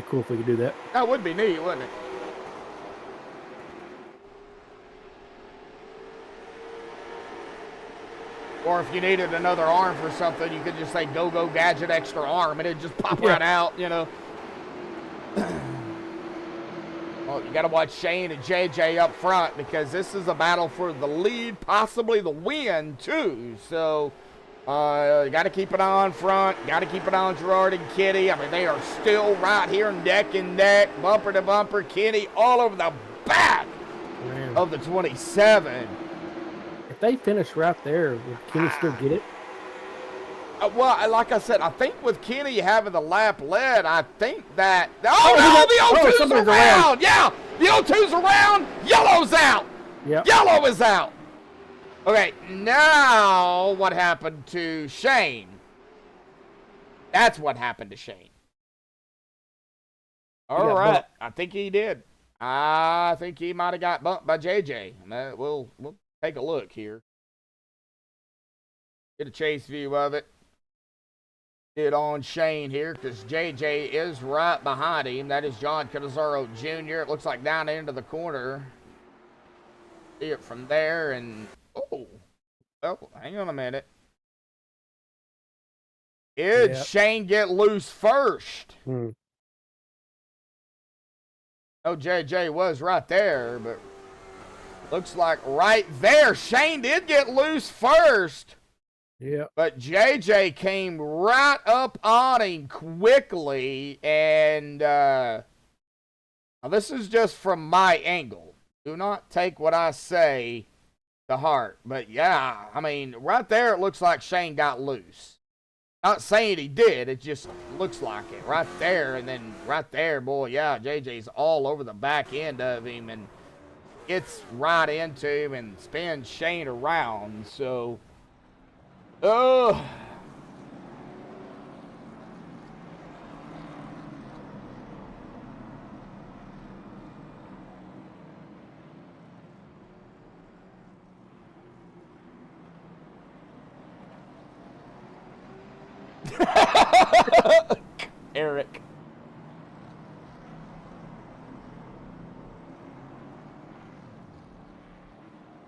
cool if we could do that. That would be neat, wouldn't it? Or if you needed another arm for something, you could just say "Go Gadget extra arm" and it'd just pop right out. You know. Well, you got to watch Shane and JJ up front because this is a battle for the lead, possibly the win, too. So, you got to keep an eye on front. Got to keep an eye on Gerard and Kitty. I mean, they are still right here neck and neck, bumper to bumper. Kitty all over the back of the 27. If they finish right there, would Kenny still get it? Well, like I said, I think with Kenny having the lap led, I think that... Oh, no, the O2's around! Yeah, the O2's around, yellow's out! Yep. Yellow is out! Okay, now what happened to Shane? That's what happened to Shane. All right, I think he did. I think he might have got bumped by JJ. We'll take a look here. Get a chase view of it. It on Shane here because JJ is right behind him. That is John Canizaro Jr. It looks like down into the corner. See it from there and well, hang on a minute. Did Shane get loose first? Oh, JJ was right there, but looks like right there Shane did get loose first. Yeah. But JJ came right up on him quickly, and now this is just from my angle. Do not take what I say to heart. But yeah, I mean, right there it looks like Shane got loose. Not saying he did, it just looks like it. Right there, and then right there, boy, yeah, JJ's all over the back end of him and gets right into him and spins Shane around, so... Oh, Eric.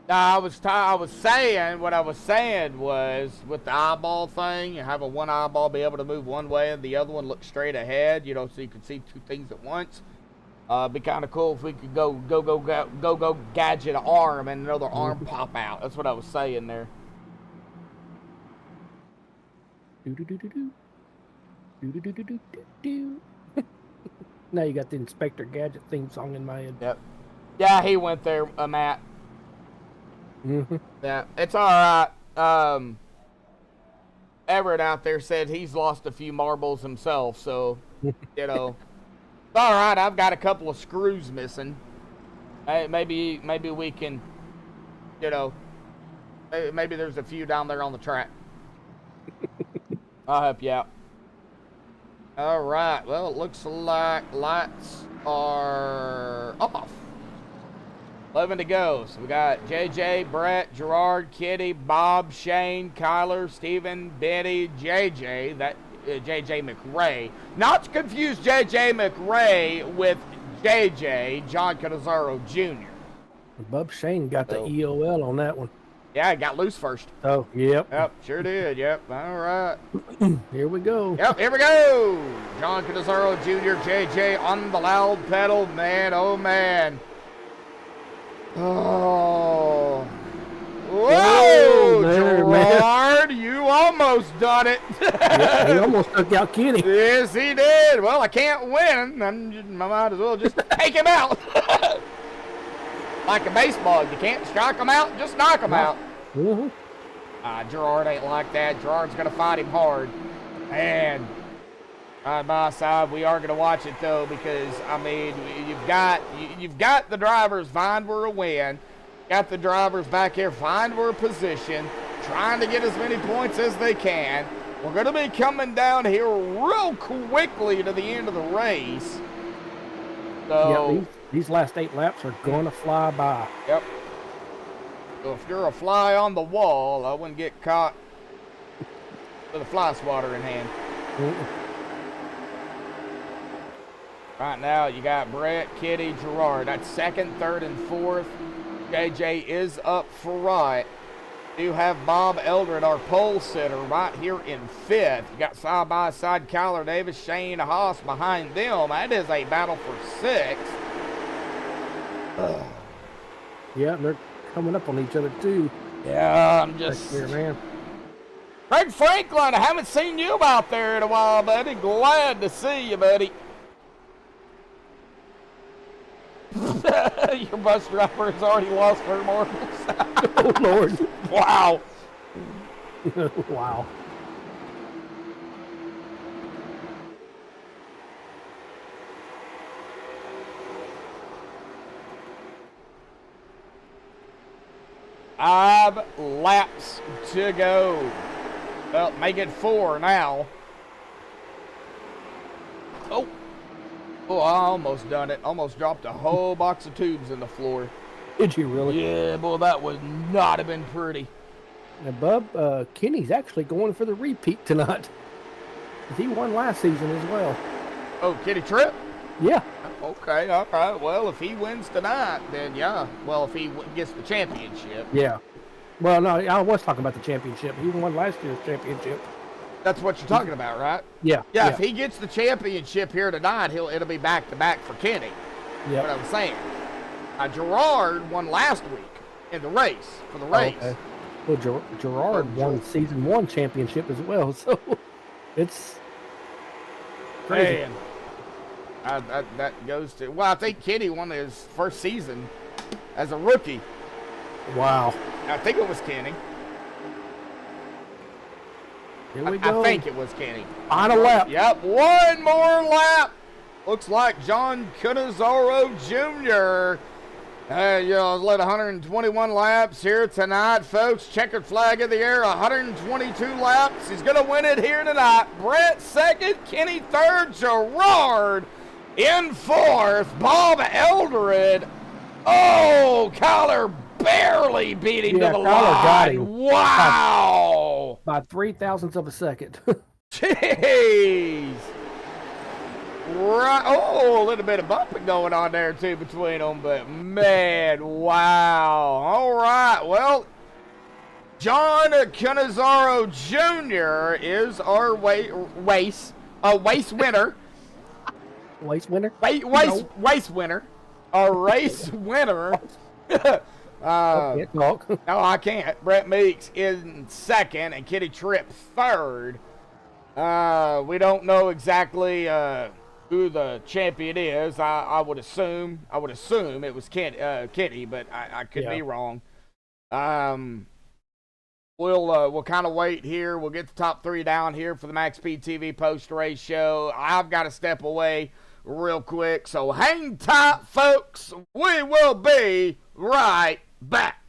I was saying, what I was saying was, with the eyeball thing, you have a one eyeball be able to move one way and the other one look straight ahead, you know, so you can see two things at once. Be kind of cool if we could go gadget an arm and another arm pop out. That's what I was saying there. Now you got the Inspector Gadget theme song in my head. Yep. Yeah, he went there, Matt. Yeah, it's all right. Everett out there said he's lost a few marbles himself, so you know, it's all right. I've got a couple of screws missing. Hey, maybe we can, you know, maybe there's a few down there on the track. I'll help you out. All right. Well, it looks like lights are off. 11 to go. So we got JJ, Brett, Gerard, Kitty, Bob, Shane, Kyler, Steven, Betty, JJ. That JJ McRae. Not to confuse JJ McRae with JJ, John Canizaro Jr. Bub Shane got the EOL on that one. Yeah, it got loose first. Oh, yep. Yep, sure did. Yep. All right. Here we go. Yep, here we go. John Canizaro Jr., JJ on the loud pedal. Man, oh, man. Oh. Whoa, Gerard, you almost done it. Yeah, he almost took out Kenny. Yes, he did. Well, I can't win. I might as well just take him out. Like a baseball, you can't strike him out, just knock him out. Gerard ain't like that. Gerard's going to fight him hard. And side by side, we are going to watch it, though, because, I mean, you've got the drivers vying for a win. Got the drivers back here vying for a position, trying to get as many points as they can. We're going to be coming down here real quickly to the end of the race. So, yeah, these last 8 laps are going to fly by. Yep. So if you're a fly on the wall, I wouldn't get caught with a fly swatter in hand. Right now, you got Brett, Kitty, Gerard. That's second, third, and fourth. JJ is up for right. You have Bob Eldred, our pole sitter, right here in fifth. You got side-by-side Kyler Davis, Shane Haas behind them. That is a battle for sixth. Yeah, they're coming up on each other, too. Yeah, I'm just... Here, man. Craig Franklin, I haven't seen you out there in a while, buddy. Glad to see you, buddy. Your bus driver has already lost her marbles. Oh, Lord. Wow. Wow. Five laps to go. Well, make it 4 now. Oh, I almost done it. Almost dropped a whole box of tubes in the floor. Did you really? Yeah, boy, that would not have been pretty. Now, Bub, Kenny's actually going for the repeat tonight. He won last season as well. Oh, Kenny Tripp? Yeah. Okay, all right. Well, if he wins tonight, then yeah. Well, if he gets the championship. Yeah. Well, no, I was talking about the championship. He won last year's championship. That's what you're talking about, right? Yeah. Yeah, if he gets the championship here tonight, it'll be back-to-back for Kenny. Yeah. What I'm saying. Gerard won last week in the race, for the race. Okay. Well, Gerard won season 1 championship as well, so it's crazy. Man, that goes to... Well, I think Kenny won his first season as a rookie. Wow. I think it was Kenny. Here we go. I think it was Kenny. Final lap. Yep, one more lap. Looks like John Canizaro Jr. Led 121 laps here tonight, folks. Checkered flag in the air, 122 laps. He's going to win it here tonight. Brett second, Kenny third, Gerard in fourth. Bob Eldred. Oh, Kyler barely beat him to the Kyler got line. him. Wow. By 0.003 of a second. Jeez. Right. Oh, a little bit of bumping going on there, too, between them. But, man, wow. All right. Well, John Canizaro Jr. is our race winner. Waste winner? Race winner. Our race winner. Can't talk. No, I can't. Brett Meeks in second and Kitty Tripp third. We don't know exactly who the champion is. I would assume it was Kitty, but I could be wrong. We'll kind of wait here. We'll get the top three down here for the MaxspeedTV post-race show. I've got to step away real quick, so hang tight, folks. We will be right back.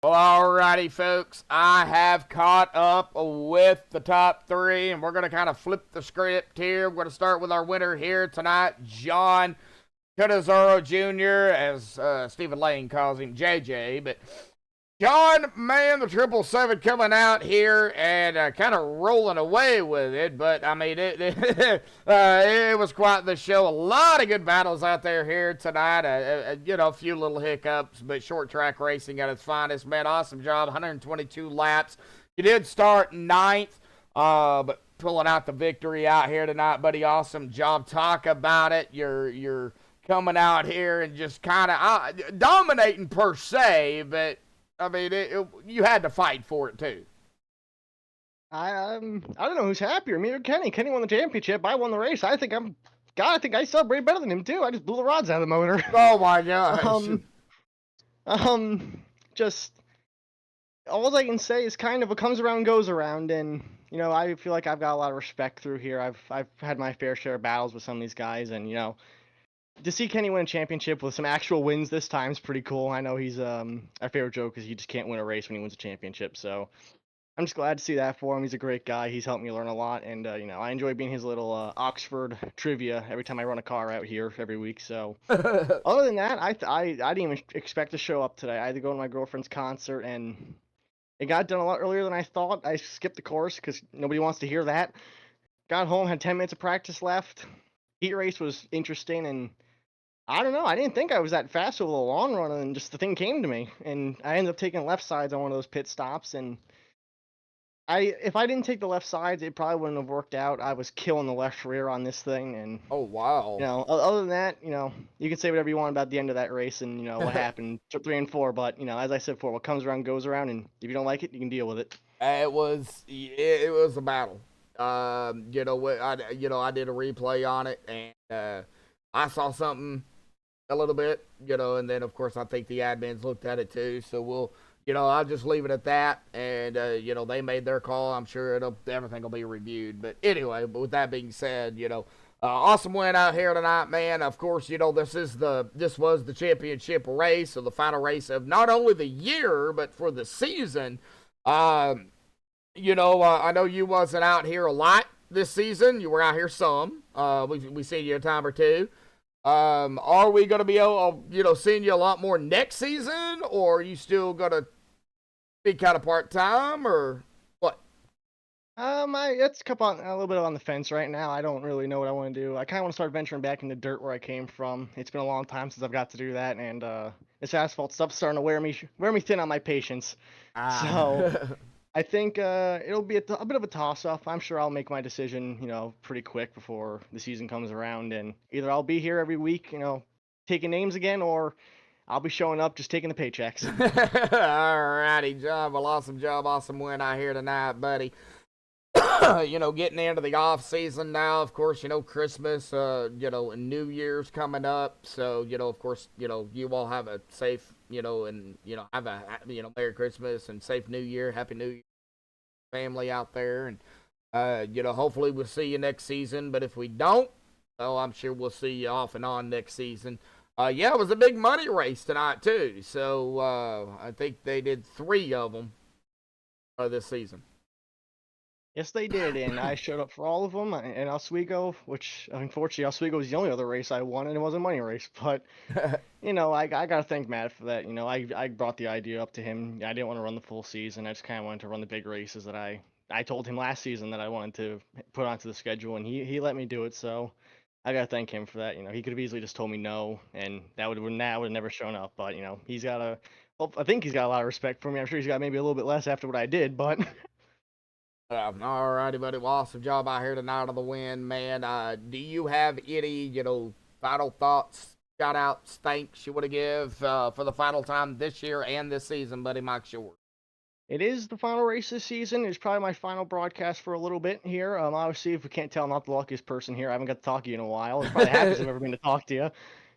Well, alrighty, folks. I have caught up with the top three, and we're going to kind of flip the script here. We're going to start with our winner here tonight, John Canizaro Jr., as Stephen Lane calls him, JJ. But John, man, the 777 coming out here and kind of rolling away with it. But, I mean, it was quite the show. A lot of good battles out there here tonight. A few little hiccups, but short track racing at its finest. Man, awesome job. 122 laps. You did start ninth, but pulling out the victory out here tonight, buddy. Awesome job. Talk about it. You're coming out here and just kind of dominating per se, but I mean, you had to fight for it, too. I don't know who's happier, me or Kenny. Kenny won the championship. I won the race. I think I celebrate better than him, too. I just blew the rods out of the motor. Oh, my gosh. Just, all I can say is kind of what comes around goes around, and, I feel like I've got a lot of respect through here. I've had my fair share of battles with some of these guys, and, to see Kenny win a championship with some actual wins this time is pretty cool. I know he's our favorite joke is he just can't win a race when he wins a championship. So I'm just glad to see that for him. He's a great guy. He's helped me learn a lot, and I enjoy being his little Oxford trivia every time I run a car out here every week. So other than that, I didn't even expect to show up today. I had to go to my girlfriend's concert, and it got done a lot earlier than I thought. I skipped the course because nobody wants to hear that. Got home, had 10 minutes of practice left. Heat race was interesting, and I don't know. I didn't think I was that fast over the long run, and just the thing came to me, and I ended up taking left sides on one of those pit stops, and if I didn't take the left sides, it probably wouldn't have worked out. I was killing the left rear on this thing, and Oh, wow. other than that, you can say whatever you want about the end of that race and what happened 3 and 4. But as I said before, what comes around goes around, and if you don't like it, you can deal with it. It was a battle. I did a replay on it, and I saw something a little bit, and then of course I think the admins looked at it too. So I'll just leave it at that. And they made their call. I'm sure everything will be reviewed. But anyway, with that being said, awesome win out here tonight, man. Of course, this was the championship race, or the final race of not only the year but for the season. I know you wasn't out here a lot this season. You were out here some. We seen you a time or two. Are we going to be seeing you a lot more next season, or are you still going to be kind of part-time, or what? It's a little bit on the fence right now. I don't really know what I want to do. I kind of want to start venturing back into dirt where I came from. It's been a long time since I've got to do that, and this asphalt stuff's starting to wear me thin on my patience. So I think it'll be a bit of a toss-up. I'm sure I'll make my decision, pretty quick before the season comes around, and either I'll be here every week, taking names again, or I'll be showing up just taking the paychecks. All righty, John. Well, awesome job, awesome win out here tonight, buddy. Getting into the off season now, of course, Christmas, and New Year's coming up. So, of course, you all have a safe, and, have a, Merry Christmas and safe New Year, Happy New Year, family out there. And, hopefully we'll see you next season. But if we don't, well, I'm sure we'll see you off and on next season. It was a big money race tonight, too. So, I think they did 3 of them this season. Yes, they did, and I showed up for all of them. And Oswego, which unfortunately Oswego was the only other race I won, and it was a money race. But I gotta thank Matt for that. I brought the idea up to him. I didn't want to run the full season. I just kind of wanted to run the big races that I told him last season that I wanted to put onto the schedule, and he let me do it. So I gotta thank him for that. He could have easily just told me no, and that would have never shown up. But I think he's got a lot of respect for me. I'm sure he's got maybe a little bit less after what I did, but. All righty, buddy. Well, awesome job out here tonight on the win, man. Do you have any, final thoughts, shout-outs, thanks you want to give for the final time this year and this season, buddy? Mike's yours. It is the final race this season. It's probably my final broadcast for a little bit here. Obviously, if we can't tell, I'm not the luckiest person here. I haven't got to talk to you in a while. It's probably the happiest I've ever been to talk to you.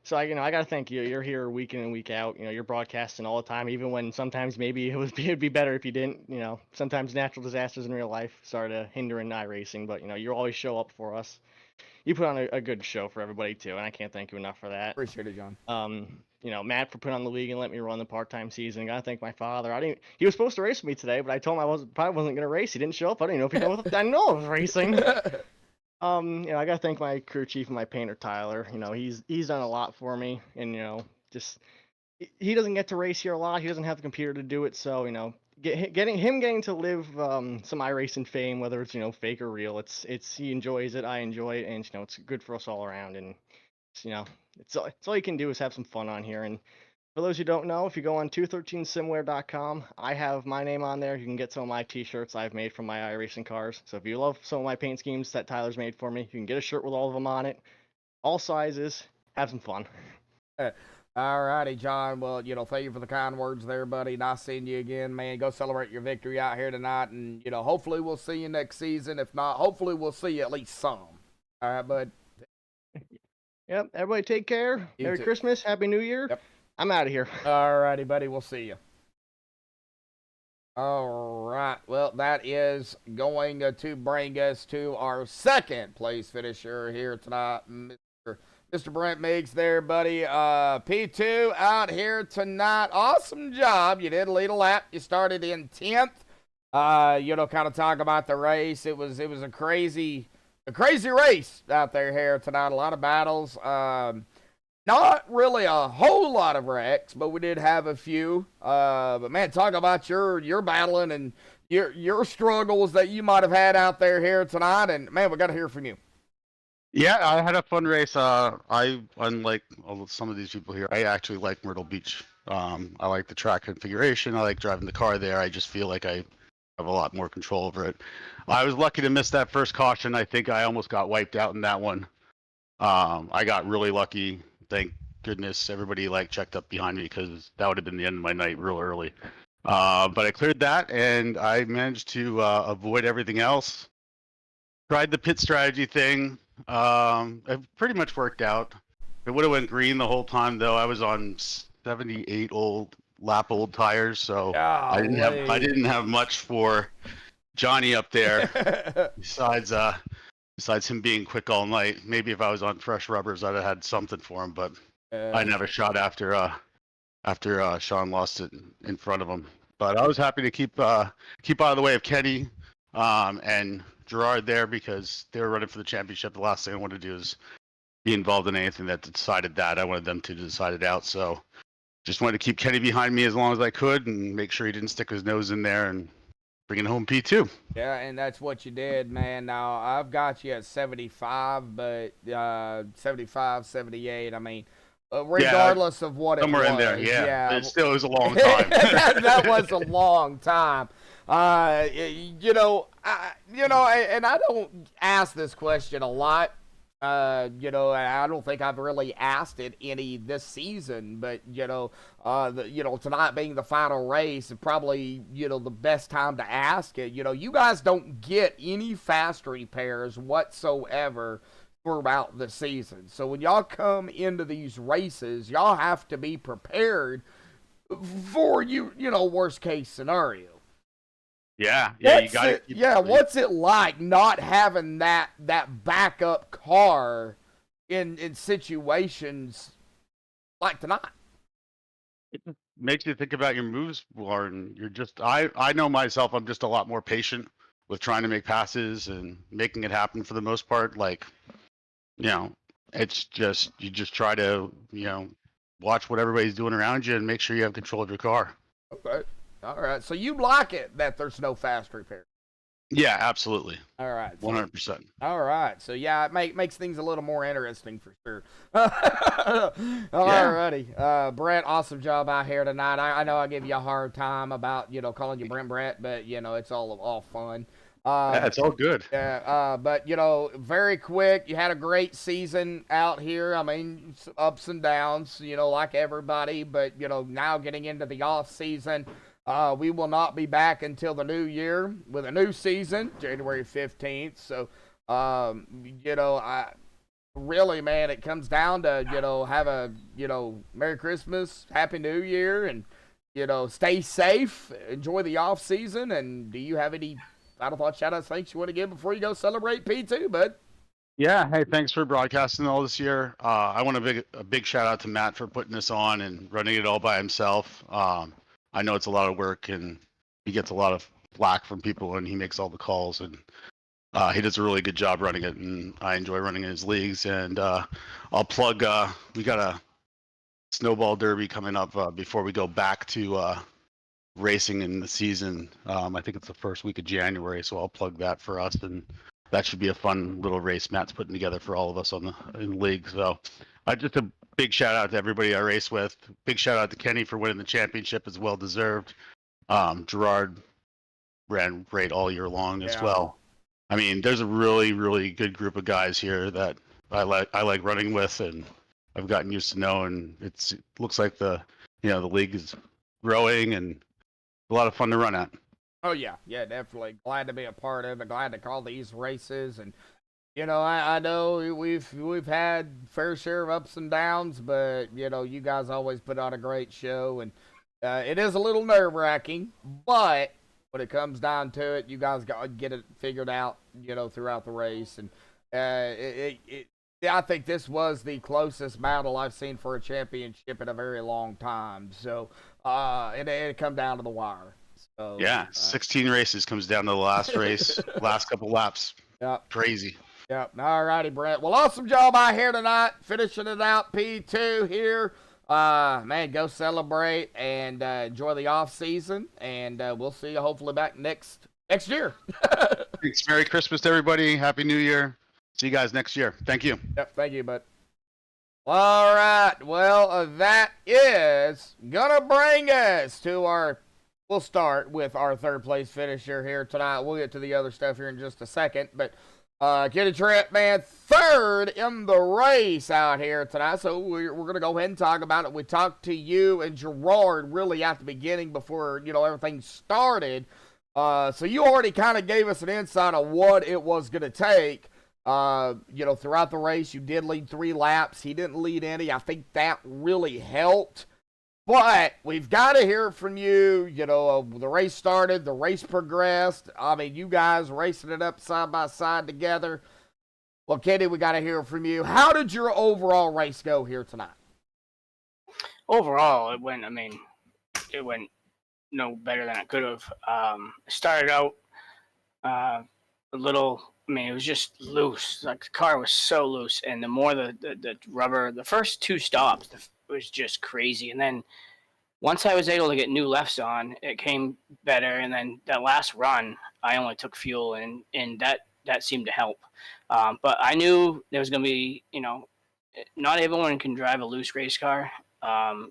So, I got to thank you. You're here week in and week out. You're broadcasting all the time, even when sometimes maybe it'd be better if you didn't. Sometimes natural disasters in real life started hindering iRacing, but, you always show up for us. You put on a good show for everybody, too, and I can't thank you enough for that. Appreciate it, John. Matt for putting on the league and let me run the part-time season. Got to thank my father. He was supposed to race with me today, but I told him I probably wasn't going to race. He didn't show up. I didn't know if he knew I know I was racing. I gotta thank my crew chief and my painter Tyler. He's done a lot for me, and just he doesn't get to race here a lot. He doesn't have the computer to do it, so getting to live some iRacing fame, whether it's fake or real, it's he enjoys it, I enjoy it, and it's good for us all around. And it's all you can do is have some fun on here. And for those who don't know, if you go on 213simware.com, I have my name on there. You can get some of my t-shirts I've made from my iRacing cars. So if you love some of my paint schemes that Tyler's made for me, you can get a shirt with all of them on it. All sizes. Have some fun. All righty, John. Well, thank you for the kind words there, buddy. Nice seeing you again, man. Go celebrate your victory out here tonight. And, hopefully we'll see you next season. If not, hopefully we'll see you at least some. All right, bud. Yep. Everybody take care. Merry Christmas. Happy New Year. Yep. I'm out of here. All righty, buddy. We'll see you. All right. Well, that is going to bring us to our second place finisher here tonight, Mr. Brent Meigs there, buddy. P2 out here tonight. Awesome job. You did lead a lap. You started in 10th. Kind of talk about the race. It was a crazy race out there here tonight. A lot of battles. Not really a whole lot of wrecks, but we did have a few. But man, talk about your battling and your struggles that you might have had out there here tonight. And man, we got to hear from you. Yeah, I had a fun race. Unlike some of these people here, I actually like Myrtle Beach. I like the track configuration. I like driving the car there. I just feel like I have a lot more control over it. I was lucky to miss that first caution. I think I almost got wiped out in that one. I got really lucky. Thank goodness everybody checked up behind me, because that would have been the end of my night real early. But I cleared that, and I managed to avoid everything else. Tried the pit strategy thing. It pretty much worked out. It would have went green the whole time, though. I was on 78 old tires, so I didn't have much for Johnny up there. besides him being quick all night. Maybe if I was on fresh rubbers, I'd have had something for him, but I never shot after Sean lost it in front of him. But I was happy to keep out of the way of Kenny and Gerard there, because they were running for the championship. The last thing I wanted to do is be involved in anything that decided that. I wanted them to decide it out. So just wanted to keep Kenny behind me as long as I could and make sure he didn't stick his nose in there and bring it home P2. Yeah, and that's what you did, man. Now, I've got you at 75, but 75, 78, I mean, regardless of what it was. Somewhere in there, yeah. It still was a long time. that was a long time. And I don't ask this question a lot. I don't think I've really asked it any this season, but tonight being the final race, and probably the best time to ask it. You guys don't get any fast repairs whatsoever throughout the season, so when y'all come into these races, y'all have to be prepared for worst case scenario. Yeah, you got it. Yeah, what's it like not having that backup car in situations like tonight? It makes you think about your moves more, and you're just I know myself, I'm just a lot more patient with trying to make passes and making it happen for the most part. It's just you just try to watch what everybody's doing around you and make sure you have control of your car. Okay. All right, so you like it that there's no fast repair? Yeah, absolutely. All right, 100%. All right, so yeah, it makes things a little more interesting for sure. All righty, Brett, awesome job out here tonight. I know I give you a hard time about calling you Brett, but it's all fun. Yeah, it's all good. Yeah, but very quick. You had a great season out here. I mean, ups and downs, like everybody. But now getting into the off season. We will not be back until the new year with a new season, January 15th. So, really, man, it comes down to, have a, Merry Christmas, Happy New Year, and, stay safe, enjoy the off season. And do you have any final thoughts, shout outs, thanks you want to give before you go celebrate P2, bud? Yeah, hey, thanks for broadcasting all this year. I want a big shout out to Matt for putting this on and running it all by himself. I know it's a lot of work, and he gets a lot of flack from people, and he makes all the calls, and he does a really good job running it, and I enjoy running his leagues. And I'll plug, we got a snowball derby coming up before we go back to racing in the season. I think it's the first week of January, so I'll plug that for us, and that should be a fun little race Matt's putting together for all of us in the league. So just a big shout out to everybody I race with. Big shout out to Kenny for winning the championship, as well deserved. Gerard ran great all year long as well. I mean, there's a really, really good group of guys here that I like running with, and I've gotten used to know. And it looks like the league is growing and a lot of fun to run at. Oh yeah, definitely glad to be a part of it. Glad to call these races, and I know we've had fair share of ups and downs, but you guys always put on a great show, and it is a little nerve-wracking, but when it comes down to it, you guys got to get it figured out, throughout the race, and Yeah, I think this was the closest battle I've seen for a championship in a very long time. So, it come down to the wire. So, Yeah, 16 races comes down to the last race, last couple laps. Yep. Crazy. Yep. All righty, Brent. Well, awesome job out here tonight. Finishing it out, P2 here. Man, go celebrate and enjoy the off season. And we'll see you hopefully back next year. Thanks. Merry Christmas to everybody. Happy New Year. See you guys next year. Thank you. Yep. Thank you, bud. All right. Well, that is gonna bring us to our. We'll start with our third place finisher here tonight. We'll get to the other stuff here in just a second, but Kitty Tripp, man, third in the race out here tonight. So we're gonna go ahead and talk about it. We talked to you and Gerard really at the beginning before everything started. So you already kind of gave us an insight on what it was gonna take. Throughout the race, you did lead 3 laps. He didn't lead any. I think that really helped. But we've got to hear from you. The race started, the race progressed. I mean, you guys racing it up side by side together. Well, Kenny, we got to hear from you. How did your overall race go here tonight? Overall, it went no better than it could have. It started out a little. I mean, it was just loose. Like the car was so loose, and the more the rubber, the first 2 stops, it was just crazy. And then once I was able to get new lefts on, it came better. And then that last run, I only took fuel, and that seemed to help. But I knew there was going to be, not everyone can drive a loose race car.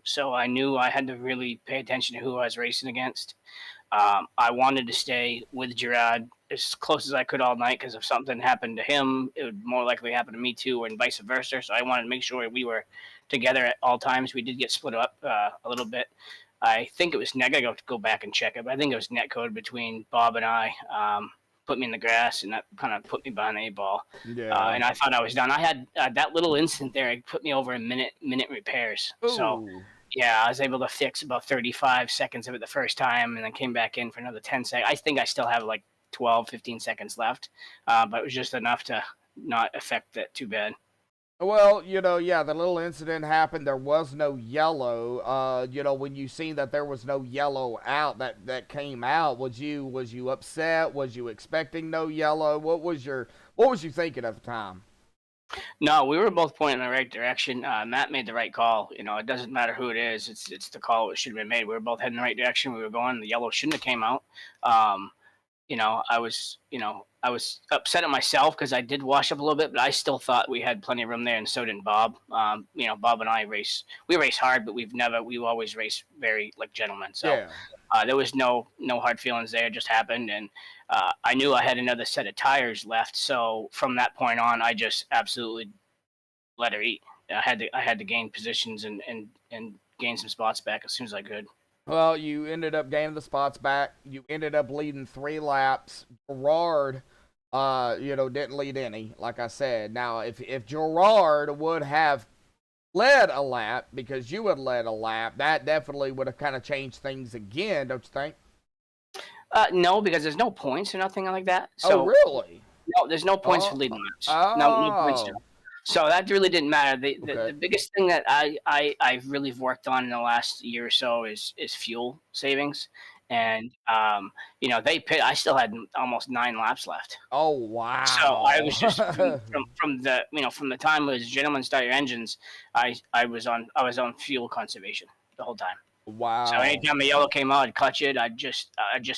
So I knew I had to really pay attention to who I was racing against. I wanted to stay with Gerard as close as I could all night, because if something happened to him, it would more likely happen to me too, and vice versa. So I wanted to make sure we were together at all times. We did get split up a little bit. I think it was I gotta go back and check it, but I think it was net code between Bob and I. Put me in the grass, and that kind of put me behind the 8 ball. Yeah. And I thought I was done. I had that little incident there. It put me over a minute repairs. Ooh. So yeah, I was able to fix about 35 seconds of it the first time, and then came back in for another 10 seconds. I think I still have like 12, 15 seconds left, but it was just enough to not affect that too bad. Well, the little incident happened. There was no yellow. When you seen that there was no yellow out that came out, was you upset? Was you expecting no yellow? What was you thinking at the time? No, we were both pointing in the right direction. Matt made the right call. It doesn't matter who it is. It's the call that should have been made. We were both heading in the right direction. We were going. The yellow shouldn't have came out. I was upset at myself because I did wash up a little bit, but I still thought we had plenty of room there, and so did Bob. Bob and I race hard, but we've always raced very like gentlemen. So yeah. There was no hard feelings there. It just happened, and I knew I had another set of tires left. So from that point on, I just absolutely let her eat. I had to gain positions and gain some spots back as soon as I could. Well, you ended up gaining the spots back. You ended up leading 3 laps. Gerard, didn't lead any, like I said. Now, if Gerard would have led a lap, because you had led a lap, that definitely would have kind of changed things again, don't you think? No, because there's no points or nothing like that. So, oh, really? No, there's no points for leading laps. No points. So that really didn't matter. The biggest thing that I've really worked on in the last year or so is fuel savings, and they pit. I still had almost 9 laps left. Oh wow! So I was just from the time it was gentlemen start your engines, I was on fuel conservation the whole time. Wow! So anytime the yellow came out, I'd clutch it. I'd just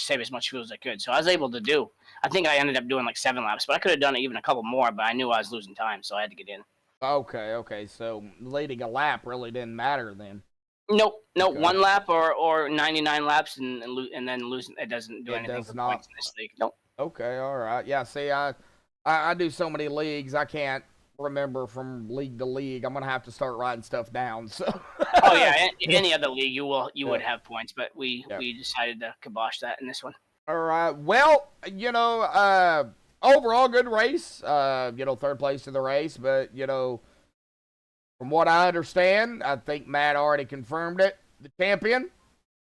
save as much fuel as I could. So I was able to do. I think I ended up doing like 7 laps, but I could have done it even a couple more, but I knew I was losing time, so I had to get in. Okay. So leading a lap really didn't matter then. Nope. Okay. 1 lap or 99 laps and then losing, it doesn't do anything for points in this league. Nope. Okay, all right. Yeah, see, I do so many leagues, I can't remember from league to league. I'm gonna have to start writing stuff down. So. Oh yeah, any other league you would have points, but we decided to kibosh that in this one. All right. Well, overall good race. Third place in the race, but from what I understand, I think Matt already confirmed it. The champion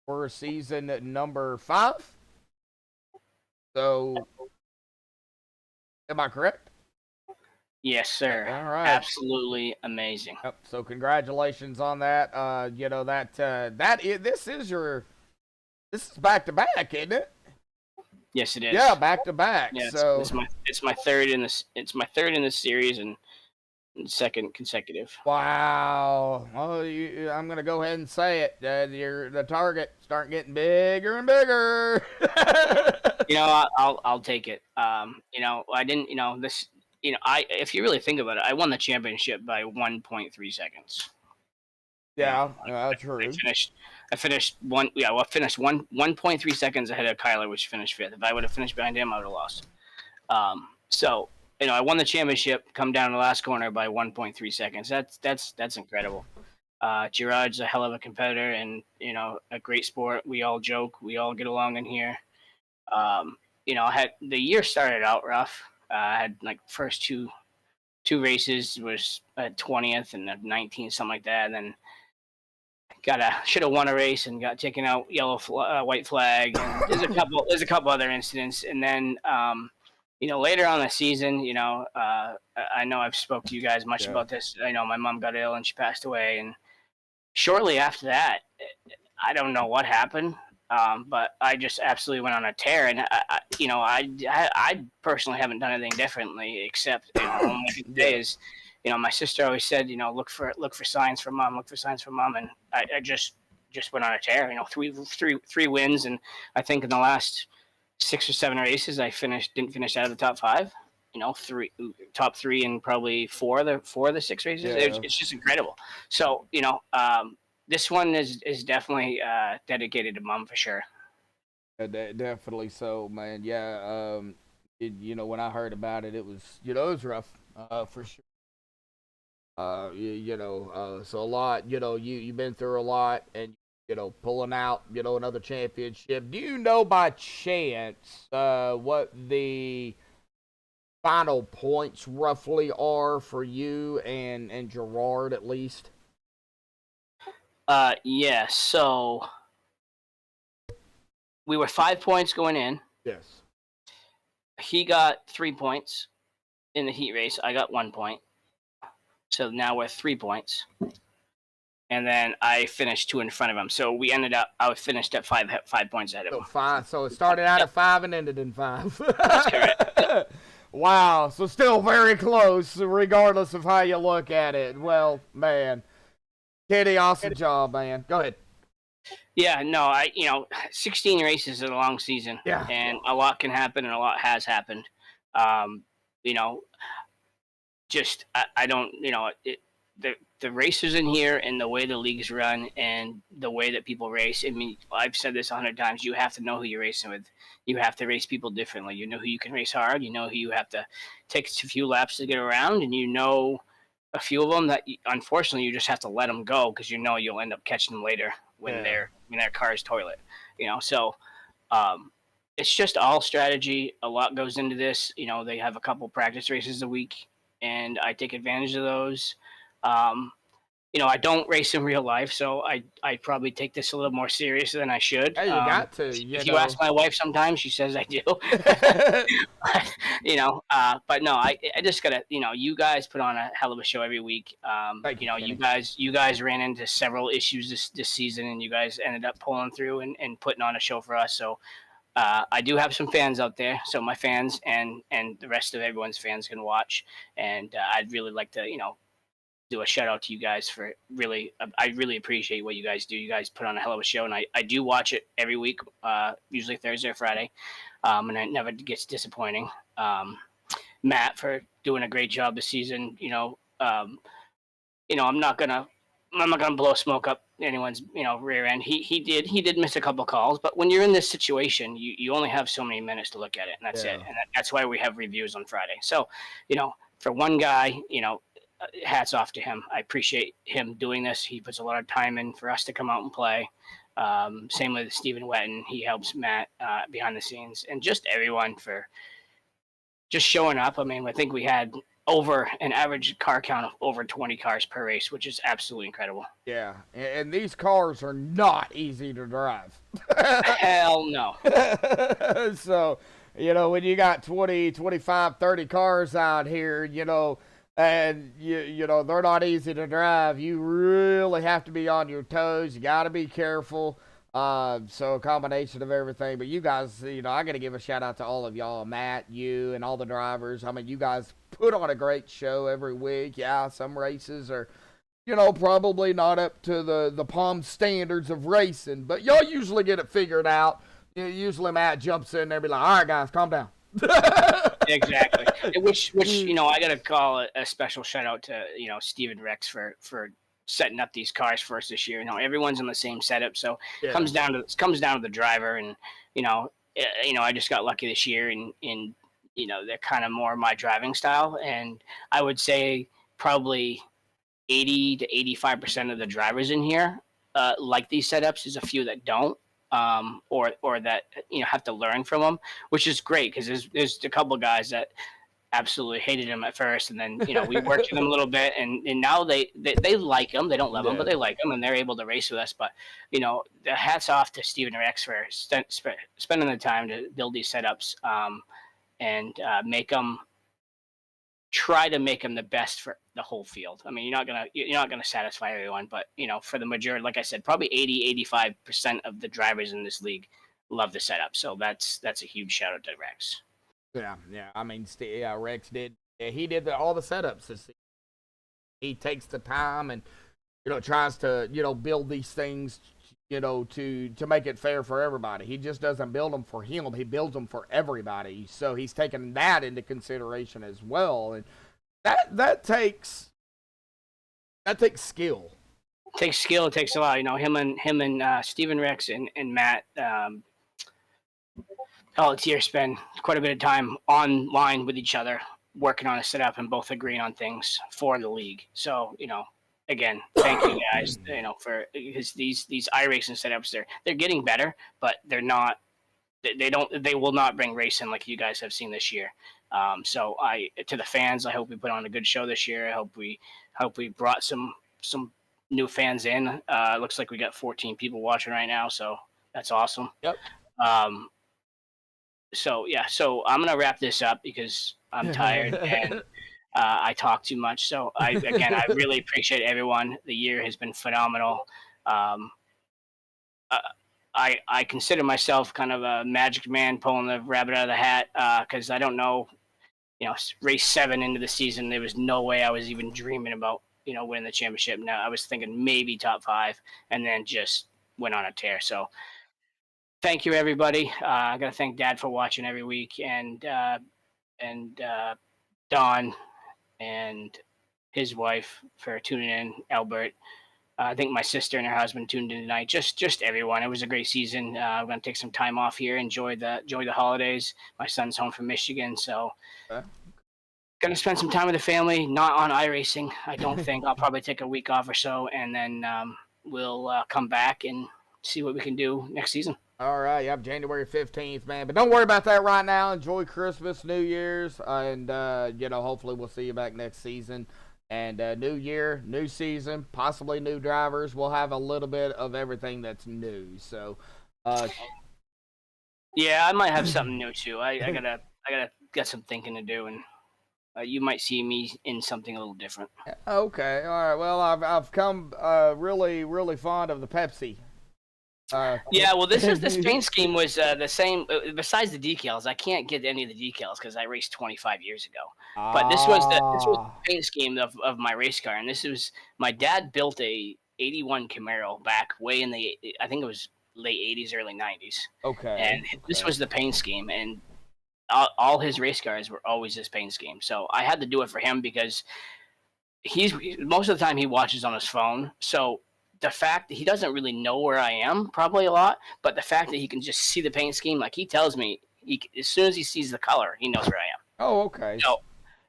for season number 5. So, am I correct? Yes, sir. All right. Absolutely amazing. Yep. So congratulations on that. You know this is back to back, isn't it? Yes, it is. Yeah, back to back. Yeah, so it's my third in this. It's my third in this series and second consecutive. wow. Well, I'm gonna go ahead and say it. The target starting getting bigger and bigger. You know, I'll take it. You know, I didn't. You know, this. You know, if you really think about it, I won the championship by 1.3 seconds. Yeah, true. I finished 1.3 seconds ahead of Kyler, which finished fifth. If I would have finished behind him, I would have lost. So you know, I won the championship, come down the last corner by 1.3 seconds. That's incredible. Gerard's a hell of a competitor, and you know, a great sport. We all joke, we all get along in here. You know, the year started out rough. I had like first two races was at 20th and 19th, something like that, and then should have won a race and got taken out white flag. And there's a couple other incidents, and then you know, later on in the season, you know, I know I've spoke to you guys much about this. I know my mom got ill and she passed away, and shortly after that, I don't know what happened, but I just absolutely went on a tear, and you know, I personally haven't done anything differently except, you know, all I can say is, you know, my sister always said, you know, look for signs from mom, and I just went on a tear. You know, three wins, and I think in the last 6 or 7 races I didn't finish out of the top 5. You know, top 3 in probably 4 of the 6 races. Yeah. It's just incredible. So you know, this one is definitely dedicated to mom for sure. Definitely so, man. Yeah. You know, when I heard about it, it was rough for sure. You know, so a lot, you know, you've been through a lot, and, you know, pulling out, you know, another championship. Do you know by chance what the final points roughly are for you and Gerard, at least? Yeah, so we were 5 points going in. Yes. He got 3 points in the heat race. I got 1 point. So now we're 3 points. And then I finished 2 in front of him. So I finished at 5 points ahead of him. 5. So it started out at 5 and ended in 5. That's correct. Wow. So still very close, regardless of how you look at it. Well, man. Kitty, awesome job, man. Go ahead. Yeah, no, you know, 16 races is a long season. Yeah. And a lot can happen, and a lot has happened. You know, just I don't, you know, the racers in here and the way the leagues run and the way that people race. I mean, I've said this 100 times. You have to know who you're racing with. You have to race people differently. You know who you can race hard. You know who you have to take a few laps to get around, and you know a few of them that unfortunately you just have to let them go because you know you'll end up catching them later when their car is toilet. You know, so it's just all strategy. A lot goes into this. You know, they have a couple practice races a week, and I take advantage of those. You know, I don't race in real life, so I probably take this a little more serious than I should. Hey, you got to. If you ask my wife sometimes, she says I do. You know, but no, I just gotta, you know, you guys put on a hell of a show every week. You know, you guys ran into several issues this season, and you guys ended up pulling through and putting on a show for us. So I do have some fans out there, so my fans and the rest of everyone's fans can watch, and I'd really like to, you know, do a shout out to you guys for I really appreciate what you guys do. You guys put on a hell of a show, and I do watch it every week, usually Thursday or Friday, and it never gets disappointing. Matt for doing a great job this season. You know, I'm not gonna blow smoke up anyone's, you know, rear end. He did miss a couple calls, but when you're in this situation, you only have so many minutes to look at it, and that's it. And that's why we have reviews on Friday. So, you know, for one guy, you know, hats off to him. I appreciate him doing this. He puts a lot of time in for us to come out and play. Same with Stephen Wetton. He helps Matt behind the scenes, and just everyone for just showing up. I mean, I think we had over an average car count of over 20 cars per race, which is absolutely incredible. Yeah, and these cars are not easy to drive. Hell no. So, you know, when you got 20, 25, 30 cars out here, you know, And you know they're not easy to drive. You really have to be on your toes. You got to be careful. So a combination of everything. But you guys, you know, I got to give a shout out to all of y'all, Matt, you, and all the drivers. I mean, you guys put on a great show every week. Yeah, some races are, you know, probably not up to the Palm standards of racing, but y'all usually get it figured out. Usually Matt jumps in there and be like, all right, guys, calm down. Exactly. Which you know, I got to call a special shout out to, you know, Steven Rex for setting up these cars for us this year. You know, everyone's in the same setup, so Yeah. it comes down to the driver. And you know, I just got lucky this year, and you know, they're kind of more my driving style. And I would say probably 80 to 85% of the drivers in here like these setups. There's a few that don't, or that, you know, have to learn from them, which is great because there's a couple guys that absolutely hated him at first, and then, you know, we worked with them a little bit, and now they like him. They don't love him, but they like him, and they're able to race with us. But you know, the hats off to Steven Rex for spending the time to build these setups, and try to make them the best for the whole field. I mean, you're not gonna satisfy everyone, but you know, for the majority, like I said, probably 80-85% of the drivers in this league love the setup. So that's a huge shout out to Rex. Yeah. I mean, Rex did. Yeah, he did all the setups this season. He takes the time and, you know, tries to, you know, build these things, you know, to make it fair for everybody. He just doesn't build them for him. He builds them for everybody. So he's taking that into consideration as well. And that takes skill. It takes skill. It takes a lot. You know, him and Steven Rex and Matt Pelletier spend quite a bit of time online with each other, working on a setup and both agreeing on things for the league. So, you know, again, thank you guys, you know, for, because these iRacing setups, they're getting better, but they're not, they will not bring racing like you guys have seen this year. So to the fans, I hope we put on a good show this year. I hope we brought some new fans in. It looks like we got 14 people watching right now, so that's awesome. Yep. So yeah, so I'm gonna wrap this up because I'm tired and I talk too much. So I really appreciate everyone. The year has been phenomenal. I consider myself kind of a magic man pulling the rabbit out of the hat, because I don't know, you know, race 7 into the season, there was no way I was even dreaming about, you know, winning the championship. Now I was thinking maybe top 5, and then just went on a tear. So thank you, everybody. I got to thank Dad for watching every week, and Don and his wife for tuning in, Albert. I think my sister and her husband tuned in tonight. Just everyone. It was a great season. I'm going to take some time off here, enjoy the holidays. My son's home from Michigan, so going to spend some time with the family, not on iRacing. I don't think. I'll probably take a week off or so, and then we'll come back and see what we can do next season. All right, yep, January 15th, man. But don't worry about that right now. Enjoy Christmas, New Year's, and, you know, hopefully we'll see you back next season. And new year, new season, possibly new drivers. We'll have a little bit of everything that's new. So, yeah, I might have something new too. I gotta get some thinking to do, and you might see me in something a little different. Okay, all right. Well, I've come really fond of the Pepsi. Yeah, well, this paint scheme was the same. Besides the decals, I can't get any of the decals because I raced 25 years ago. But this was the paint scheme of my race car, and this was, my dad built a '81 Camaro back way in the, I think it was late '80s, early '90s. Okay. And this was the paint scheme, and all his race cars were always this paint scheme. So I had to do it for him because most of the time he watches on his phone. So the fact that he doesn't really know where I am probably a lot, but the fact that he can just see the paint scheme, like he tells me, as soon as he sees the color, he knows where I am. Oh, okay. So,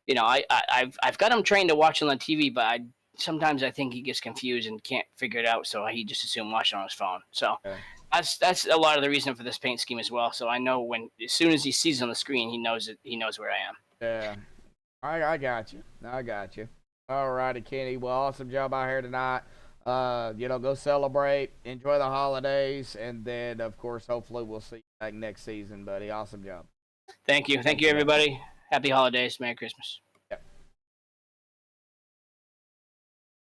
you know, I've got him trained to watch it on TV, but sometimes I think he gets confused and can't figure it out, so he just assumes watching on his phone. So that's a lot of the reason for this paint scheme as well. So I know as soon as he sees it on the screen, he knows where I am. Yeah, I got you. All righty, Kenny. Well, awesome job out here tonight. You know, go celebrate, enjoy the holidays, and then, of course, hopefully we'll see you back next season, buddy. Awesome job. Thank you, everybody. Happy holidays. Merry Christmas.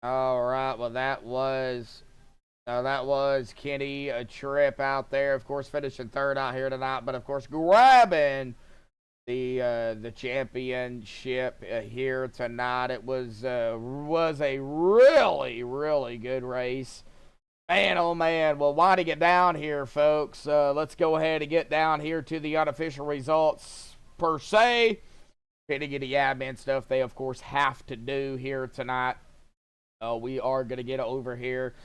All right, well, that was Kenny Tripp out there, of course, finishing third out here tonight, but of course grabbing the championship here tonight. It was a really, really good race. Man, oh man. Well, winding it down here, folks, let's go ahead and get down here to the unofficial results per se. To get the admin stuff they, of course, have to do here tonight. We are going to get over here.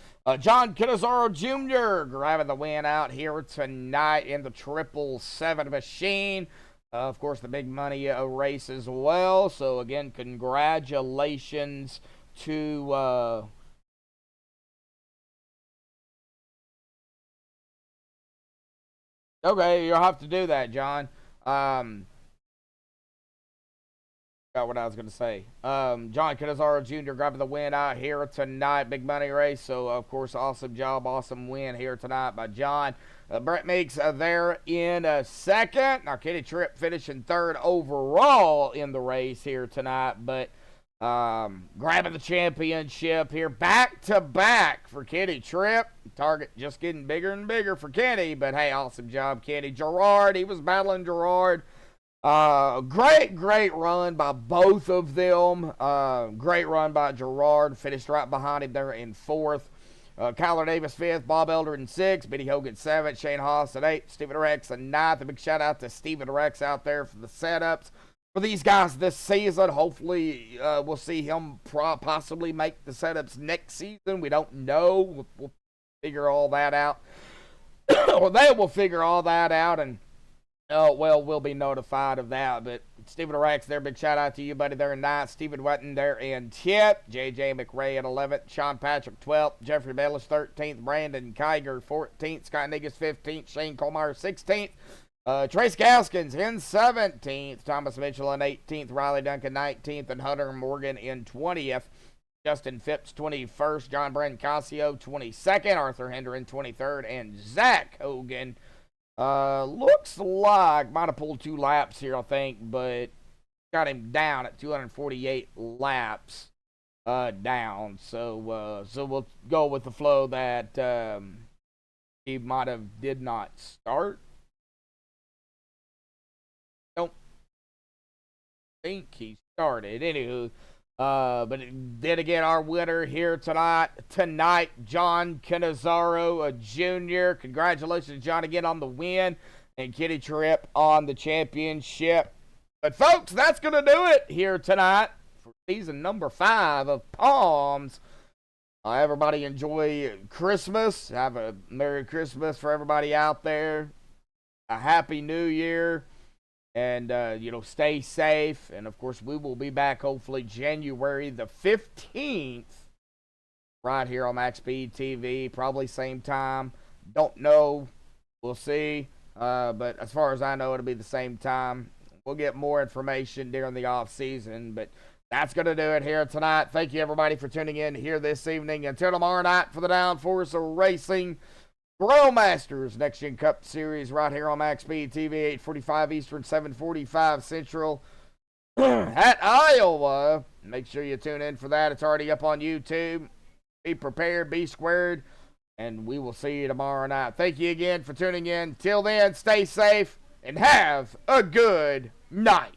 John Canizaro Jr. grabbing the win out here tonight in the 777 machine. Of course, the big money race as well. So, again, congratulations to... Okay, you'll have to do that, John. Forgot what I was going to say. John Canizaro Jr. grabbing the win out here tonight. Big money race. So, of course, awesome job, awesome win here tonight by John. Brett Meeks there in second. Now, Kenny Tripp finishing third overall in the race here tonight. But grabbing the championship here back-to-back for Kenny Tripp. Target just getting bigger and bigger for Kenny. But, hey, awesome job, Kenny. Gerard, he was battling Gerard. Great run by both of them. Great run by Gerard. Finished right behind him there in fourth. Kyler Davis fifth. Bob Elder in sixth. Benny Hogan seventh. Shane Haas at eighth. Stephen Rex at ninth. A big shout out to Stephen Rex out there for the setups for these guys this season. Hopefully, we'll see him possibly make the setups next season. We don't know. We'll figure all that out. Or they will figure all that out, and well, we'll be notified of that. But Stephen Rex there, big shout out to you, buddy, there in 9th. Stephen Wetton there in 10th. J.J. McRae at 11th. Sean Patrick 12th. Jeffrey Bellis 13th. Brandon Kiger 14th. Scott Negus 15th. Shane Colmeyer 16th. Trace Gaskins in 17th. Thomas Mitchell in 18th. Riley Duncan 19th. And Hunter Morgan in 20th. Justin Phipps 21st. John Brandon Casio 22nd. Arthur Hendren 23rd. And Zach Hogan looks like might have pulled 2 laps here, I think, but got him down at 248 laps down. So we'll go with the flow that he might have did not start. Don't think he started. Anywho, but then again, our winner here tonight, John Canizaro Jr. Congratulations, John, again on the win, and Kenny Tripp on the championship. But, folks, that's going to do it here tonight for season number 5 of Palms. Everybody enjoy Christmas. Have a Merry Christmas for everybody out there. A Happy New Year. And, stay safe. And, of course, we will be back hopefully January the 15th right here on MaxspeedTV. Probably same time. Don't know. We'll see. But as far as I know, it'll be the same time. We'll get more information during the off season. But that's going to do it here tonight. Thank you, everybody, for tuning in here this evening. Until tomorrow night for the Downforce of Racing Grow Masters Next Gen Cup Series right here on MaxspeedTV, 8:45 Eastern, 7:45 Central at Iowa. Make sure you tune in for that. It's already up on YouTube. Be prepared, be squared, and we will see you tomorrow night. Thank you again for tuning in. Till then, stay safe and have a good night.